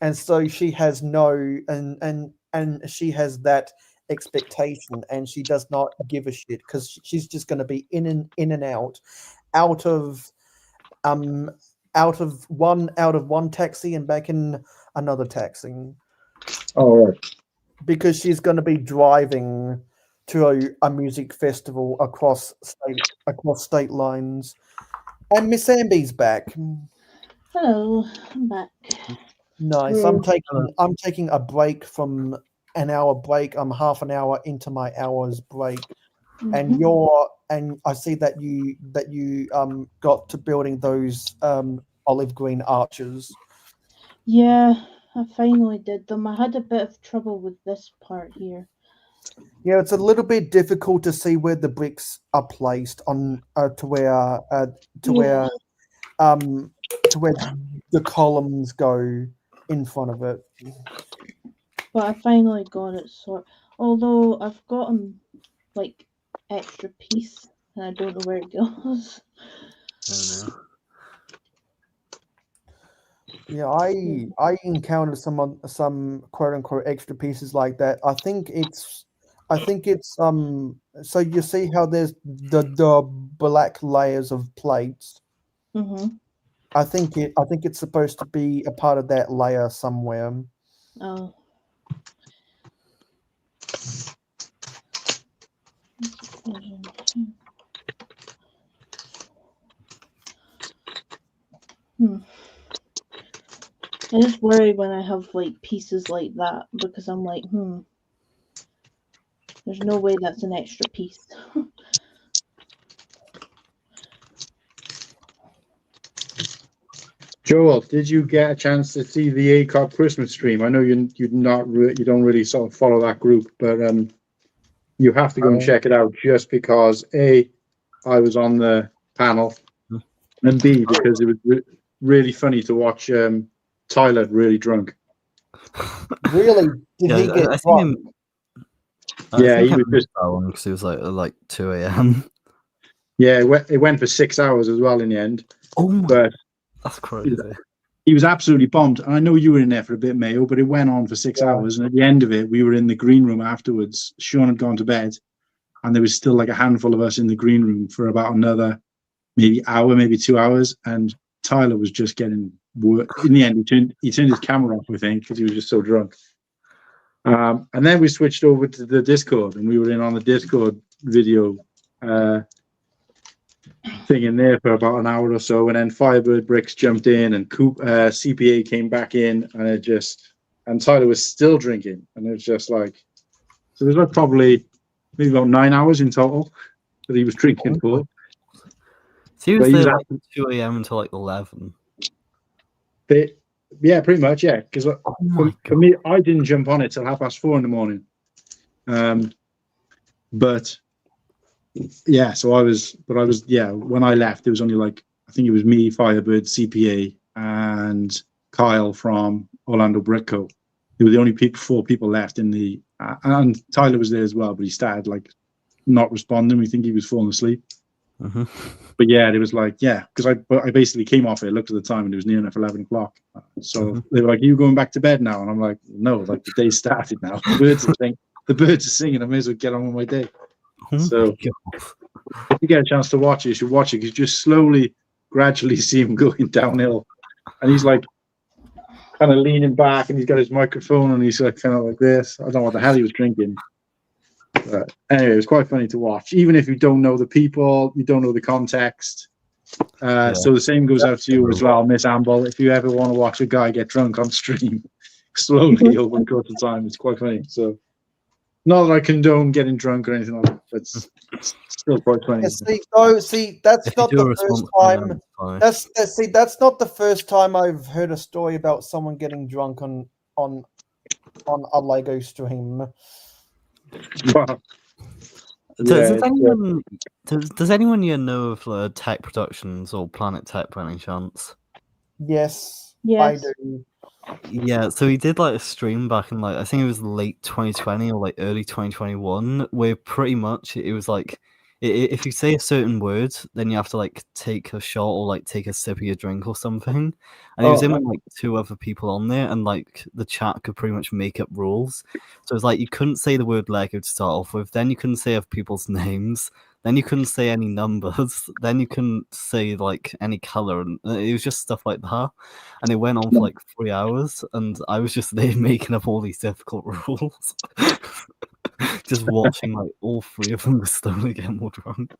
and so she has and she has that expectation, and she does not give a shit, because she's just going to be in and out of one taxi and back in another taxi. Oh, right. Because she's going to be driving to a music festival across state lines. And Miss Amby's back. Hello, I'm back. Nice. I'm taking a break from an hour break. I'm half an hour into my hour's break. And I see that you got to building those olive green arches. Yeah, I finally did them. I had a bit of trouble with this part here. Yeah, it's a little bit difficult to see where the bricks are placed on to where the columns go in front of it. But I finally got it sorted. Although I've gotten like extra piece and I don't know where it goes. I don't know. Yeah, I encountered some quote unquote extra pieces like that. I think it's so you see how there's the black layers of plates. Mm-hmm. I think it's supposed to be a part of that layer somewhere. Oh. I just worry when I have like pieces like that, because I'm like, there's no way that's an extra piece. Joel, did you get a chance to see the ACOP Christmas stream? I know you don't really sort of follow that group, but you have to go and check it out, just because I was on the panel, and B, because it was really funny to watch Tyler really drunk. Really? Did he get I drunk? think Yeah, he was missed just. that one because it was like 2 a.m. Yeah, it went for 6 hours as well in the end. Oh my, But that's crazy. he was absolutely bombed. And I know you were in there for a bit, Mayo, but it went on for 6 hours. And at the end of it, we were in the green room afterwards. Sean had gone to bed, and there was still like a handful of us in the green room for about another maybe hour, maybe 2 hours. And Tyler was just getting work. In the end, he turned his camera off, I think, because he was just so drunk. And then we switched over to the Discord, and we were in on the Discord video thing in there for about an hour or so, and then Firebird Bricks jumped in, and CPA came back in, and Tyler was still drinking, and it was just like, so there's like probably maybe about 9 hours in total that he was drinking for. So he was there like 2 a.m. until like 11. Yeah, pretty much, yeah. Because for me, I didn't jump on it till 4:30 in the morning. But yeah, so I was, yeah, when I left, it was only like, I think it was me, Firebird, CPA, and Kyle from Orlando Brick Co. They were the only 4 people left in the, and Tyler was there as well, but he started like not responding. We think he was falling asleep. Mm-hmm. But yeah, it was like, yeah, because I basically came off it, looked at the time, and it was near enough 11 o'clock. So they were like, "Are you going back to bed now?" And I'm like, "No, like the day started now. The birds are singing. I may as well get on with my day." So if you get a chance to watch it, you should watch it, because you just slowly, gradually see him going downhill, and he's like kind of leaning back, and he's got his microphone, and he's like kind of like this. I don't know what the hell he was drinking. But anyway, it was quite funny to watch, even if you don't know the people, you don't know the context. So the same goes out to you as well, Miss Amble. If you ever want to watch a guy get drunk on stream slowly over the course of time, it's quite funny. So, not that I condone getting drunk or anything like that, but it's still quite funny. See, that's not the first time. That's not the first time I've heard a story about someone getting drunk on a Lego stream. Wow. Does anyone here know of Tech Productions or Planet Tech by any chance? Yes, I do. Yeah, so he did like a stream back in like, I think it was late 2020 or like early 2021, where pretty much it was like, if you say a certain word, then you have to like take a shot or like take a sip of your drink or something. And he was in with like 2 other people on there, and like the chat could pretty much make up rules. So it's like you couldn't say the word Lego to start off with, then you couldn't say of people's names, then you couldn't say any numbers, then you couldn't say like any color, and it was just stuff like that. And it went on for like 3 hours, and I was just there making up all these difficult rules. Just watching like all 3 of them slowly get more drunk.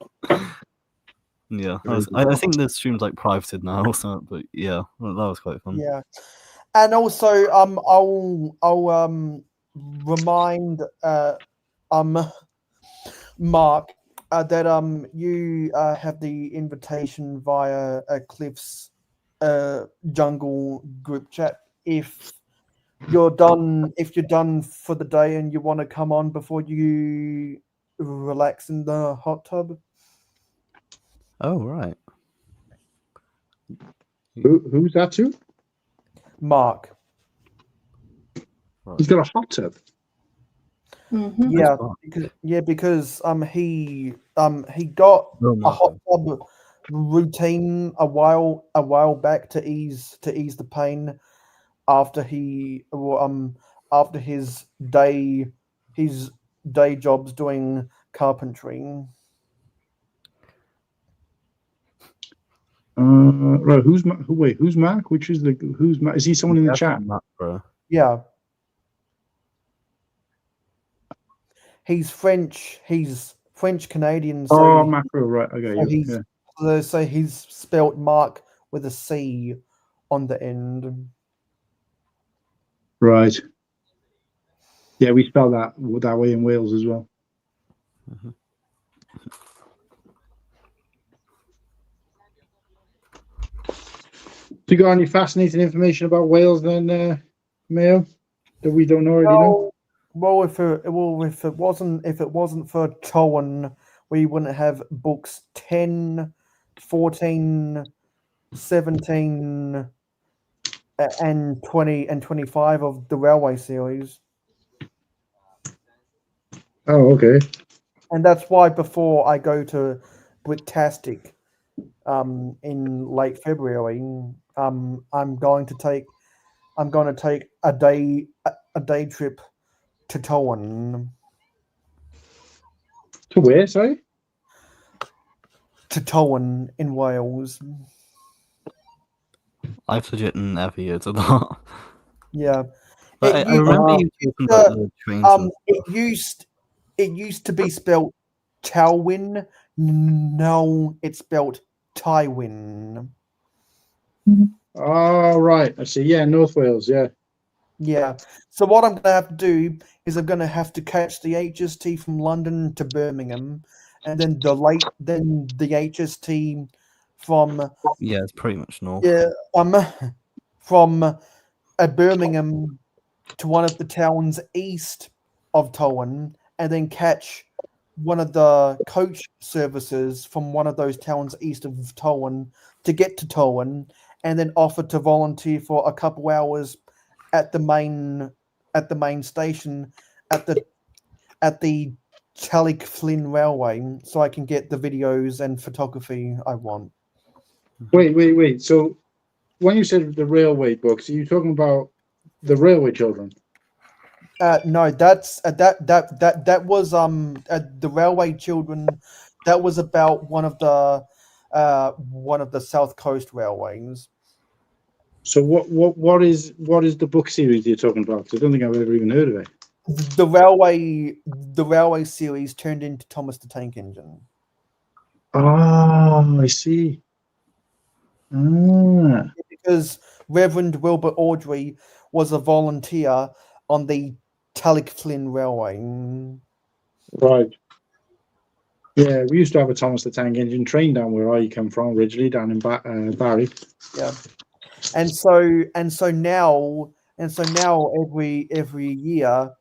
Yeah, I think the stream's like privated now or something, but yeah, that was quite fun. Yeah, and also I'll remind Mark that you have the invitation via Cliff's jungle group chat if you're done for the day and you want to come on before you relax in the hot tub. Oh, right. Who's that to? Mark. He's got a hot tub. Mm-hmm. Because he got a hot tub routine a while back to ease the pain after his day jobs doing carpentry. Right, who's Mark? Who's Mark? Is he someone in the chat? Mark, bro. Yeah. He's French. He's French Canadian. So Macro, right? Okay. So he's spelt Mark with a C on the end. Right. Yeah, we spell that way in Wales as well. Mm-hmm. Do you got any fascinating information about Wales then, Mayo, that we don't already know? Well, if it wasn't for Towan, we wouldn't have books 10, 14, 17, and 20 and 25 of the Railway series. Oh, okay. And that's why before I go to Bricktastic in late February, I'm going to take a day trip to Towan. To where? Sorry. To Towan in Wales. I've legit never heard of that. Yeah. But I remember you talking about the trains. And It used to be spelled Tywin. No, it's spelled Tywin. Oh, right. I see. Yeah, North Wales. Yeah. Yeah. So what I'm gonna have to do is I'm gonna have to catch the HST from London to Birmingham, and then the HST from yeah, it's pretty much north. from Birmingham to one of the towns east of Towan, and then catch one of the coach services from one of those towns east of Towan to get to Towan, and then offer to volunteer for a couple hours at the main station at the Tallig Flynn Railway, so I can get the videos and photography I want. Wait. So when you said the railway books, are you talking about the railway children? No, that's that was the Railway Children. That was about one of the South Coast railways. So what is the book series you're talking about? 'Cause I don't think I've ever even heard of it. The railway series turned into Thomas the Tank Engine. Oh, I see. Ah. Because Reverend Wilbur Audrey was a volunteer on the Tallig Flynn Railway. Right. Yeah, we used to have a Thomas the Tank Engine train down where I come from originally, down in Barry. Yeah, and so now every year,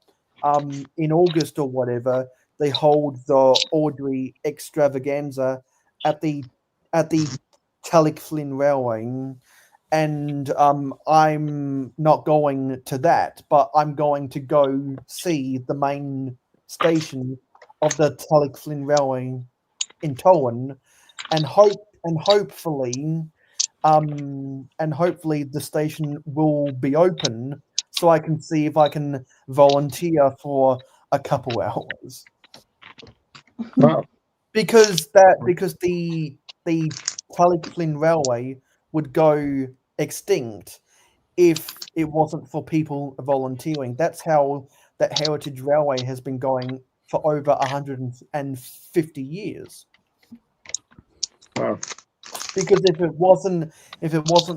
in August or whatever, they hold the Audrey extravaganza at the Tallig Flynn Railway. And I'm not going to that, but I'm going to go see the main station of the Tallig Flynn Railway in Towan, and hopefully the station will be open so I can see if I can volunteer for a couple hours. Wow. Because the Tallig Flynn Railway would go extinct if it wasn't for people volunteering. That's how that Heritage Railway has been going for over 150 years. Wow. Because if it wasn't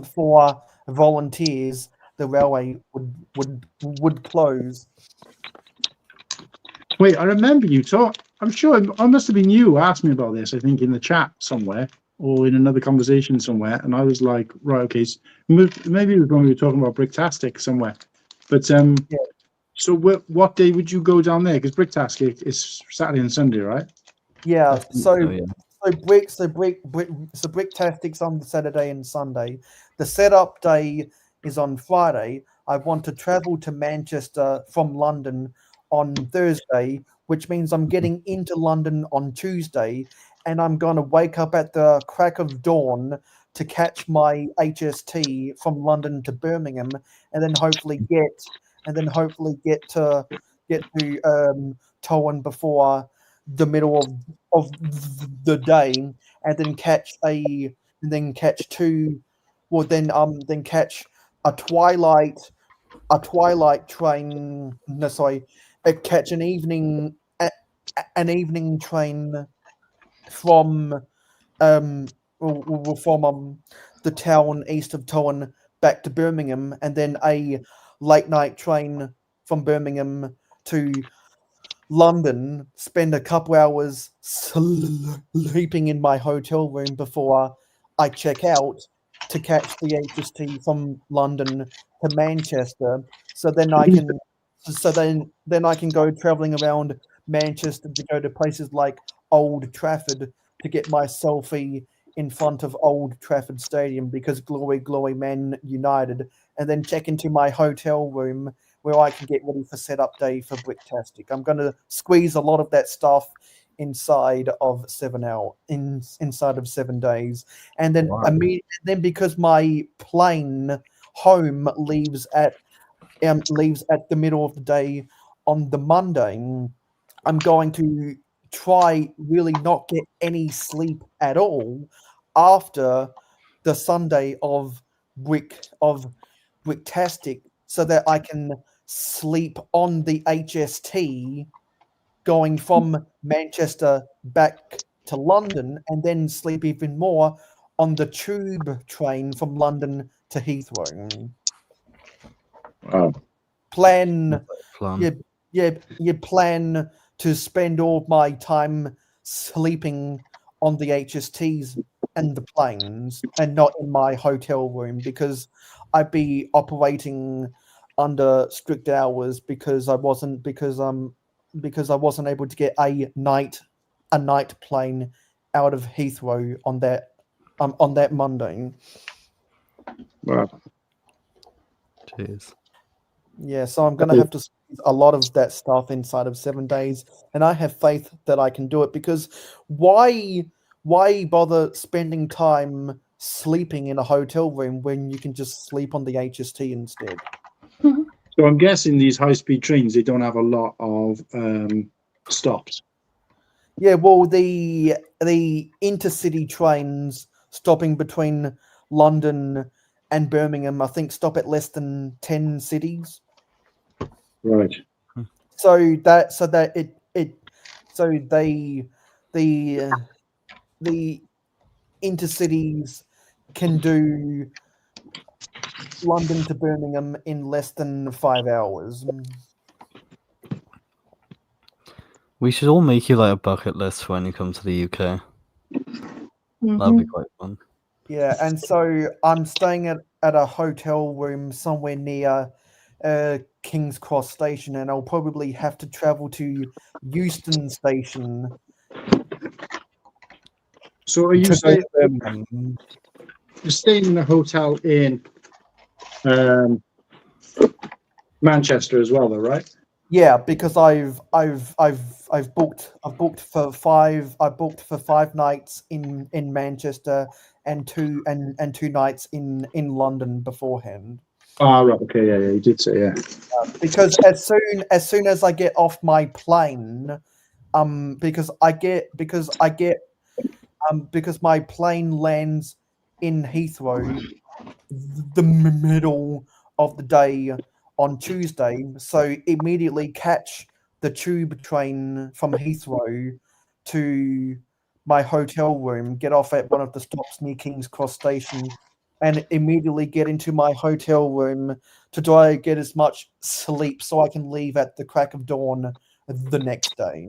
for volunteers, the railway would close. Wait, I remember you talk. I'm sure it must have been you who asked me about this. I think in the chat somewhere, or in another conversation somewhere, and I was like, right, okay, maybe it was when we were talking about Bricktastic somewhere. But Yeah. so what day would you go down there? Because Bricktastic is Saturday and Sunday, right? Yeah. So yeah. Bricktastic's on Saturday and Sunday. The setup day is on Friday. I want to travel to Manchester from London on Thursday, which means I'm getting into London on Tuesday, and I'm going to wake up at the crack of dawn to catch my HST from London to Birmingham, and then hopefully get to Towan before the middle of the day, and then catch a twilight train. No, sorry, catch an evening train from the town east of Towan back to Birmingham, and then a late night train from Birmingham to London. Spend a couple hours sleeping in my hotel room before I check out to catch the HST from London to Manchester. So then I can go traveling around Manchester to go to places like Old Trafford to get my selfie in front of Old Trafford Stadium because glory, glory, Man United, and then check into my hotel room where I can get ready for setup day for Bricktastic. I'm going to squeeze a lot of that stuff inside of 7 days, and then Wow. then because my plane home leaves at the middle of the day on the Monday, I'm going to try really not get any sleep at all after the Sunday of Bricktastic, so that I can sleep on the HST going from Manchester back to London, and then sleep even more on the tube train from London to Heathrow. Wow. Plan, Plan. you plan to spend all my time sleeping on the HSTs and the planes, and not in my hotel room, because I'd be operating under strict hours because I wasn't able to get a night plane out of Heathrow on that Monday. Wow. Jeez. Yeah, so I'm gonna have to squeeze a lot of that stuff inside of 7 days, and I have faith that I can do it, because why bother spending time sleeping in a hotel room when you can just sleep on the HST instead? So I'm guessing these high-speed trains, they don't have a lot of stops. Yeah, well, the intercity trains stopping between London and Birmingham, I think, stop at less than 10 cities. Right. So the intercities can do London to Birmingham in less than 5 hours. We should all make you like a bucket list when you come to the UK. That'd be quite fun. Yeah, and so I'm staying at a hotel room somewhere near King's Cross Station, and I'll probably have to travel to Euston Station. So are you to saying Birmingham. you're staying in a hotel in Manchester as well, though, right? Yeah, because I've booked for 5 nights in Manchester and two nights in London beforehand. Ah, right. Okay, yeah, you did say, yeah. Because as soon as I get off my plane, because my plane lands in Heathrow the middle of the day on Tuesday, so immediately catch the tube train from Heathrow to my hotel room, get off at one of the stops near King's Cross Station, and immediately get into my hotel room to try to get as much sleep so I can leave at the crack of dawn the next day.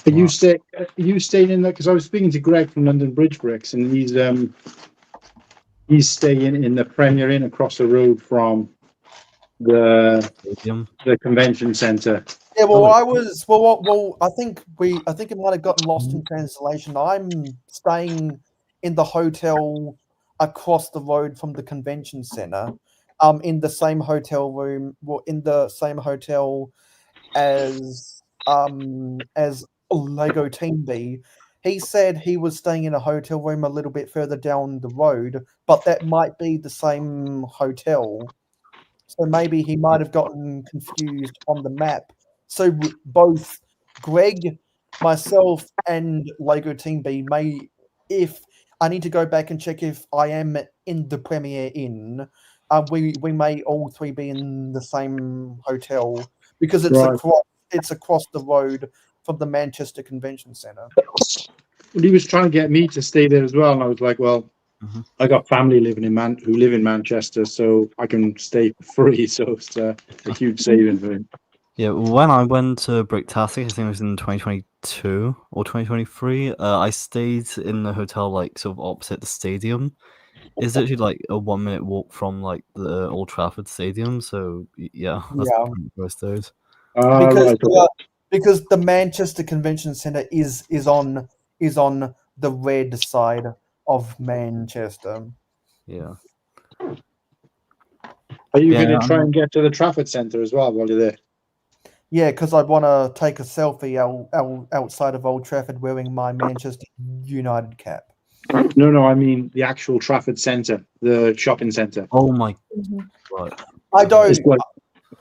Are you staying in there? Because I was speaking to Greg from London Bridge Bricks, and he's staying in the Premier Inn across the road from the convention centre. Yeah, well, I think it might have gotten lost in translation. I'm staying in the hotel across the road from the convention centre, in the same hotel room, in the same hotel as Lego Team B. He said he was staying in a hotel room a little bit further down the road, but that might be the same hotel. So maybe he might have gotten confused on the map. So both Greg, myself, and Lego Team B if I need to go back and check if I am in the Premier Inn, we may all three be in the same hotel, because it's across the road from the Manchester Convention Centre. Well, he was trying to get me to stay there as well, and I was like, well, I got family living who live in Manchester, so I can stay for free. So it's a huge saving for him. Yeah, when I went to Bricktastic, I think it was in 2022 or 2023, I stayed in the hotel like sort of opposite the stadium. It's actually like a 1-minute walk from like the Old Trafford Stadium, so yeah, that's pretty close to it. because the Manchester Convention Centre is on the red side of Manchester. Yeah. Are you Yeah, going to try and get to the Trafford Centre as well while you're there? Yeah, because I want to take a selfie outside of Old Trafford wearing my Manchester United cap. No, I mean the actual Trafford Centre, the shopping centre. Oh my. Mhm. Right. I don't. It's like,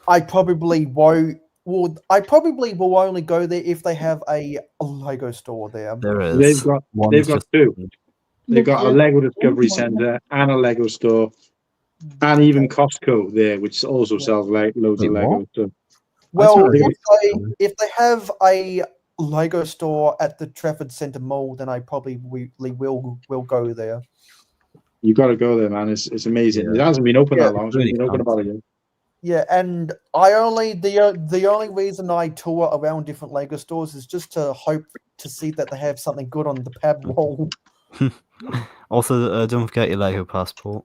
I probably won't. Well, I probably will only go there if they have a Lego store there. There is. they've got One's two. just- They've got a Just Lego Discovery one. Centre and a Lego store, and even Costco there, which also sells loads Wait, of Lego. what? So Well, thought if they have a Lego store at the Trafford Centre Mall, then I probably will go there. you got to go there, man. It's amazing. Yeah. It hasn't been open Yeah, that long. It's really been open can't. about a year. Yeah, and the only reason I tour around different Lego stores is just to hope to see that they have something good on the pad wall. Also, don't forget your Lego passport.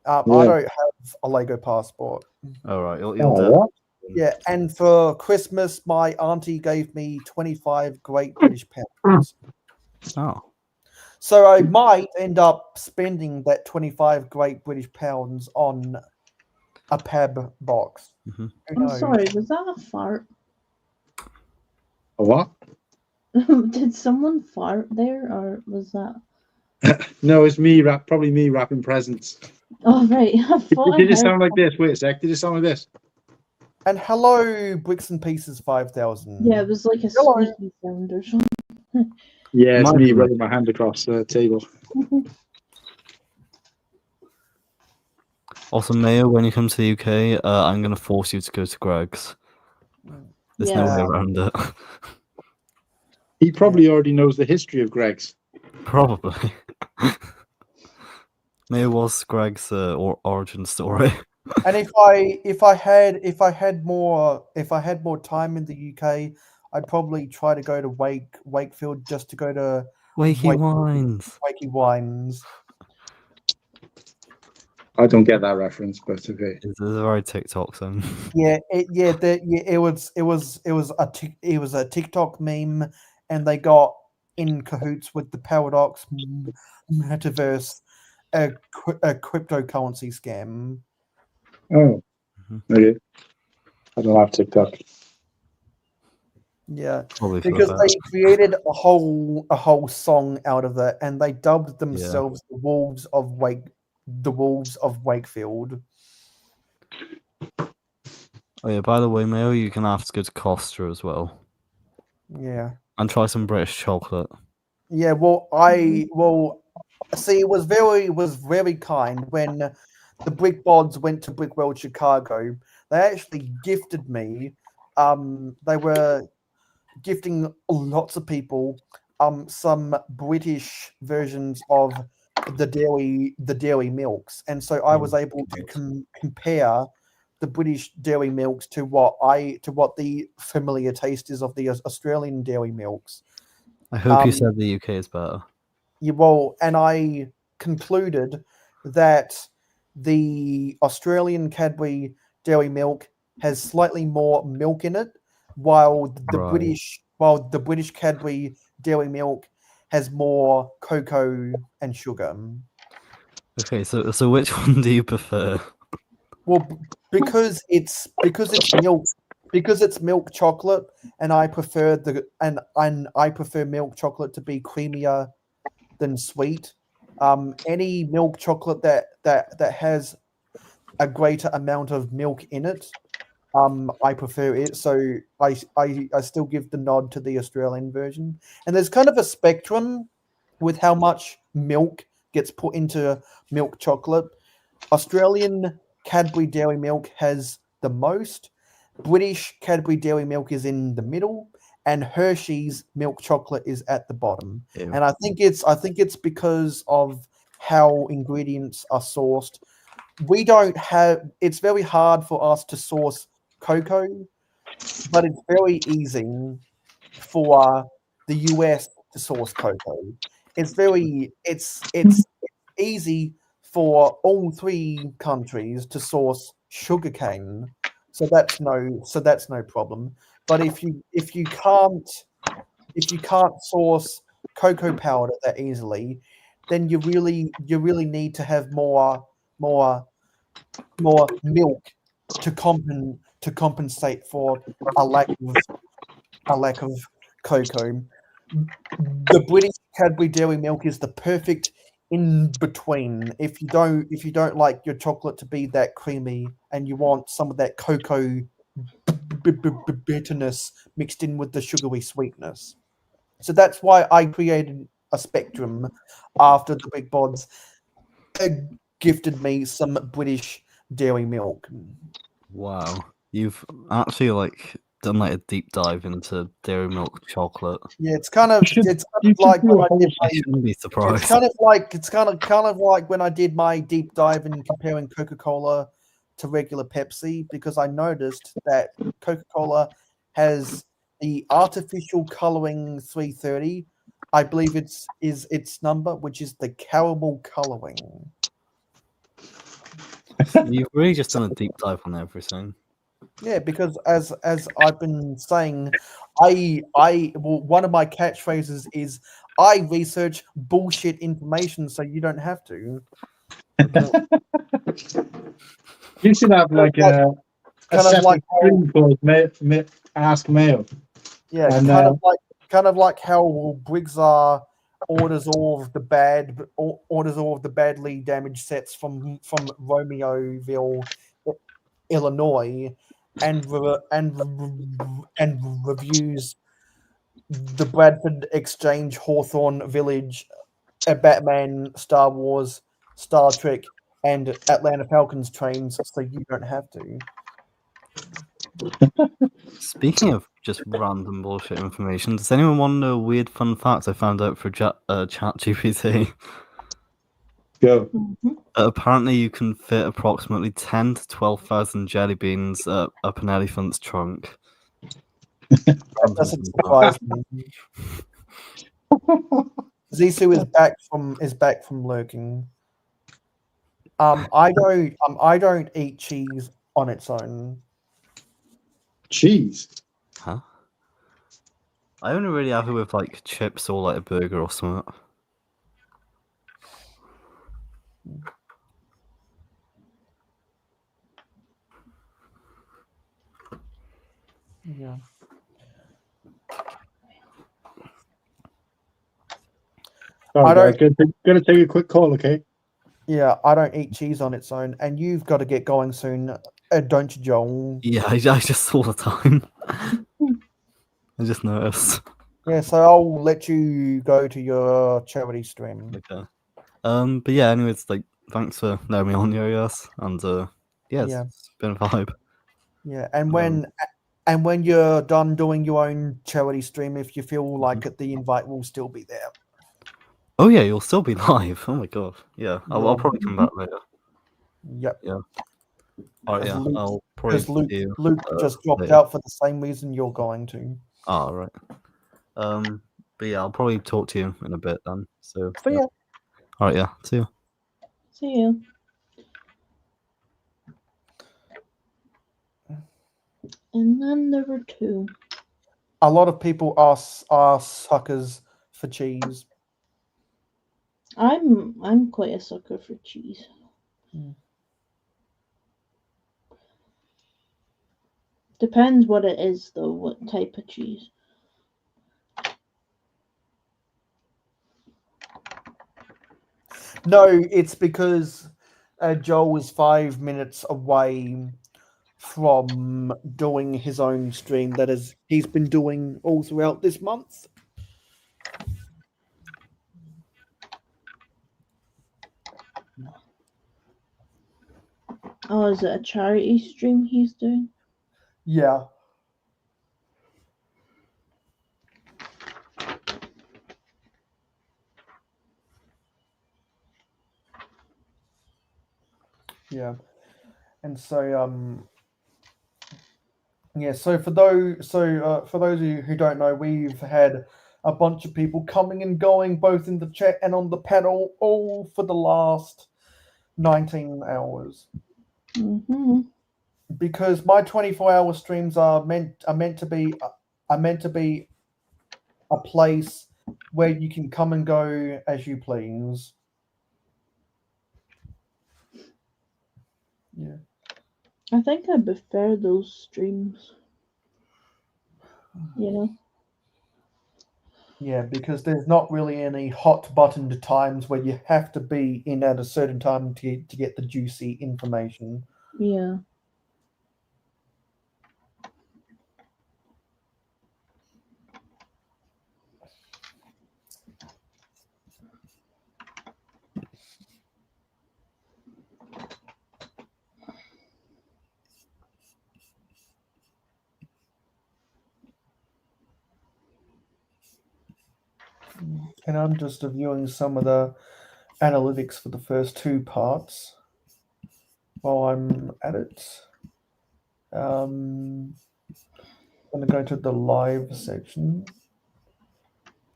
I Yeah. don't have a Lego passport. All right, you'll Oh, do. what? Yeah, and for Christmas, my auntie gave me 25 Great British pounds. Oh, So I might end up spending that 25 Great British pounds on a pab box. Mhm. Who I'm knows? sorry, was that a fart? A what? Did someone fart there, or was that? No, it's me. Probably me wrapping presents. Oh right, I thought Did I it heard. sound like this? Wait a sec. Did it sound like this? And hello, Bricks and Pieces 5000. Yeah, it was like a Hello. squeaky sound or something. Yeah, it's Might me be rubbing my hand across the table. also, Mayo, when you come to the UK, I'm gonna force you to go to Greg's. There's no way Yeah. around it. He probably already knows the history of Greg's. Probably. Mayo was Greg's origin story. And if I had more time in the UK, I'd probably try to go to Wakefield just to go to Wakey Wines. Wakey Wines. I don't get that reference, but okay. It's a very TikTok thing. Yeah, it was a TikTok meme, and they got in cahoots with the Paradox Metaverse, a cryptocurrency scam. Oh, Mhm. okay. I don't have TikTok. Yeah, Probably for the because they best. created a whole song out of it, and they dubbed themselves the Wolves of Wakefield. Oh yeah, by the way, Mayo, you can have to go to Costa as well. Yeah. And try some British chocolate. Yeah, well, see, it was very kind when the Brick Bods went to Brick World Chicago. They actually gifted me. They were gifting lots of people some British versions of the dairy milks, and so I was able to compare the British dairy milks to what the familiar taste is of the Australian dairy milks. I hope you said the UK is better. Yeah, well, and I concluded that the Australian Cadbury dairy milk has slightly more milk in it, while the British Cadbury dairy milk has more cocoa and sugar. Okay, so which one do you prefer? Well, because it's milk chocolate, and I prefer I prefer milk chocolate to be creamier than sweet. Any milk chocolate that has a greater amount of milk in it, I prefer it. So I still give the nod to the Australian version. And there's kind of a spectrum with how much milk gets put into milk chocolate. Australian Cadbury Dairy Milk has the most. British Cadbury Dairy Milk is in the middle, and Hershey's milk chocolate is at the bottom. Ew. And I think it's because of how ingredients are sourced. It's very hard for us to source cocoa, but it's very easy for the US to source cocoa. It's easy for all three countries to source sugarcane. So that's no problem. But if you can't source cocoa powder that easily, then you really need to have more milk to compensate for a lack of cocoa. The British Cadbury Dairy Milk is the perfect in between. If you don't like your chocolate to be that creamy and you want some of that cocoa bitterness mixed in with the sugary sweetness. So that's why I created a spectrum after the Big Bods gifted me some British dairy milk. Wow, you've actually like done like a deep dive into dairy milk chocolate. Yeah, it's kind of you like should do when a I whole did my, You shouldn't be surprised. it's kind of like when I did my deep dive in comparing Coca-Cola to regular Pepsi, because I noticed that Coca-Cola has the artificial coloring 330. I believe is its number, which is the caramel coloring. You've really just done a deep dive on everything. Yeah, because as I've been saying, one of my catchphrases is I research bullshit information so you don't have to. You should have like a kind of like separate stream called Ask Mayo. Yeah, And, kind of like how Briggs orders all of the badly damaged sets from Romeoville, Illinois, and reviews the Bradford Exchange, Hawthorne Village, Batman, Star Wars, Star Trek, and Atlanta Falcons trains, so you don't have to. Speaking of just random bullshit information, does anyone want to know a weird fun fact I found out for ChatGPT? Go. Apparently, you can fit approximately 10 to 12,000 jelly beans up an elephant's trunk. That doesn't surprise me. Zissou is back from lurking. I don't eat cheese on its own. Cheese? Huh? I only really have it with like chips or like a burger or something. Yeah. Sorry, guys. Gonna take a quick call, okay? Yeah, I don't eat cheese on its own, and you've got to get going soon, don't you, Joel? Yeah, I just saw the time. I just noticed. Yeah, so I'll let you go to your charity stream. Okay. But yeah, anyways, like, thanks for letting me on here, yes, and yeah, it's been a vibe. Yeah, and when you're done doing your own charity stream, if you feel like it, the invite will still be there. Oh yeah, you'll still be live. Oh my god. Yeah, I'll probably come back later. Yep. Yeah. Oh yeah, I'll probably see you Luke just dropped later. out for the same reason you're going to. Oh right. But yeah, I'll probably talk to you in a bit then. So See ya. All right, yeah. See you. See you. And then there were two. A lot of people are suckers for cheese. I'm quite a sucker for cheese. Depends what it is, though. What type of cheese? No, it's because Joel is 5 minutes away from doing his own stream that he's been doing all throughout this month. Oh, is it a charity stream he's doing? Yeah. Yeah. And so yeah, so for those of you who don't know, we've had a bunch of people coming and going both in the chat and on the panel all for the last 19 hours. Mm-hmm. because my 24-hour streams are meant to be a place where you can come and go as you please. Yeah. I think I prefer those streams. You know? Yeah, because there's not really any hot buttoned times where you have to be in at a certain time to get the juicy information. Yeah. And I'm just reviewing some of the analytics for the first two parts while I'm at it. I'm going to go to the live section.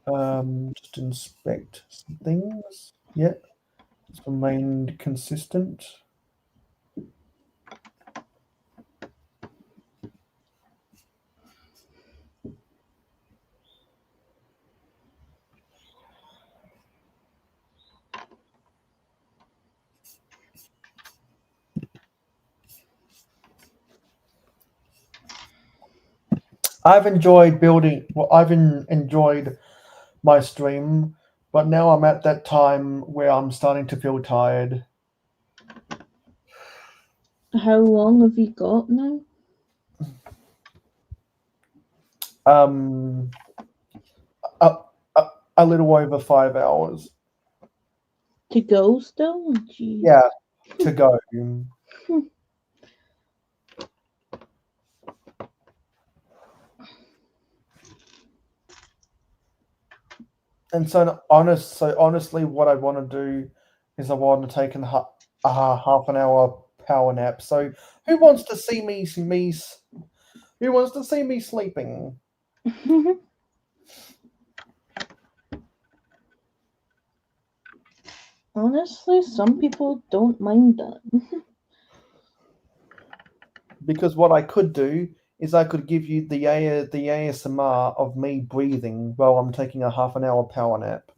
Just inspect some things. Yeah, it's remained consistent. I've enjoyed enjoyed my stream, but now I'm at that time where I'm starting to feel tired. How long have you got now? A, a little over 5 hours. To go still? Jeez. Yeah, to go. And so honestly, what I want to do is I want to take a half an hour power nap. So who wants to see me who wants to see me sleeping? Honestly, some people don't mind that. Because what I could do is I could give you the ASMR of me breathing while I'm taking a half an hour power nap.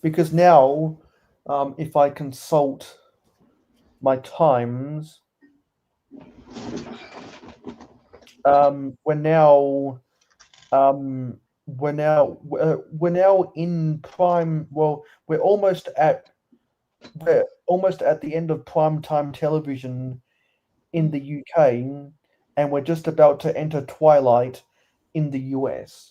Because now, if I consult my times, we're now in prime. Well, we're almost at the end of prime time television in the UK, and we're just about to enter twilight in the US.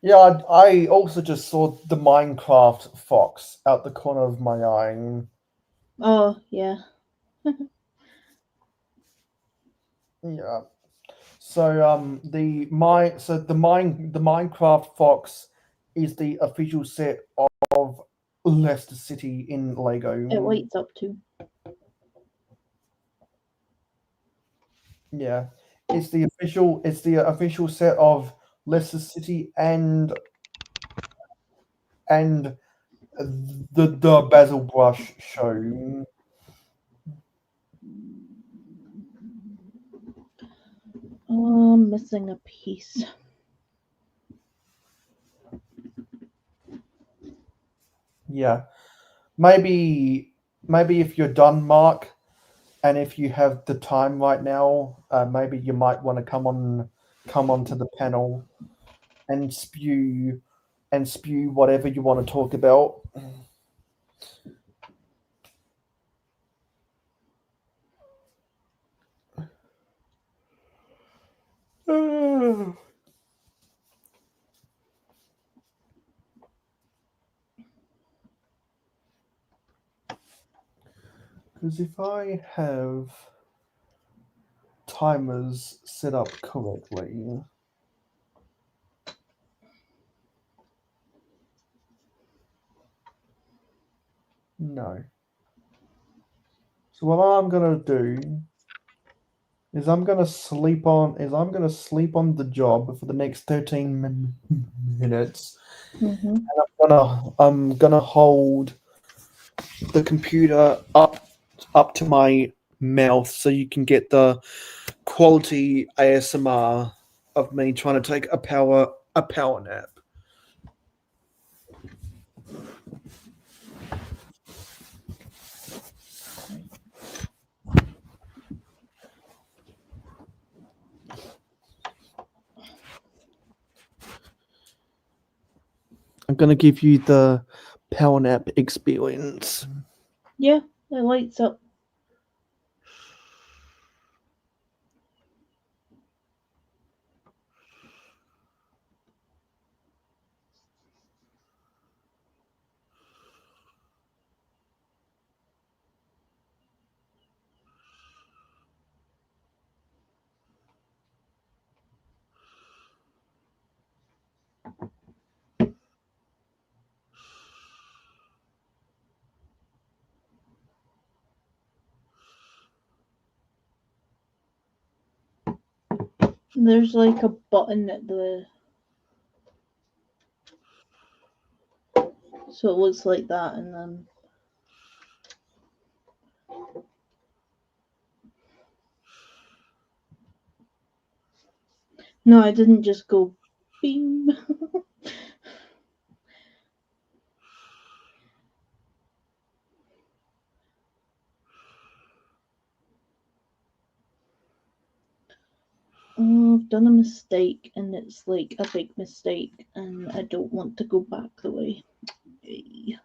Yeah, I also just saw the Minecraft fox out the corner of my eye. Oh, yeah. Yeah. So the Minecraft fox is the official set of Leicester City in Lego. It lights up too. Yeah. It's the official set of Leicester City and the Basil Brush show. Oh, I'm missing a piece. Yeah. Maybe if you're done, Mark, and if you have the time right now, maybe you might want to come onto the panel and spew whatever you want to talk about. Because if I have timers set up correctly. No. So what I'm gonna do is I'm gonna sleep on the job for the next 13 minutes. Mm-hmm. And I'm gonna hold the computer up to my mouth so you can get the quality ASMR of me trying to take a power nap. I'm gonna give you the power nap experience. Yeah, it lights up. There's like a button at the... So it looks like that, and then... No, I didn't just go beam. Oh, I've done a mistake, and it's like a big mistake, and I don't want to go back the way. Hey.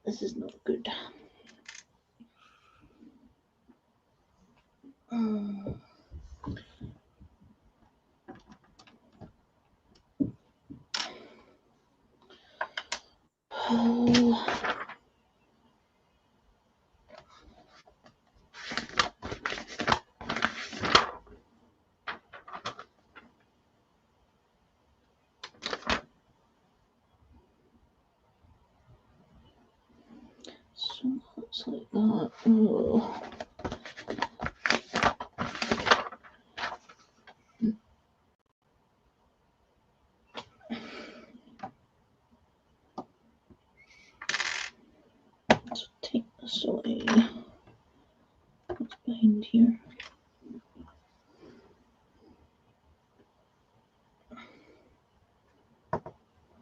This is not good. Oh. So it's like that. Oh. Let's take this away. What's behind here?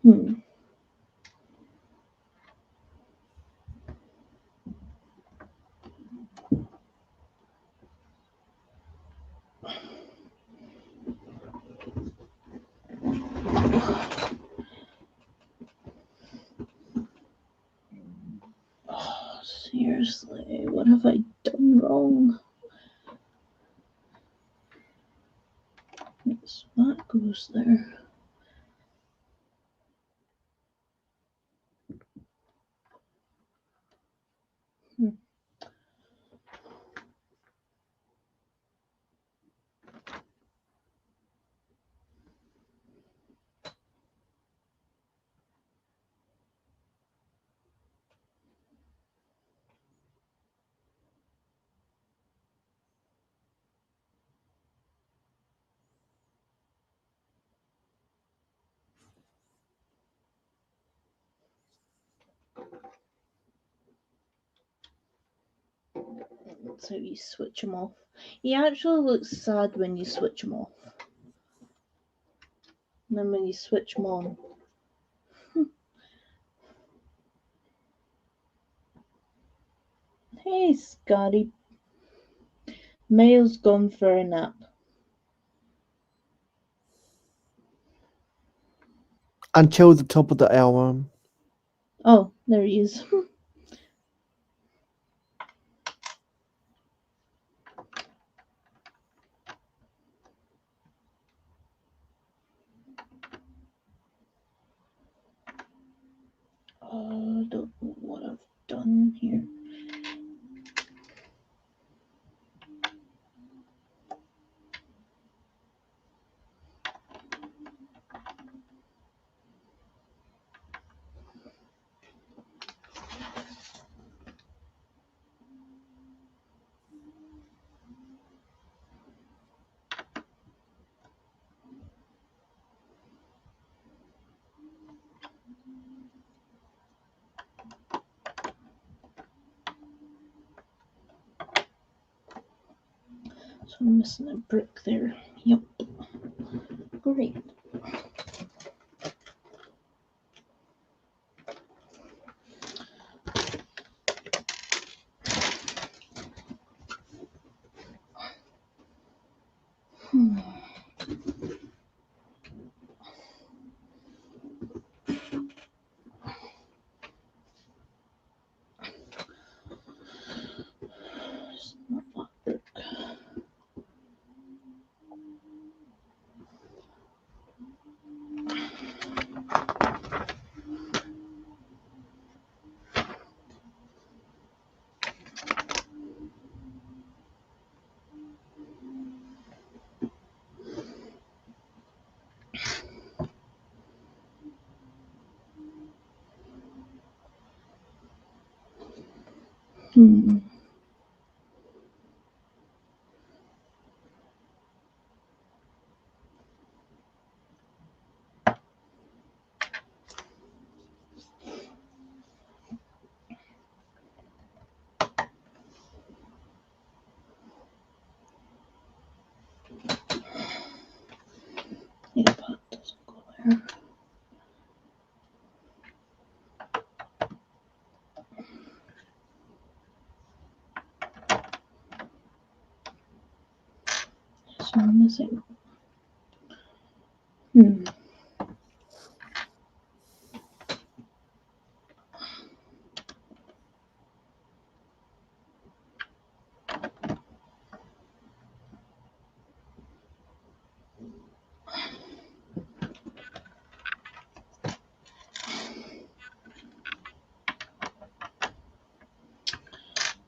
Hmm. Oh, seriously, what have I done wrong? Yes, that goes there. Hmm. That's how you switch them off. He actually looks sad when you switch them off. And then when you switch them on. Hey, Scotty. Mayo's gone for a nap. Until the top of the hour. Oh, there he is. Oh, I don't know what I've done. done here. So I'm missing a brick there. Yep. Great. It's not that brick. Yeah, that doesn't go there. So I'm missing.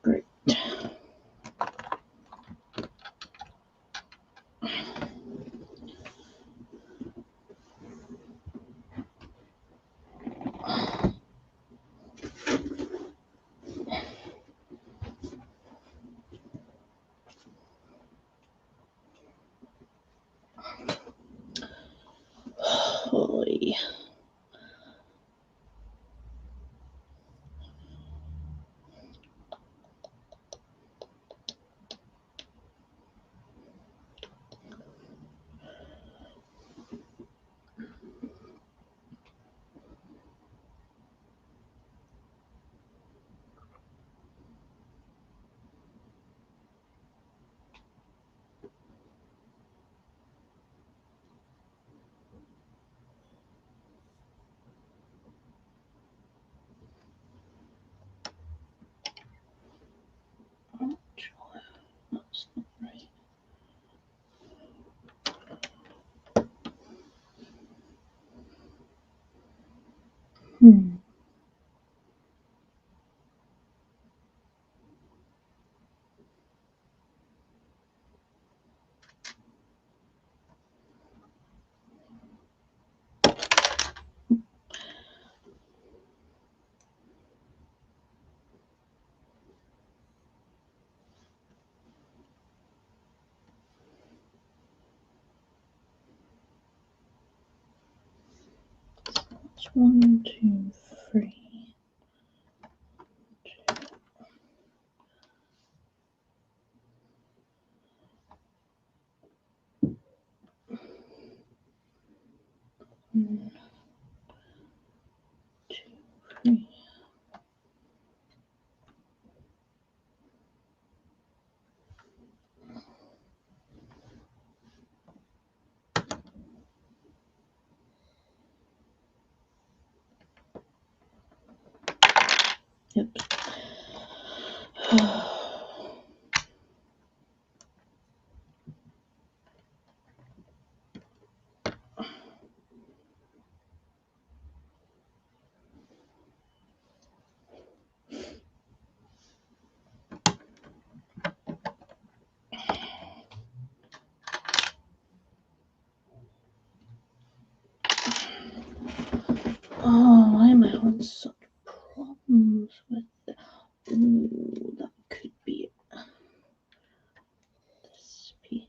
Great. Holy. That's not right. It's 1, 2, 3. One, 2, 3. Yep. such problems with it. Ooh, that could be it. This piece.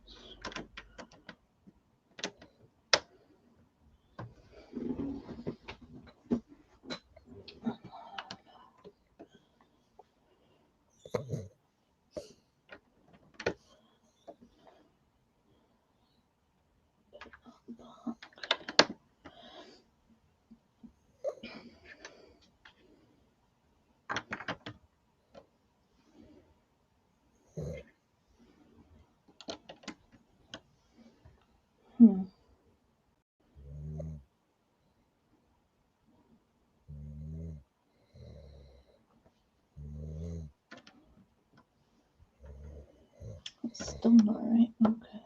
It's still not right. Okay.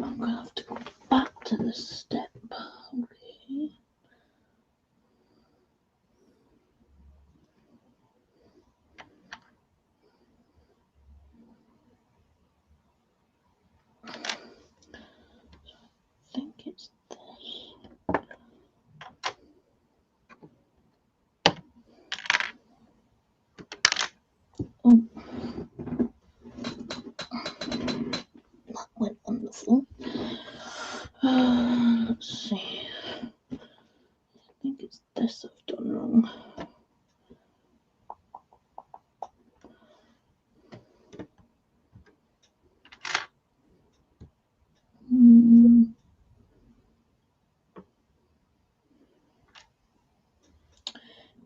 I'm gonna have to go back to this step. Okay. I think it's this. Oh. That went on the floor. Let's see. I think it's this I've done wrong.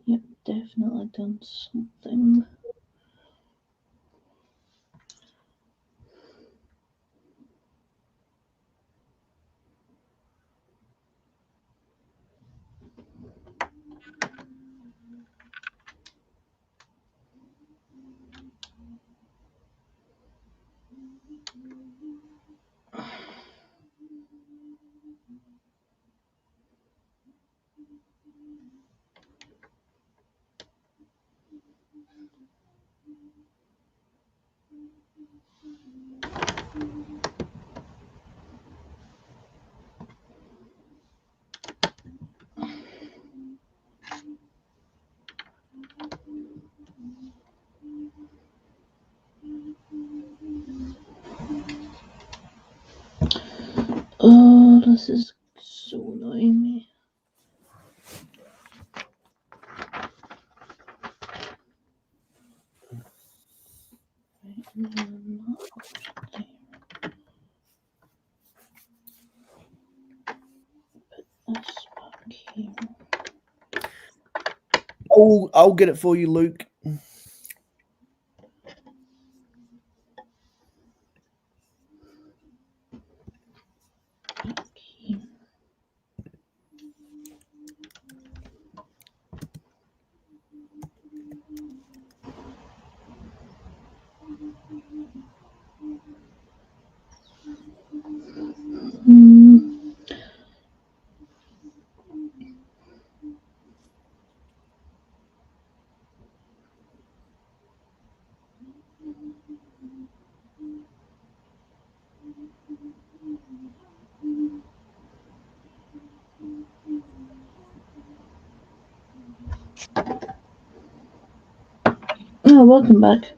Yep, definitely done something. Oh, this is so annoying me. Right, and then that up there. Put this back here. Oh, I'll get it for you, Luke. Back here. Oh, welcome back.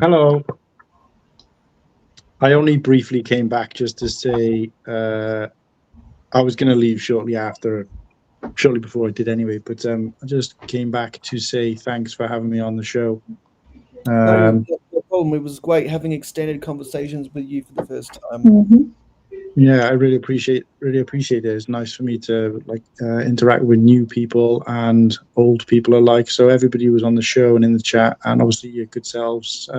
Hello. I only briefly came back just to say I was going to leave shortly before I did anyway, but I just came back to say thanks for having me on the show. No problem. It was great having extended conversations with you for the first time. Mm-hmm. Yeah, I really appreciate it. It's nice for me to interact with new people and old people alike. So everybody was on the show and in the chat, and obviously your good selves.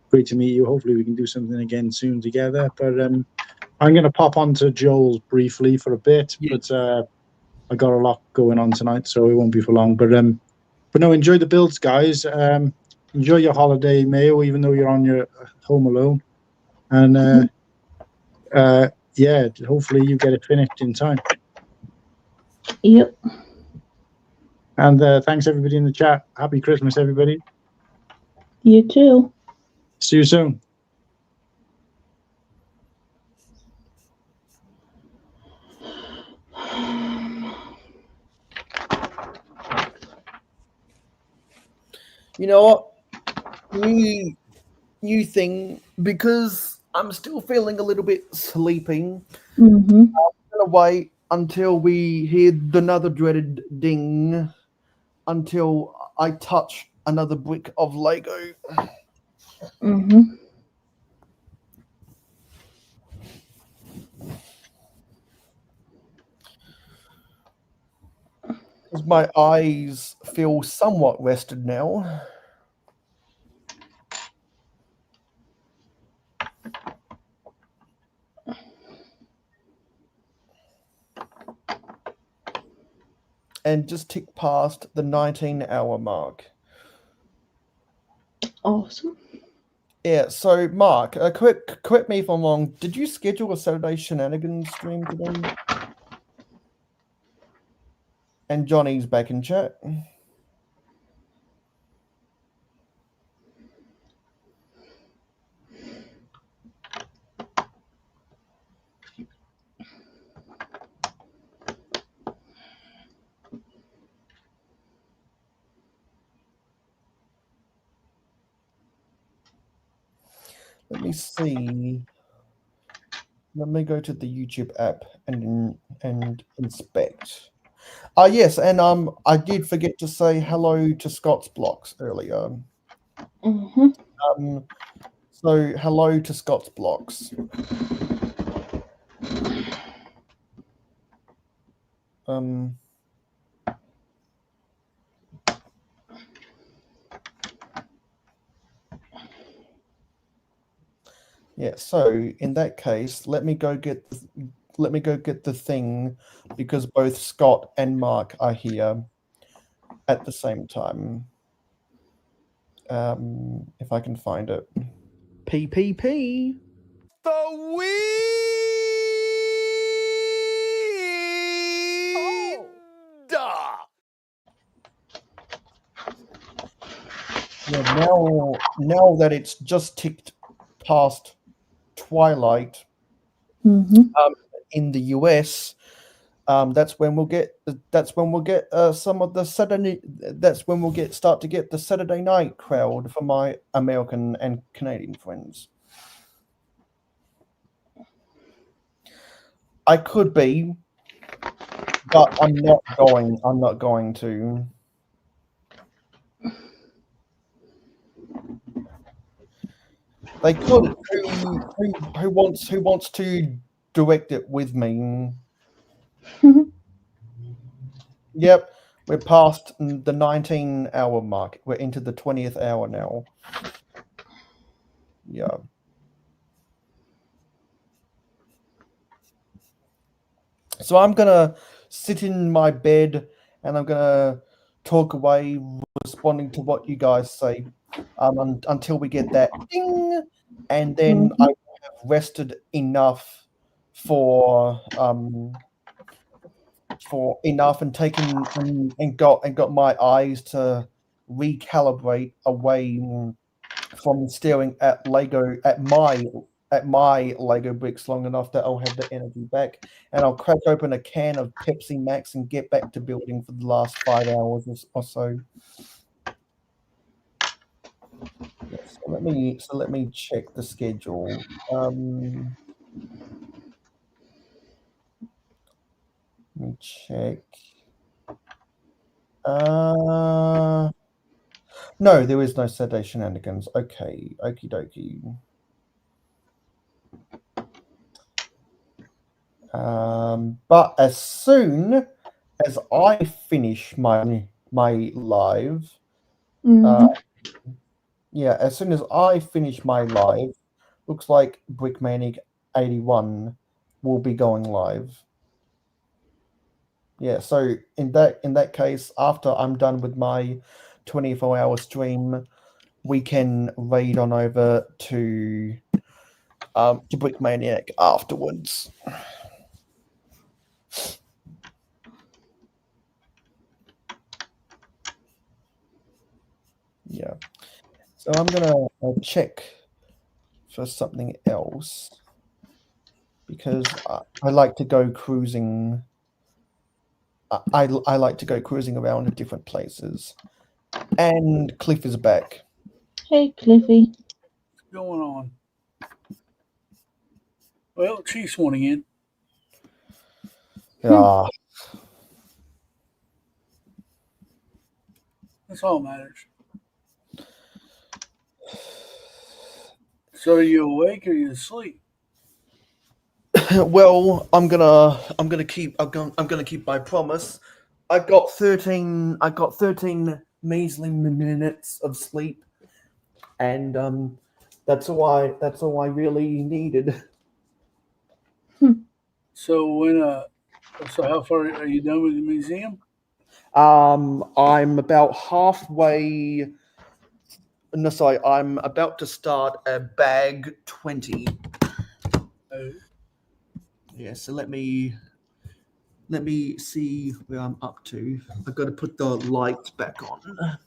Great to meet you. Hopefully we can do something again soon together. But I'm going to pop onto Joel's briefly for a bit, but I got a lot going on tonight, so it won't be for long. But no, enjoy the builds, guys. enjoy your holiday, Mayo, even though you're on your home alone. And yeah, hopefully you get it finished in time. Yep. And thanks everybody in the chat. Happy Christmas, everybody. You too. See you soon. You know what? New thing, because I'm still feeling a little bit sleepy. Mm-hmm. I'm gonna wait until we hear another dreaded ding, until I touch another brick of Lego. Mm-hmm. Because my eyes feel somewhat rested now. And just tick past the 19-hour mark. Awesome. Yeah, so Mark, correct me if I'm wrong. Did you schedule a Saturday shenanigans stream today? And Johnny's back in chat. Let me see. Let me go to the YouTube app and inspect. Yes, and I did forget to say hello to Scott's Blocks earlier. Mm-hmm. So hello to Scott's Blocks. Yeah, so in that case, let me go get the thing, because both Scott and Mark are here at the same time. If I can find it. PPP. The wind. Yeah, now that it's just ticked past twilight, Mm-hmm. in the US, that's when we'll get some of the Saturday. That's when we'll start to get the Saturday night crowd for my American and Canadian friends. I could be, but I'm not going. I'm not going to. They could. Who wants to direct it with me? Yep, we're past the 19-hour mark. We're into the 20th hour now. Yeah. So I'm gonna sit in my bed and I'm gonna talk away, responding to what you guys say, until we get that ding, and then I have rested enough for enough and taken and got my eyes to recalibrate away from staring at my Lego bricks long enough that I'll have the energy back, and I'll crack open a can of Pepsi Max and get back to building for the last 5 hours or so. Yes, so let me check the schedule. Let me check. No, there is no Saturday shenanigans. Okay, okie dokie. But as soon as I finish my live, yeah, as soon as I finish my live, looks like Brickmanic 81 will be going live. Yeah, so in that case, after I'm done with my 24-hour stream, we can raid on over to Brick Maniac afterwards. Yeah. So I'm gonna check for something else because I like to go cruising. I like to go cruising around to different places. And Cliff is back. Hey, Cliffy. What's going on? Well, Chiefs won again. Ah, That's all that matters. So are you awake or are you asleep? well, I'm gonna keep my promise. I got 13 measly minutes of sleep, and that's all I really needed. So so how far are you done with the museum? I'm about halfway. No, sorry, I'm about to start a bag 20. Oh, Yeah, so let me see where I'm up to. I've got to put the lights back on.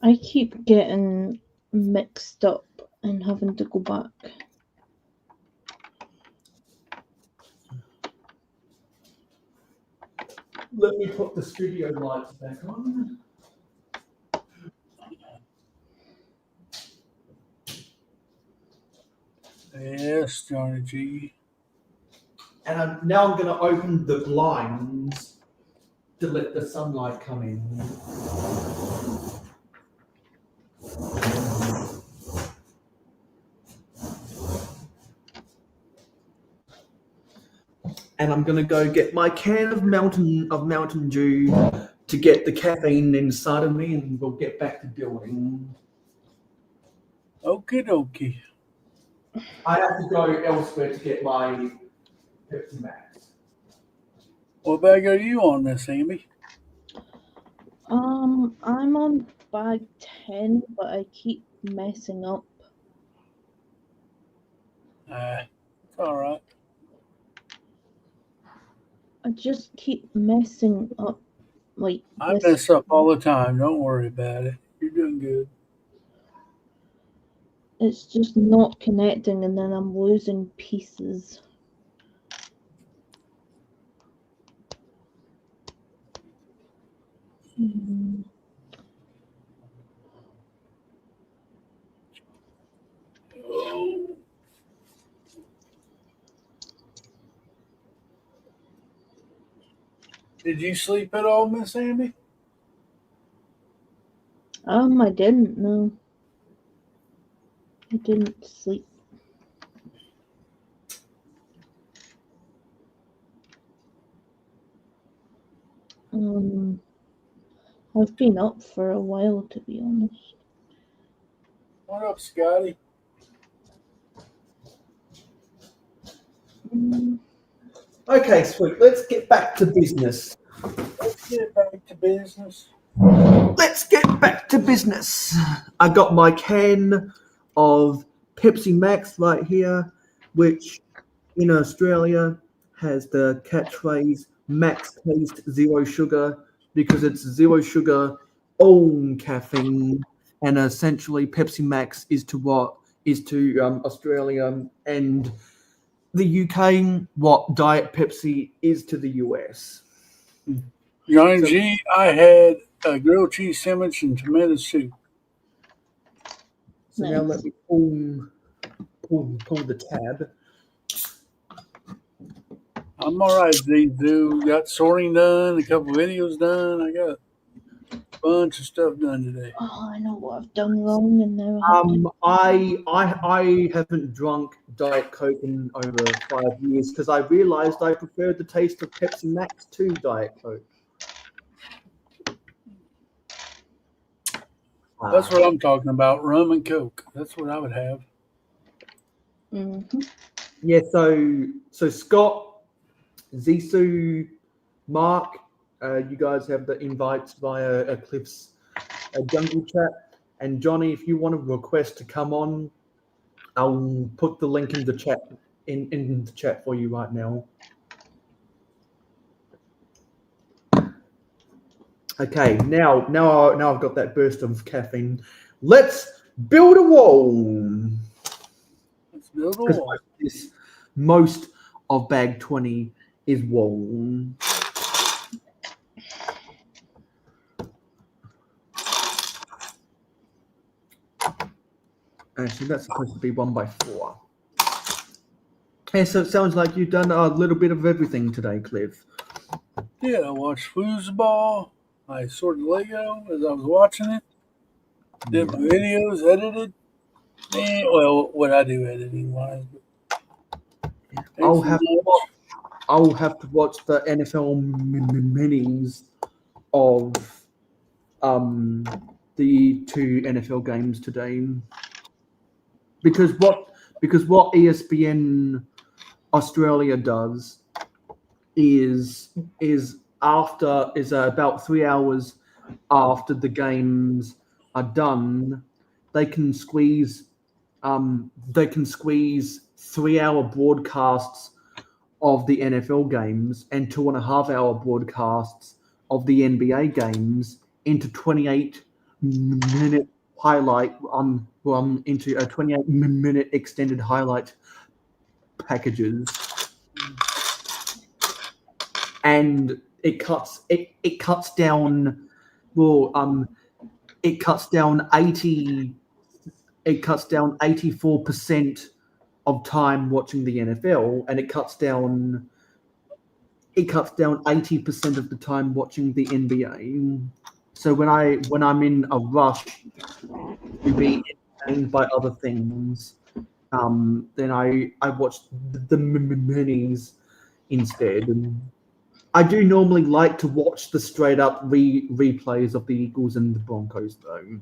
I keep getting mixed up and having to go back. Let me put the studio lights back on. yes, Johnny G. And now I'm going to open the blinds to let the sunlight come in. And I'm going to go get my can of Mountain Dew to get the caffeine inside of me, and we'll get back to building. Okie dokie. I have to go elsewhere to get my Pepsi Max. What bag are you on, Miss Amy? I'm on bag 10, but I keep messing up. It's all right. I just keep messing up. Like I this. mess up all the time. Don't worry about it. You're doing good. It's just not connecting, and then I'm losing pieces. Hmm. Oh. Did you sleep at all, Miss Amy? I didn't know. I didn't sleep. I've been up for a while, to be honest. What up, Scotty? Okay, sweet. Let's get back to business. Let's get back to business. Let's get back to business. I got my can of Pepsi Max right here, which in Australia has the catchphrase "Max Taste Zero Sugar" because it's zero sugar, own caffeine, and essentially Pepsi Max is to Australia and the UK what Diet Pepsi is to the US. Johnny So- G, I had a grilled cheese sandwich and tomato soup. So now let me pull the tab. I'm all right, Z-Do. Got sorting done, a couple videos done. I got a bunch of stuff done today. Oh, I know what I've done wrong, and now I have to... I haven't drunk Diet Coke in over 5 years because I realized I preferred the taste of Pepsi Max to Diet Coke. That's what I'm talking about, rum and Coke. That's what I would have. Mm-hmm. Yeah, so Scott, Zissou, Mark, you guys have the invites via Cliff's jungle chat. And Johnny, if you want to request to come on, I'll put the link in the chat in the chat for you right now. Okay, now I've got that burst of caffeine. Let's build a wall. Let's build a Because wall. most of bag 20 is wall. Actually, that's supposed to be 1 by 4. Yeah, so it sounds like you've done a little bit of everything today, Cliff. Yeah, I watched foosball. I sorted Lego as I was watching it. Did my videos, edited. And, well, what I do editing wise. I'll have to watch the NFL minis of the 2 NFL games today, because what ESPN Australia does is about 3 hours after the games are done, they can squeeze 3-hour broadcasts of the NFL games and 2.5-hour broadcasts of the NBA games into 28-minute highlight into a 28-minute extended highlight packages, and it cuts down 84% of time watching the NFL, and it cuts down 80% of the time watching the NBA. So when I'm in a rush to be entertained by other things, then I watch the minis instead. And I do normally like to watch the straight up replays of the Eagles and the Broncos though,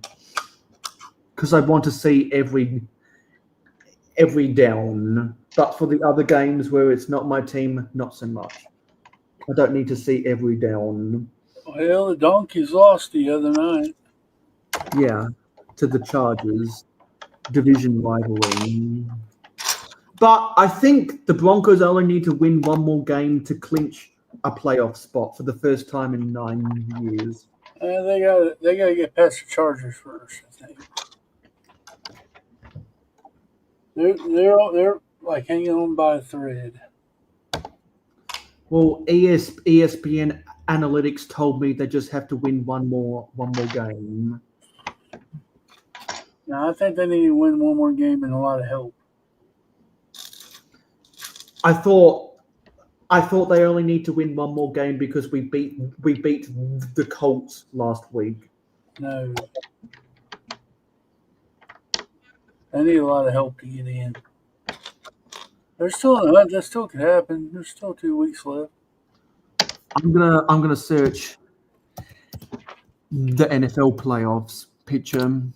because I want to see every down. But for the other games where it's not my team, not so much. I don't need to see every down. Well, the Donkeys lost the other night. Yeah, to the Chargers, division rivalry. But I think the Broncos only need to win one more game to clinch a playoff spot for the first time in 9 years. They got to get past the Chargers first, I think. They're like hanging on by a thread. Well, ESPN analytics told me they just have to win one more game. Now I think they need to win one more game and a lot of help. I thought they only need to win one more game because we beat the Colts last week. No. They need a lot of help to get in. There's still that still could happen. There's still 2 weeks left. I'm gonna search the NFL playoffs picture. I'm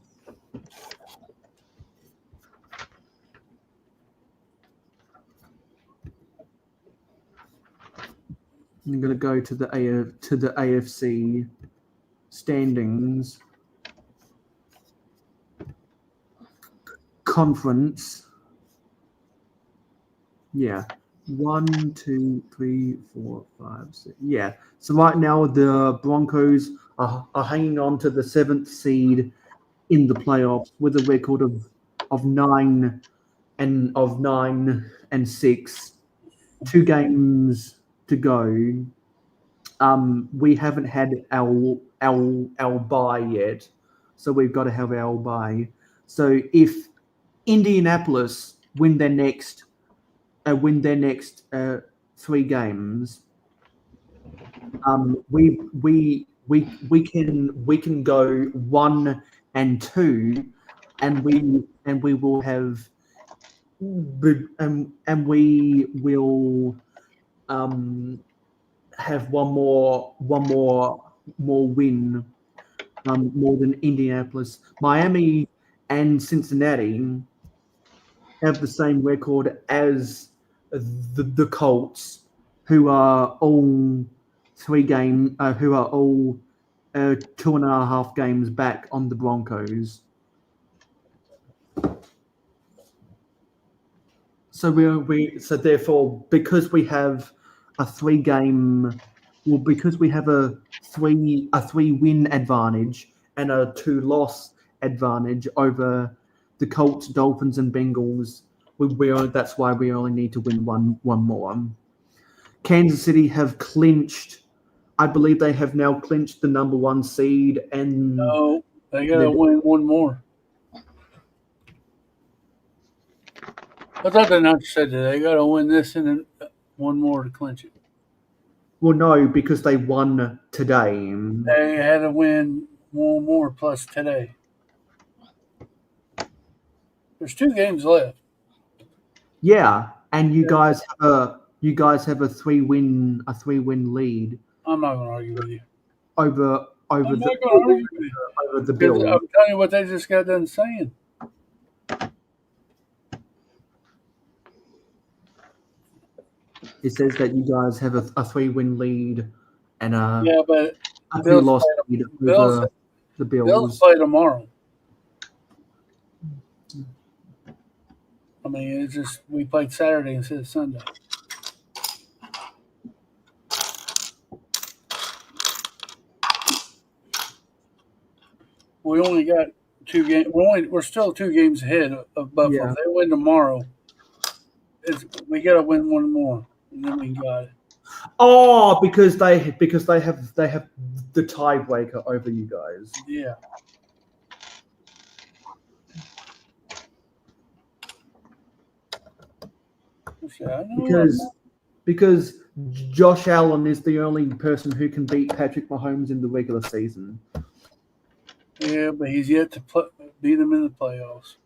gonna go to the AFC standings conference. Yeah. 1, 2, 3, 4, 5, 6. Yeah. So right now the Broncos are hanging on to the 7th seed in the playoffs with a record of 9 and 6. 2 games to go. We haven't had our bye yet, so we've got to have our bye. So if Indianapolis win their next 3 games, we can go 1 and 2, and we will have and we will have one more win, more than Indianapolis. Miami and Cincinnati have the same record as the Colts, who are all 2.5 games back on the Broncos. So so therefore, because we have a 3-game, well, because we have a 3-win advantage and a 2-loss advantage over the Colts, Dolphins, and Bengals, that's why we only need to win one more. Kansas City have clinched. I believe they have now clinched the number 1 seed, and No, they got to win one more. I thought the announcer said that they got to win this and then one more to clinch it. well, no, because they won today. They had to win one more plus today. There's 2 games left. Yeah, and you guys have a 3-win lead I'm not going to argue with you. over I'm not going to argue with you. over the Because Bills. I'm telling you what they just got done saying. It says that you guys have a 3-win lead and a Yeah, but 3-loss lead over the Bills Bills. play tomorrow. I mean, it's just we played Saturday instead of Sunday. We only got 2 games. We're still 2 games ahead of Buffalo. Yeah. If they win tomorrow, we got to win one more, and then we got it. Oh, because they have the tiebreaker over you guys. Yeah. Because Josh Allen is the only person who can beat Patrick Mahomes in the regular season. Yeah, but he's yet to beat them in the playoffs.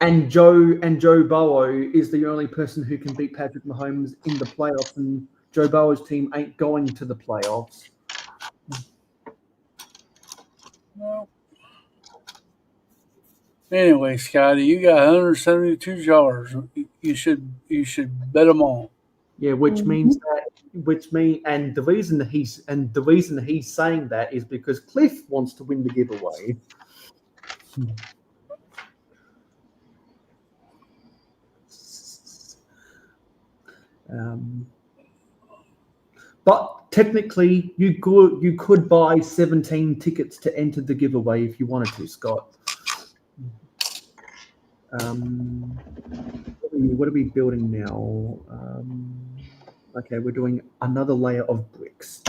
And Joe Burrow is the only person who can beat Patrick Mahomes in the playoffs, and Joe Burrow's team ain't going to the playoffs. Well, anyway, Scotty, you got 172 jars. You should bet them all. Yeah, and the reason he's saying that is because Cliff wants to win the giveaway. But technically, you could buy 17 tickets to enter the giveaway if you wanted to, Scott. What are we building now? Okay, we're doing another layer of bricks.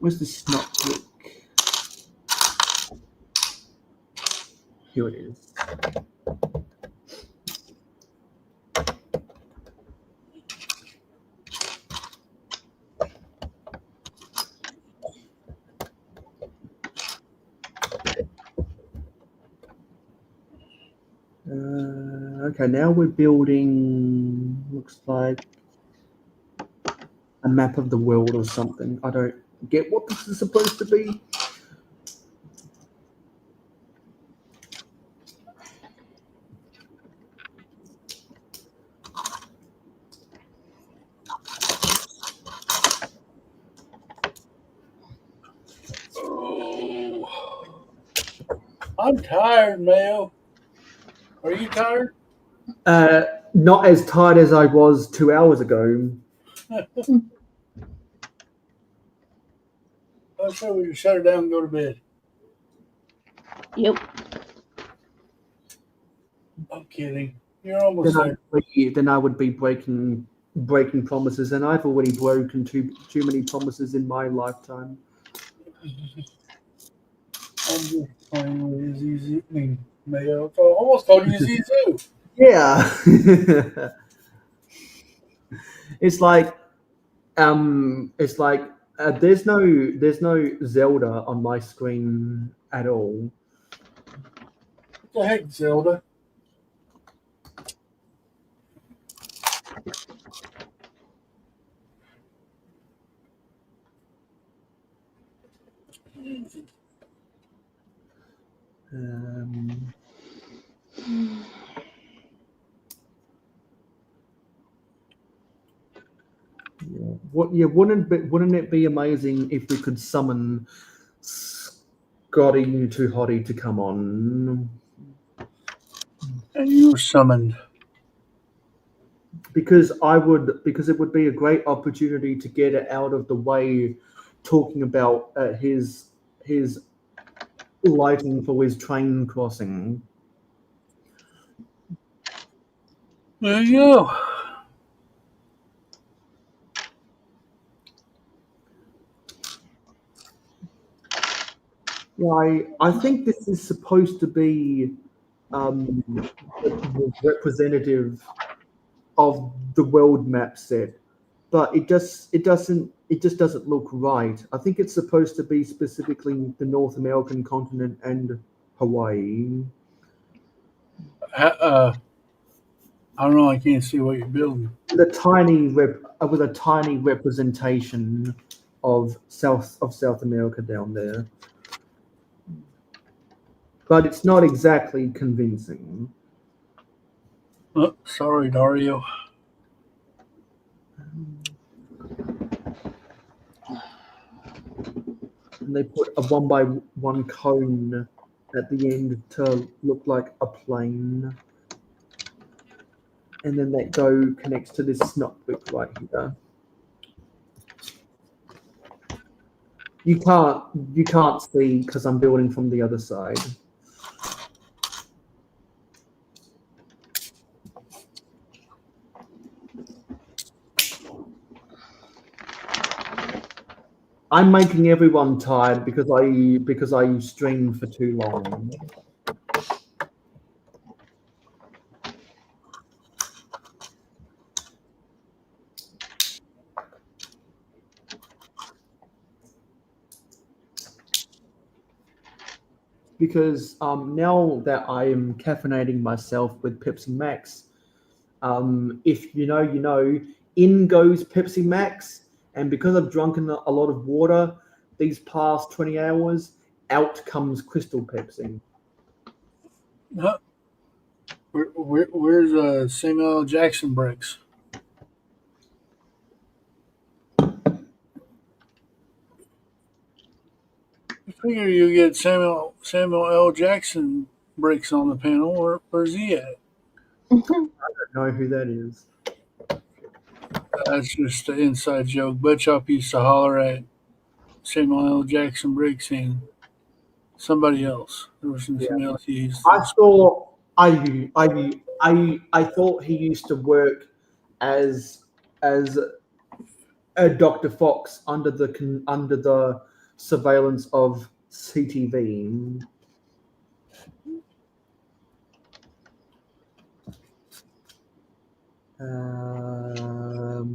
Where's the snot brick? Here it is. Okay, now we're building, looks like a map of the world or something. I don't get what this is supposed to be. I'm tired, Mayo. Are you tired? Not as tired as I was 2 hours ago. I say we can shut her down and go to bed. Yep. I'm kidding. You're almost there. Then I would be breaking promises, and I've already broken too many promises in my lifetime. I'm just playing with Zizu. I mean, Mayo. I almost called you Zizu. Yeah. It's like there's no Zelda on my screen at all. What the heck, Zelda? Wouldn't it be amazing if we could summon Scotty Too Hottie to come on? And you were summoned. Because it would be a great opportunity to get it out of the way, talking about his lighting for his train crossing. There you go. I think this is supposed to be representative of the world map set, but it just doesn't look right. I think it's supposed to be specifically the North American continent and Hawaii. I don't know. I can't see what you're building. With a tiny representation of South America down there. But it's not exactly convincing. Oh, sorry, Dario. And they put a 1x1 cone at the end to look like a plane. And then that connects to this snot brick right here. You can't see because I'm building from the other side. I'm making everyone tired because I streamed for too long. Because now that I am caffeinating myself with Pepsi Max, if you know, in goes Pepsi Max. And because I've drunken a lot of water these past 20 hours, out comes Crystal Pepsi. Where's Samuel L. Jackson bricks? I figure you get Samuel L. Jackson bricks on the panel. Where's he at? I don't know who that is. That's just an inside joke. Butchop used to holler at Samuel L. Jackson bricks and somebody else. There was somebody else he used to. I thought he used to work as a Dr. Fox under the surveillance of CTV.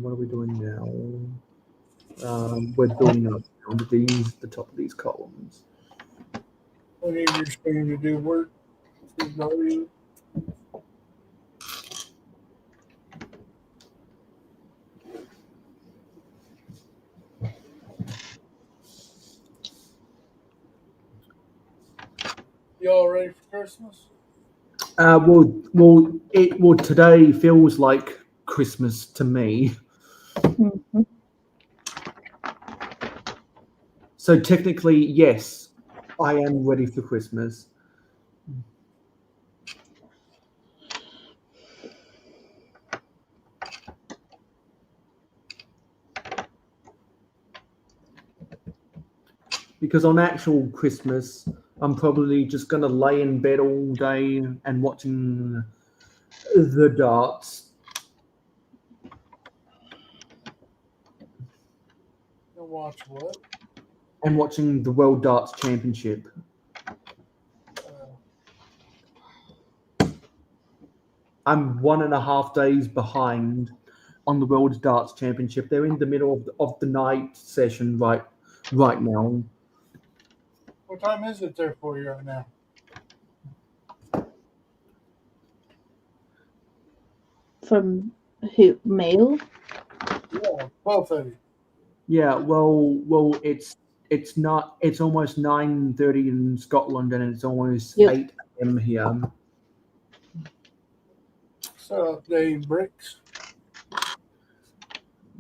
What are we doing now? We're building up onto the top of these columns. What are you trying to do work? Y'all ready for Christmas? Well, today feels like Christmas to me. Mm-hmm. So technically, yes, I am ready for Christmas. Because on actual Christmas, I'm probably just going to lay in bed all day and watching the darts. You'll watch what? And watching the World Darts Championship. I'm 1.5 days behind on the World Darts Championship. They're in the middle of the night session right now. What time is it there for you right now? From who? Male? Yeah, 12:30. Yeah, well, it's not. It's almost 9:30 in Scotland, and it's almost Yep. 8 a.m. here. So they bricks.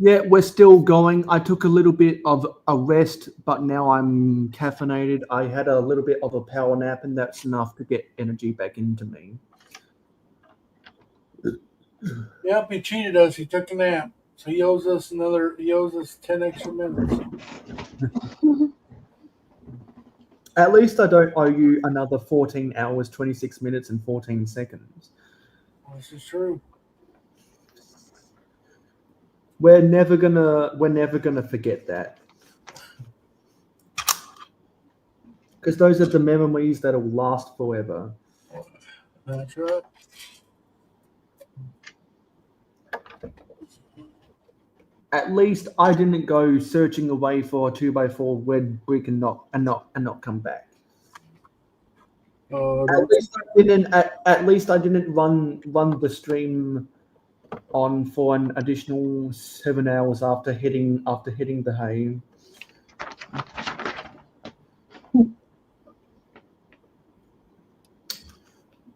Yeah, we're still going. I took a little bit of a rest, but now I'm caffeinated. I had a little bit of a power nap, and that's enough to get energy back into me. Yep, he cheated us. He took a nap. So he owes us 10 extra minutes. At least I don't owe you another 14 hours, 26 minutes, and 14 seconds. This is true. We're never gonna forget that. Because those are the memories that'll last forever. That's right. At least I didn't go searching away for a 2x4 when we can not come back. At least I didn't run the stream on for an additional 7 hours after hitting the hay.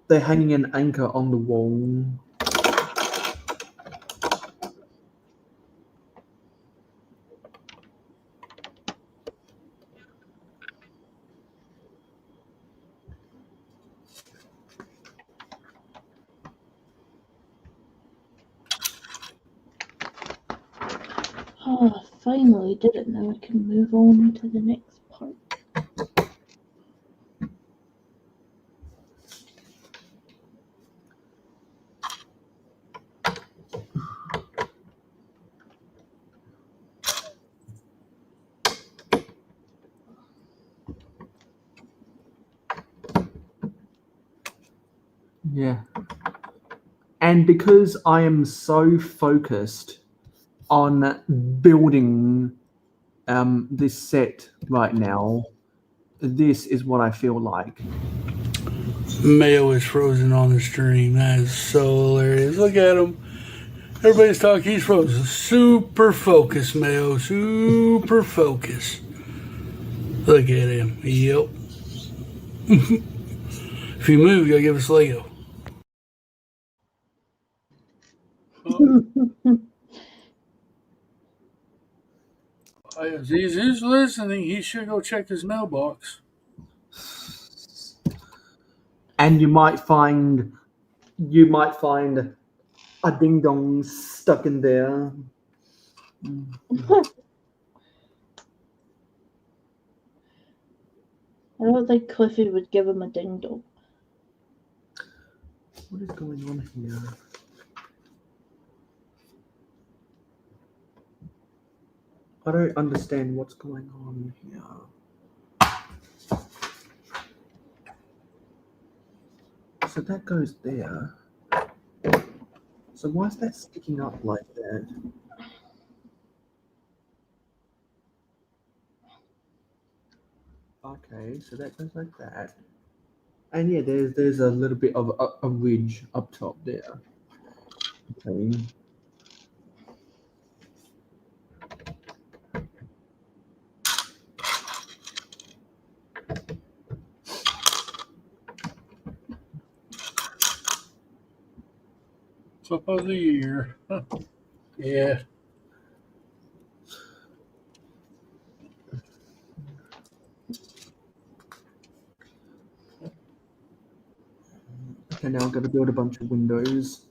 They're hanging an anchor on the wall. Oh, I finally did it. Now I can move on to the next part. Yeah. And because I am so focused on building this set right now, this is what I feel like. Mayo is frozen on the stream. That is so hilarious. Look at him. Everybody's talking. He's frozen. Super focused, Mayo. Super focused. Look at him. Yep. If you move, you gotta give us Lego. If he's listening, he should go check his mailbox. And you might find a ding dong stuck in there. I don't think Cliffy would give him a ding dong. What is going on here? I don't understand what's going on here. So that goes there. So why is that sticking up like that? Okay, so that goes like that. And yeah, there's a little bit of a ridge up top there. Okay. Flip of the year. Yeah. Okay, now I've got to build a bunch of windows.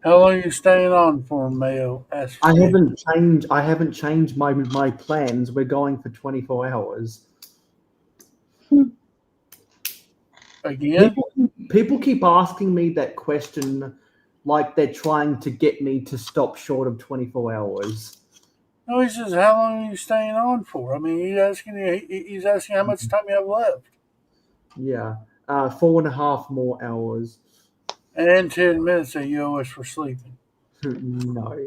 How long are you staying on for, Mayo? I haven't changed my plans. We're going for 24 hours. Again? People keep asking me that question like they're trying to get me to stop short of 24 hours. No, he says, how long are you staying on for? I mean, he's asking how much time you have left. Yeah, 4.5 more hours. And 10 minutes that you owe us for sleeping. No,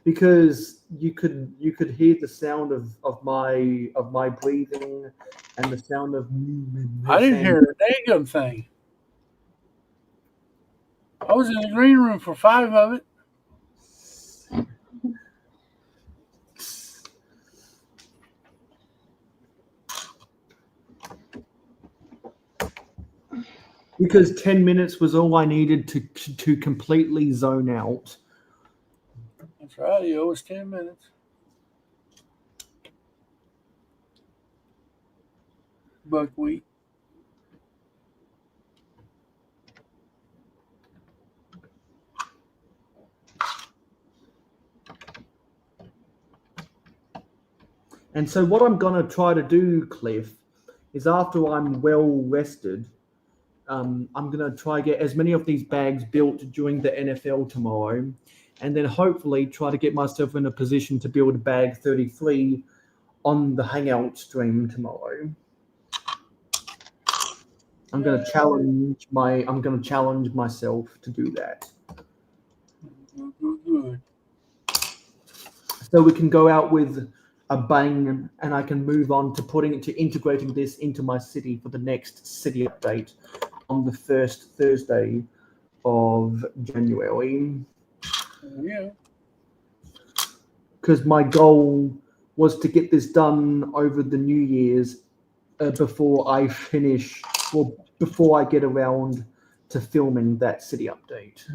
because you could hear the sound of my breathing and the sound of I didn't hear a dang thing. I was in the green room for 5 of it. Because 10 minutes was all I needed to completely zone out. That's right, you owe us 10 minutes. Buckwheat. And so what I'm going to try to do, Cliff, is after I'm well rested, I'm going to try get as many of these bags built during the NFL tomorrow, and then hopefully try to get myself in a position to build bag 33 on the Hangout stream tomorrow. I'm going to challenge myself to do that. Good. So we can go out with a bang, and I can move on to integrating this into my city for the next city update on the first Thursday of January. Yeah. Because my goal was to get this done over the New Year's before I finish, or before I get around to filming that city update.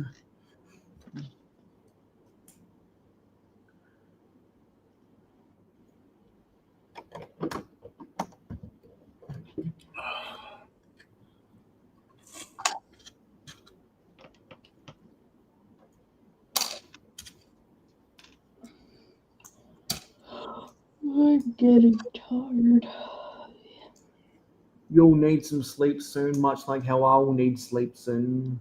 I'm getting tired. You'll need some sleep soon, much like how I will need sleep soon.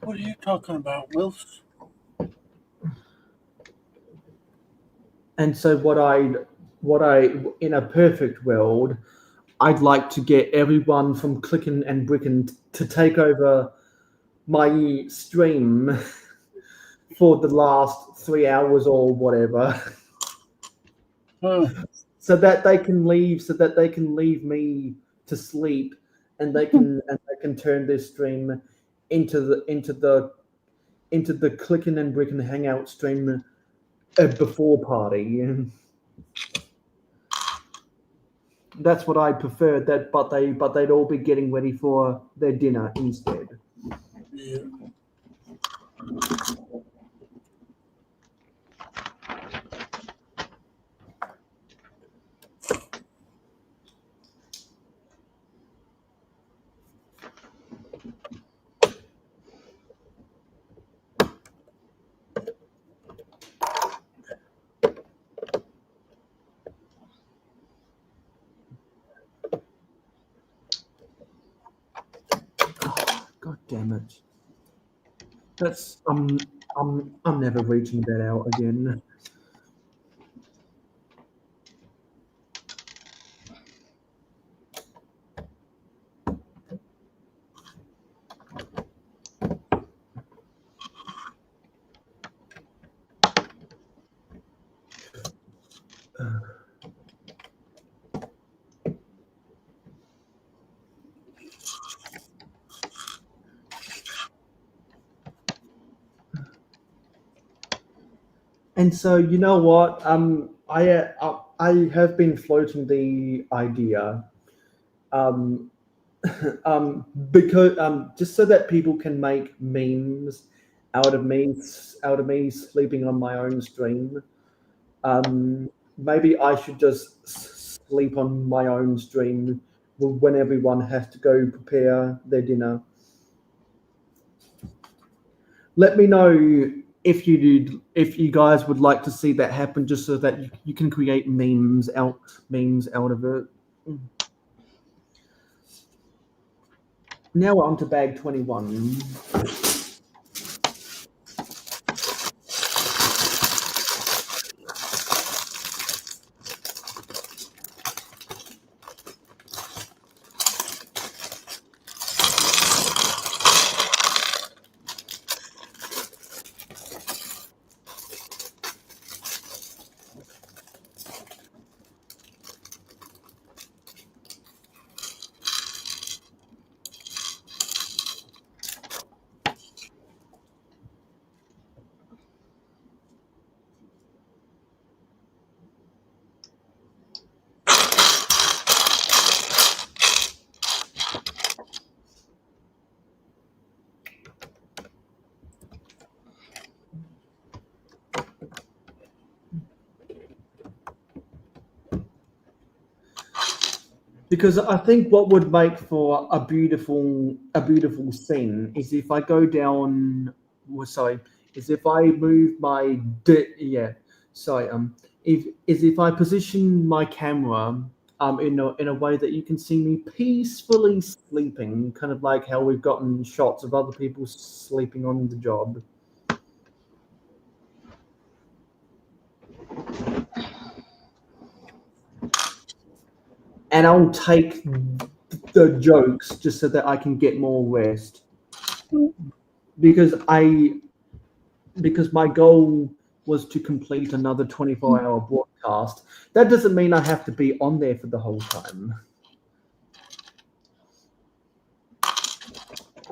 What are you talking about, Wills? And so what I in a perfect world, I'd like to get everyone from Clickin' and Brickin' to take over my stream for the last 3 hours or whatever. So that they can leave me to sleep, and they can turn this stream into the Clickin' and Brickin' Hangout stream before party. That's what I prefer. But they'd all be getting ready for their dinner instead. Yeah. God damn it! That's I'm never reaching that out again. And so you know what? I have been floating the idea, because just so that people can make memes out of me sleeping on my own stream. Maybe I should just sleep on my own stream when everyone has to go prepare their dinner. Let me know if you guys would like to see that happen, just so that you can create memes out of it. Now we're on to bag 21. Because I think what would make for a beautiful scene is if I go down. Well, sorry, is if I move my yeah. Sorry, if I position my camera in a way that you can see me peacefully sleeping, kind of like how we've gotten shots of other people sleeping on the job. And I'll take the jokes just so that I can get more rest. Because my goal was to complete another 24-hour broadcast. That doesn't mean I have to be on there for the whole time.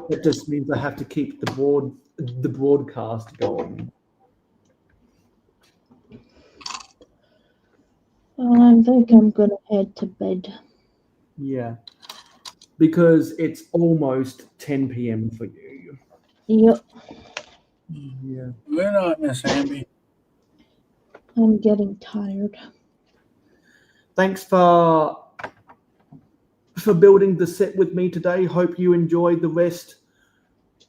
It just means I have to keep the broadcast going. I think I'm gonna head to bed. Yeah. Because it's almost 10 p.m. for you. Yep, Yeah. Good night, Miss Amby. I'm getting tired. Thanks for building the set with me today. Hope you enjoy the rest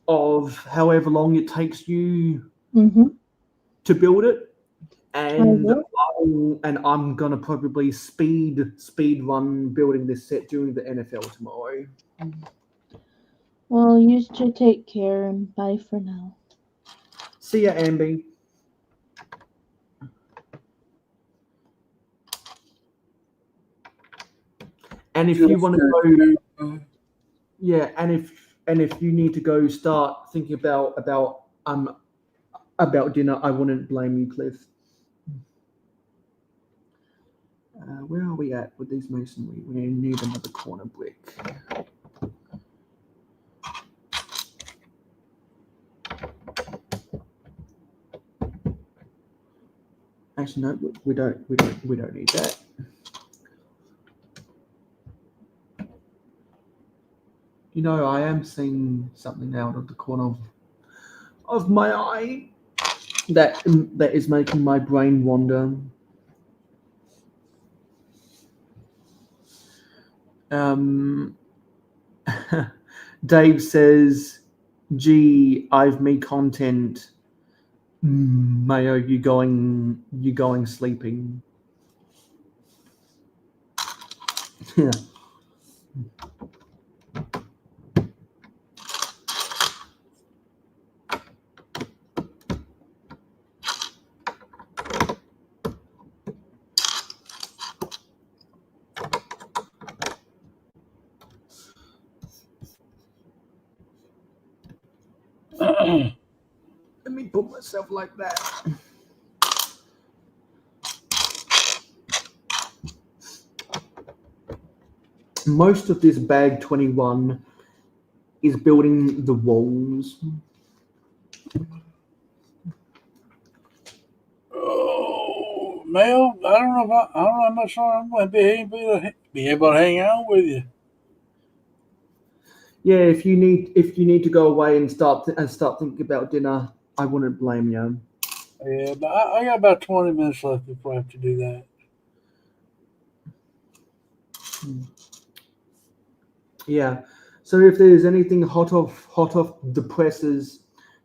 of however long it takes you Mm-hmm. to build it. And will. I'm gonna probably speed run building this set during the NFL tomorrow. Well, you two take care and bye for now. See ya, Amby. And if you want to go, yeah, and if you need to go start thinking about dinner, I wouldn't blame you, Cliff. Where are we at with these masonry? We need another corner brick. Actually, no, we don't need that. You know, I am seeing something out of the corner of my eye that is making my brain wander. Dave says, "Gee, I've me content. Mayo, you going sleeping?" Yeah. Let me put myself like that. Most of this bag 21 is building the walls. Oh, Mel, I don't know how much longer I'm going to be able to hang out with you. Yeah, if you need to go away and start thinking about dinner, I wouldn't blame you. Yeah, but I got about 20 minutes left before I have to do that. Yeah. So if there's anything hot off the presses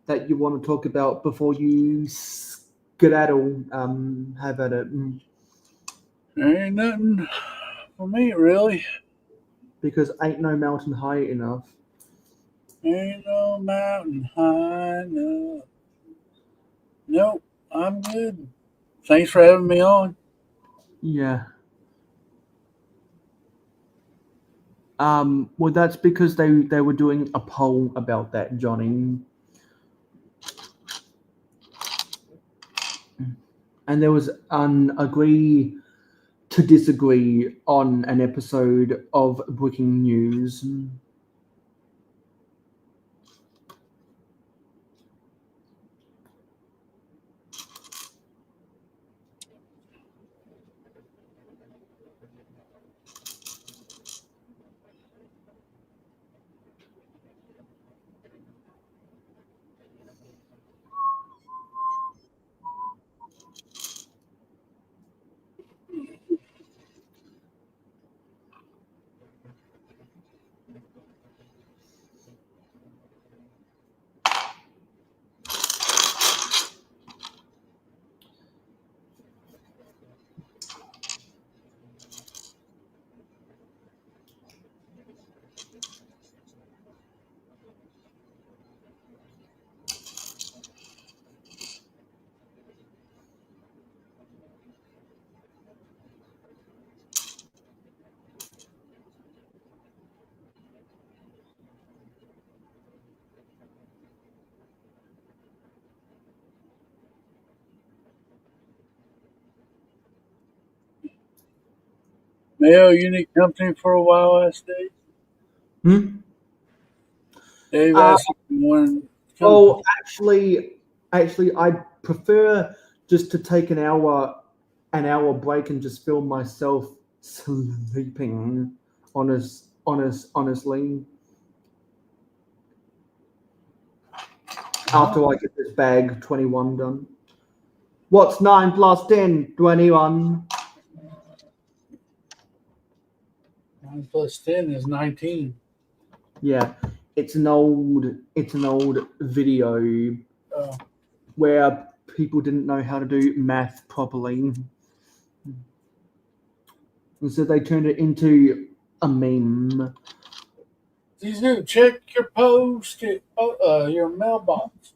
that you want to talk about before you skedaddle, have at it. There ain't nothing for me, really. Because ain't no mountain high enough. Ain't no mountain high enough. Nope, I'm good. Thanks for having me on. Yeah. Well, that's because they were doing a poll about that, Johnny. And there was an agree to disagree on an episode of Breaking News. Mayo, you need company for a while, last day. Dave asked you one. Oh, actually, I prefer just to take an hour break and just film myself sleeping. Honestly, after I get this bag 21 done. What's 9 plus 10? 21. 9 plus 10 is 19. Yeah, it's an old video where people didn't know how to do math properly, and so they turned it into a meme. Zizu, check your post, your mailbox.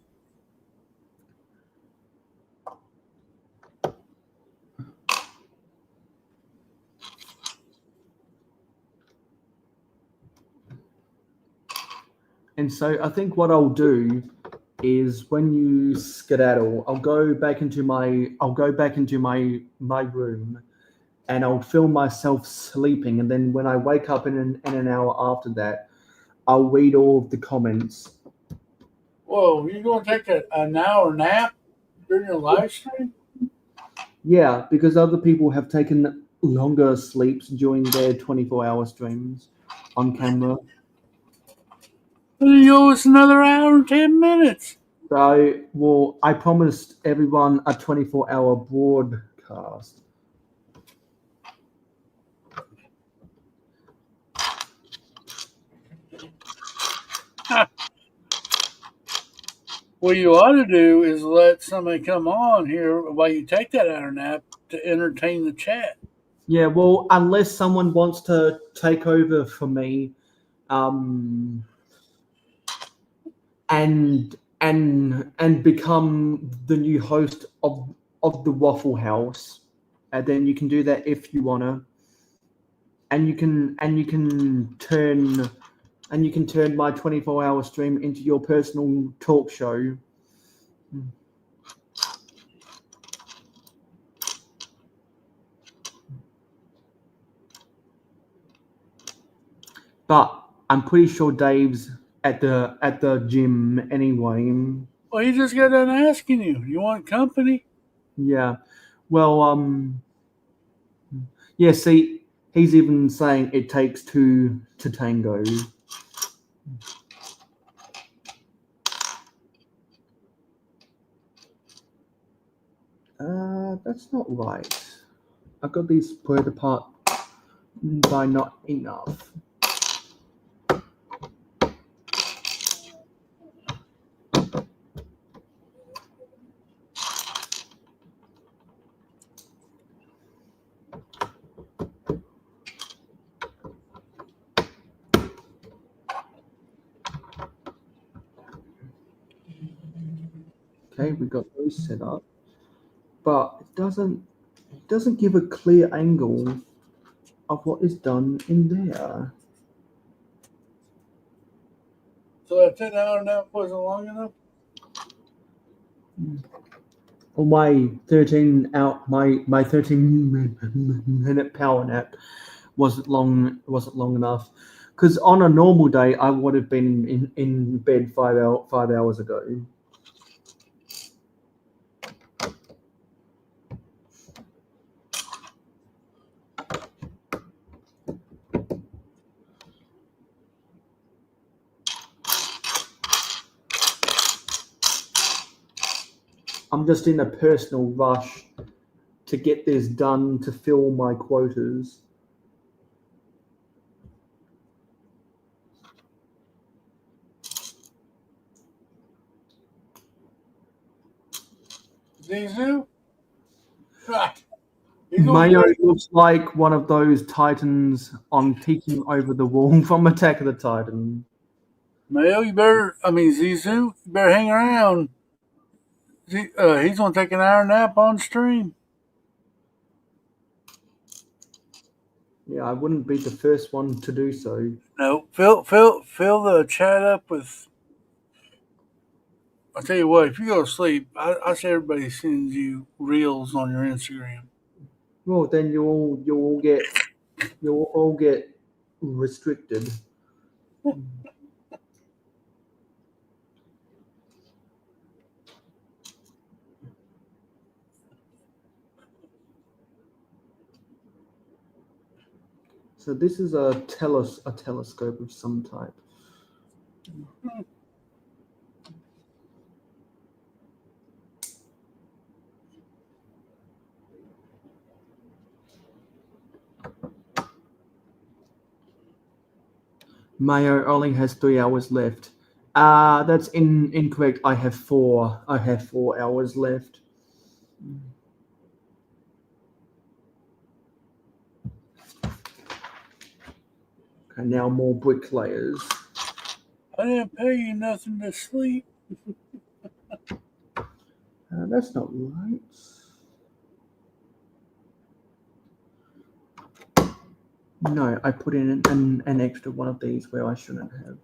And so I think what I'll do is when you skedaddle, I'll go back into my room, and I'll film myself sleeping. And then when I wake up in an hour after that, I'll read all of the comments. Whoa, you going to take an hour nap during your live stream? Yeah, because other people have taken longer sleeps during their 24-hour streams on camera. You owe us another hour and 10 minutes. So, well, I promised everyone a 24-hour broadcast. What you ought to do is let somebody come on here while you take that hour nap to entertain the chat. Yeah, well, unless someone wants to take over for me, and become the new host of the Waffle House, and then you can do that if you wanna, and you can turn my 24-hour stream into your personal talk show. But I'm pretty sure Dave's at the gym anyway. Well, he just got done asking you. You want company? Yeah. Well, yeah, see, he's even saying it takes two to tango. That's not right. I've got these spread apart by not enough. Okay, we got those set up, but it doesn't give a clear angle of what is done in there. So that 10-hour nap wasn't long enough? Well, my 13-minute power nap wasn't long enough, because on a normal day I would have been in bed 5 hours ago. I'm just in a personal rush to get this done to fill my quotas. Zizu? Mayo looks like one of those titans on peeking over the wall from Attack of the Titan. Mayo, Zizu, you better hang around. He's going to take an hour nap on stream. Yeah, I wouldn't be the first one to do so. No, fill the chat up with. I'll tell you what, if you go to sleep, I say everybody sends you reels on your Instagram. Well, then you'll get You'll all get restricted. So this is a telescope of some type. Mayo only has 3 hours left. That's incorrect. I have 4. I have 4 hours left. And now more bricklayers. I didn't pay you nothing to sleep. That's not right. No, I put in an extra one of these where I shouldn't have.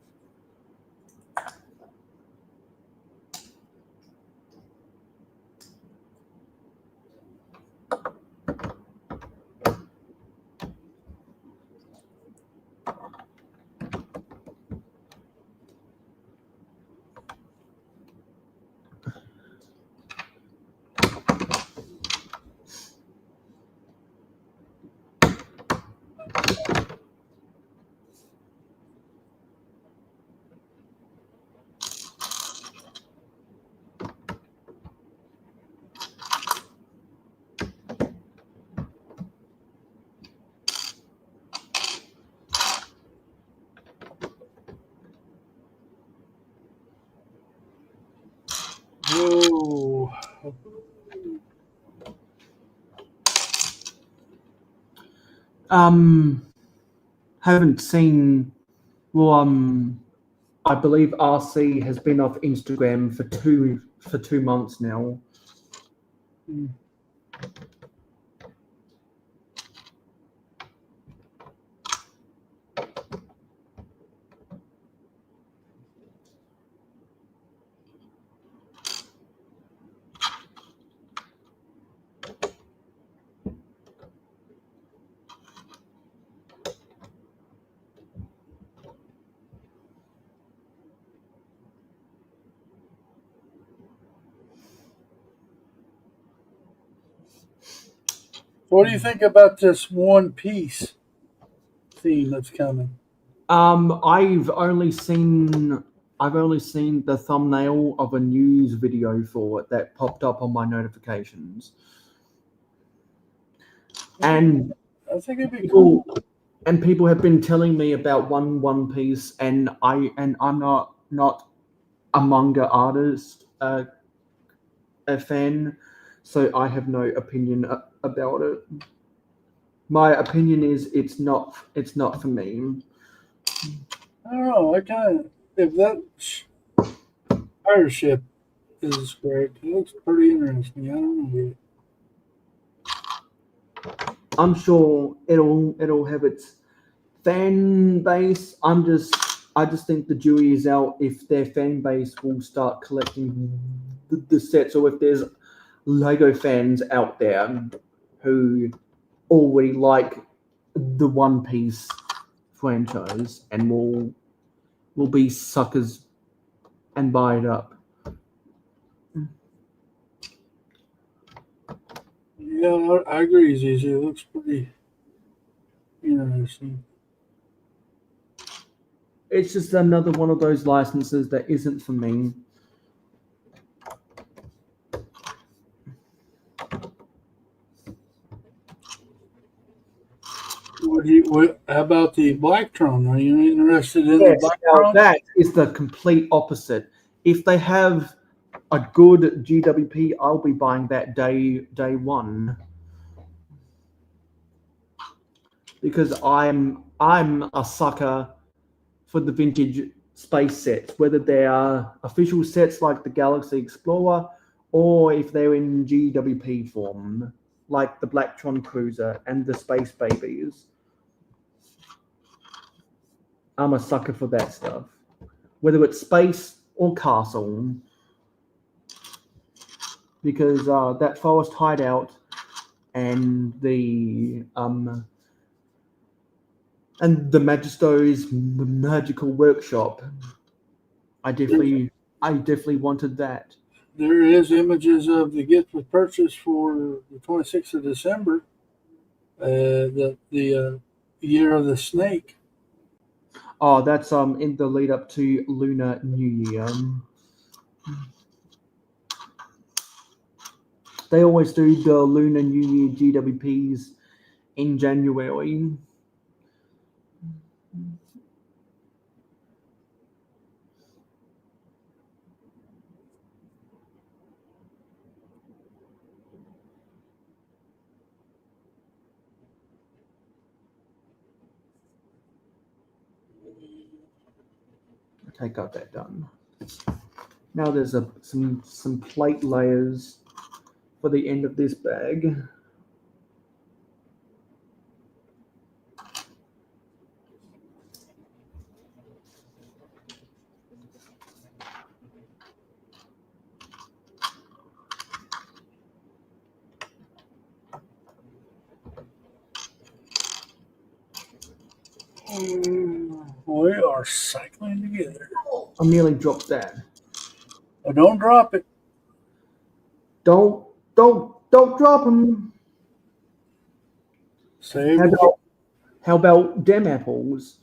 Whoa. Haven't seen. Well, I believe RC has been off Instagram for 2 months now. What do you think about this One Piece theme that's coming? I've only seen the thumbnail of a news video for it that popped up on my notifications. And I think it'd be cool. People have been telling me about One Piece, and I'm not a manga artist, a fan, so I have no opinion about it. My opinion is it's not for me. I don't know. I kind of, if that pirate ship is correct, it looks pretty interesting. I don't know. I'm sure it'll have its fan base. I just think the jury is out if their fan base will start collecting the sets, or if there's Lego fans out there who already like the One Piece franchise and will be suckers and buy it up. Yeah, I agree, ZZ. It looks pretty interesting. It's just another one of those licenses that isn't for me. What about the Blacktron? Are you interested in Yes, the now Blacktron? that is the complete opposite. If they have a good GWP, I'll be buying that day one. Because I'm a sucker for the vintage space sets, whether they are official sets like the Galaxy Explorer, or if they're in GWP form, like the Blacktron Cruiser and the Space Babies. I'm a sucker for that stuff, whether it's space or castle, because that forest hideout and the And the Magisto's magical workshop. I definitely wanted that. There is images of the gift was purchased for the 26th of December, the year of the snake. Oh, that's in the lead up to Lunar New Year. They always do the Lunar New Year GWPs in January. Okay, got that done. Now there's some plate layers for the end of this bag. We are cycling together. I nearly dropped that. Oh, don't drop it. Don't drop them. Save How about dem apples?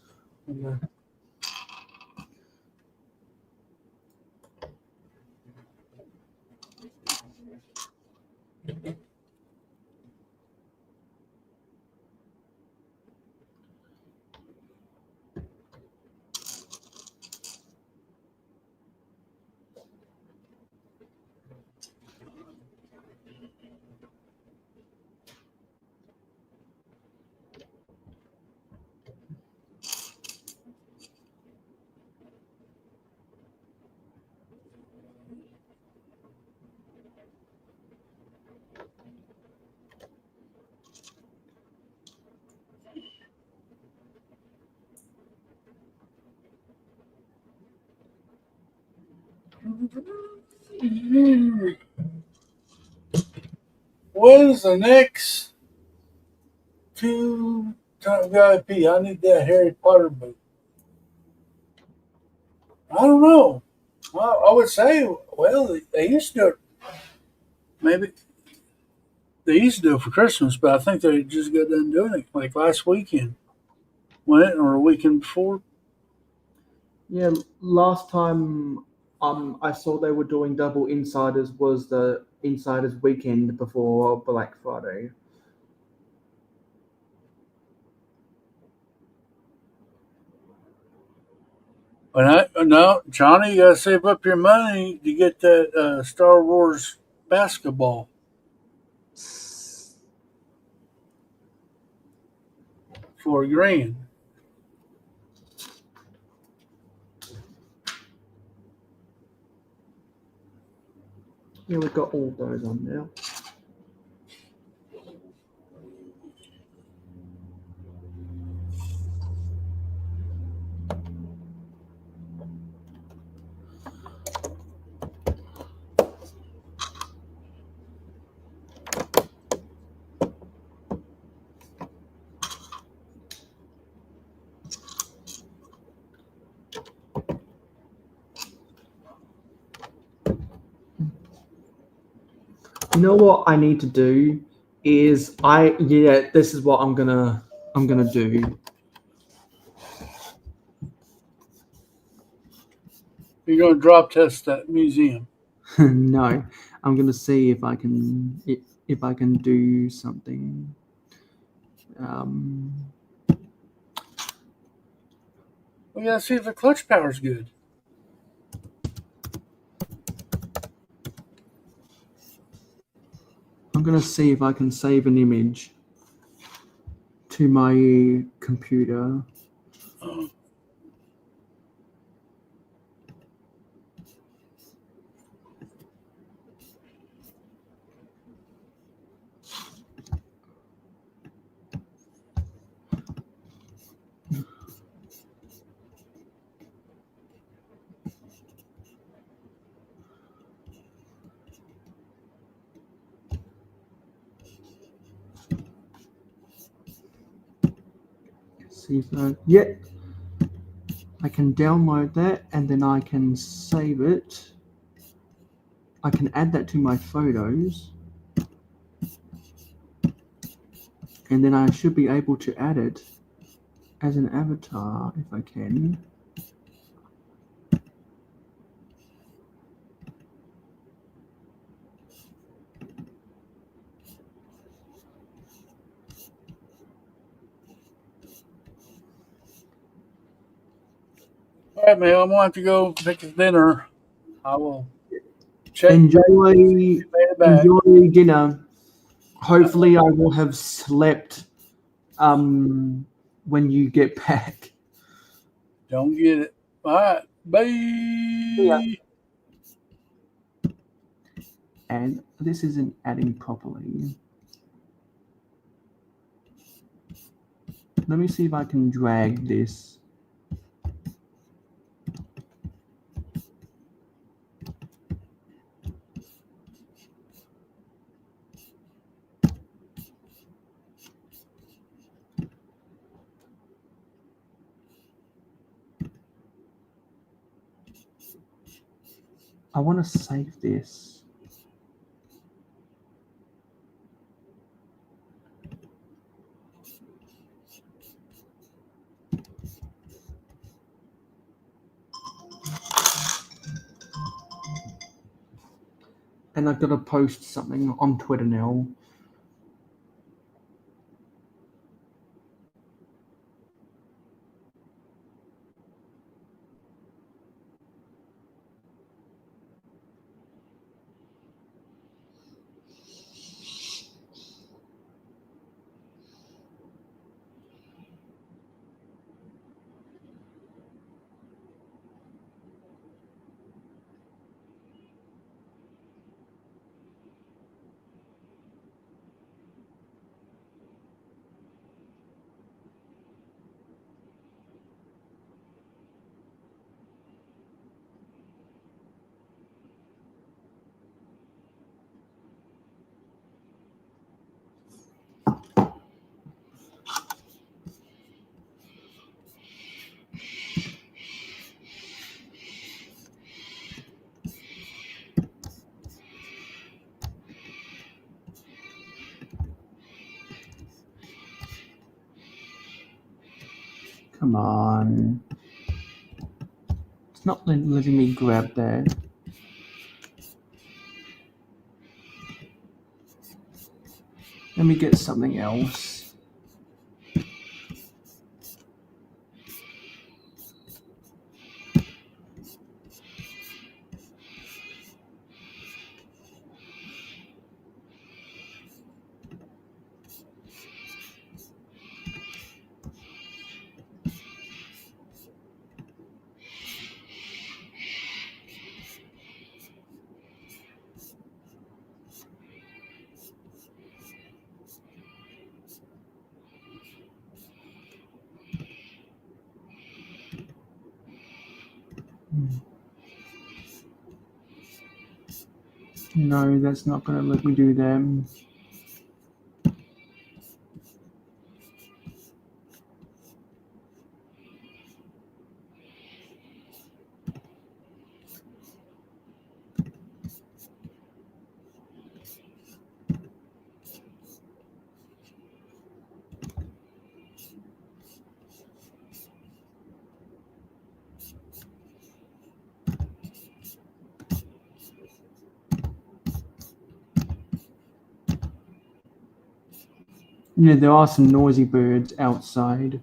it. What is the next VIP? I need that Harry Potter book. I don't know. I would say, well, they used to do it. Maybe they used to do it for Christmas, but I think they just got done doing it like last weekend. Went or a weekend before. Yeah, last time I saw they were doing double insiders was the insiders weekend before Black Friday. No, Johnny, you gotta save up your money to get that Star Wars basketball for $1,000. Yeah, we've got all those on now. You know what I need to do is this is what I'm gonna do. You're gonna drop test that museum. No, I'm gonna see if I can do something. We gotta see if the clutch power's good. I'm gonna see if I can save an image to my computer. see if yeah, I can download that and then I can save it. I can add that to my photos, and then I should be able to add it as an avatar if I can. All right, Mayo, I'm going to have to go make his dinner. I will check. Enjoy back. dinner. Hopefully, I will have slept when you get back. Don't get it. All right. Bye. Yeah. And this isn't adding properly. Let me see if I can drag this. I want to save this. And I've got to post something on Twitter now. Come on. It's not letting me grab that. Let me get something else. No, that's not going to let me do them. Yeah, there are some noisy birds outside.